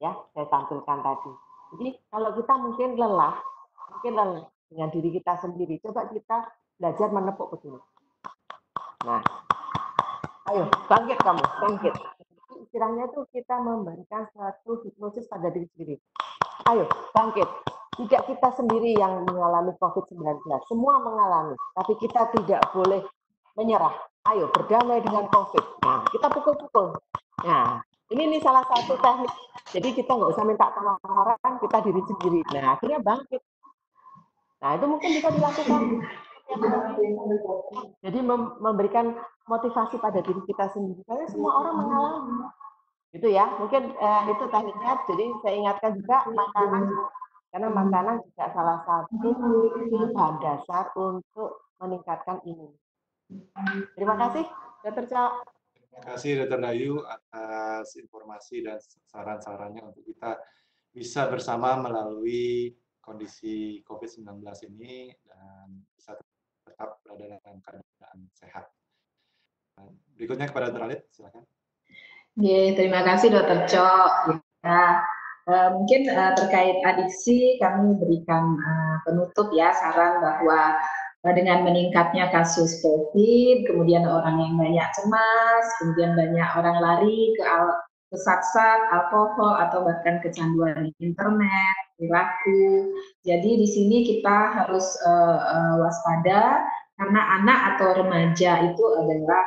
S3: Ya, saya tampilkan tadi. Jadi kalau kita mungkin lelah dengan diri kita sendiri, coba kita belajar menepuk begini. Nah, ayo bangkit kamu, bangkit. Istilahnya itu kita memberikan suatu hipnosis pada diri sendiri. Ayo bangkit. Tidak kita sendiri yang mengalami COVID-19, semua mengalami, tapi kita tidak boleh menyerah. Ayo berdamai dengan COVID. Nah, kita pukul-pukul. Nah, ini salah satu teknik. Jadi kita nggak usah minta tolong orang, kita diri sendiri. Nah, akhirnya bangkit. Nah, itu mungkin bisa dilakukan. Jadi memberikan motivasi pada diri kita sendiri. Karena semua orang mengalami. Gitu ya. Mungkin itu tekniknya. Jadi saya ingatkan juga makanan. Karena makanan juga salah satu bahan dasar untuk meningkatkan imun. Terima kasih, Dr. Cok.
S2: Terima kasih, Dr. Dayu, atas informasi dan saran-sarannya untuk kita bisa bersama melalui kondisi COVID-19 ini dan bisa tetap berada dalam keadaan sehat. Berikutnya kepada Dr. Halid, silakan.
S4: Terima kasih Dr. Cok. Ya, mungkin terkait adiksi kami berikan penutup ya, saran bahwa dengan meningkatnya kasus COVID, kemudian orang yang banyak cemas, kemudian banyak orang lari kesat-sat, alkohol, atau bahkan kecanduan internet, perilaku. Jadi di sini kita harus waspada karena anak atau remaja itu adalah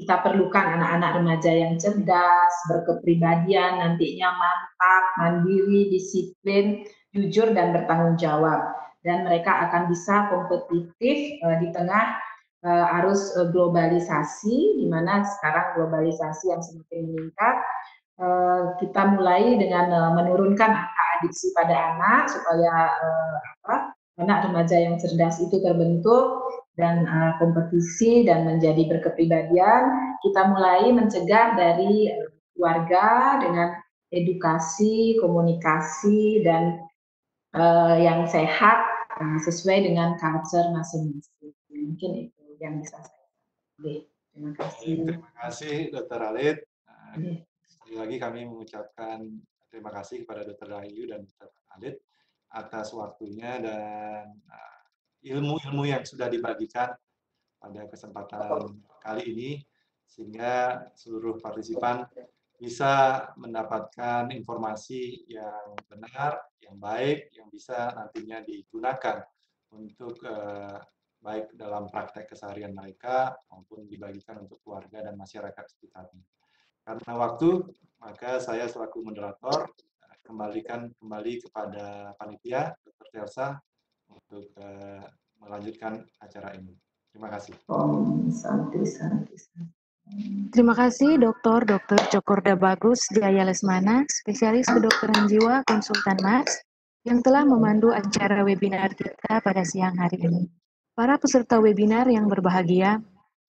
S4: kita perlukan anak-anak remaja yang cerdas, berkepribadian, nantinya mantap, mandiri, disiplin, jujur, dan bertanggung jawab. Dan mereka akan bisa kompetitif di tengah arus globalisasi, di mana sekarang globalisasi yang semakin meningkat. Kita mulai dengan menurunkan angka adiksi pada anak supaya anak remaja yang cerdas itu terbentuk dan kompetisi dan menjadi berkepribadian. Kita mulai mencegah dari keluarga dengan edukasi, komunikasi, dan yang sehat sesuai dengan culture masing-masing. Mungkin itu yang bisa saya sampaikan. Terima kasih.
S2: Terima kasih Dr. Alit. Sekali lagi kami mengucapkan terima kasih kepada Dr. Rahayu dan Dr. Alit atas waktunya dan ilmu-ilmu yang sudah dibagikan pada kesempatan kali ini, sehingga seluruh partisipan bisa mendapatkan informasi yang benar, yang baik, yang bisa nantinya digunakan untuk baik dalam praktek keseharian mereka maupun dibagikan untuk keluarga dan masyarakat sekitarnya. Karena waktu, maka saya selaku moderator kembalikan kembali kepada panitia, Dr. Tersa, untuk melanjutkan acara ini. Terima kasih.
S1: Terima kasih Dr. Cokorda Bagus Jaya Lesmana, spesialis kedokteran jiwa konsultan Mars, yang telah memandu acara webinar kita pada siang hari ini. Para peserta webinar yang berbahagia,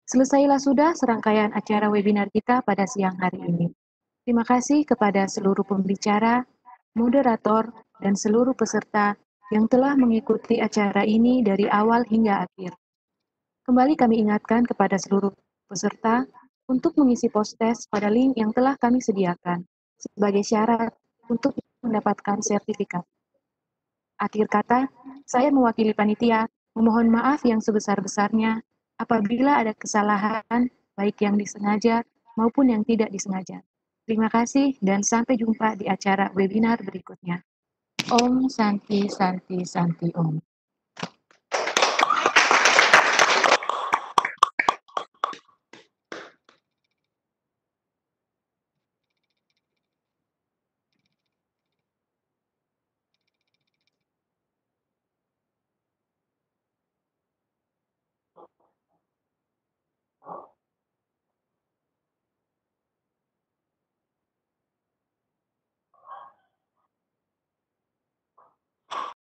S1: selesailah sudah serangkaian acara webinar kita pada siang hari ini. Terima kasih kepada seluruh pembicara, moderator, dan seluruh peserta yang telah mengikuti acara ini dari awal hingga akhir. Kembali kami ingatkan kepada seluruh peserta untuk mengisi post-test pada link yang telah kami sediakan sebagai syarat untuk mendapatkan sertifikat. Akhir kata, saya mewakili panitia memohon maaf yang sebesar-besarnya apabila ada kesalahan baik yang disengaja maupun yang tidak disengaja. Terima kasih dan sampai jumpa di acara webinar berikutnya. Om Santi Santi Santi Om.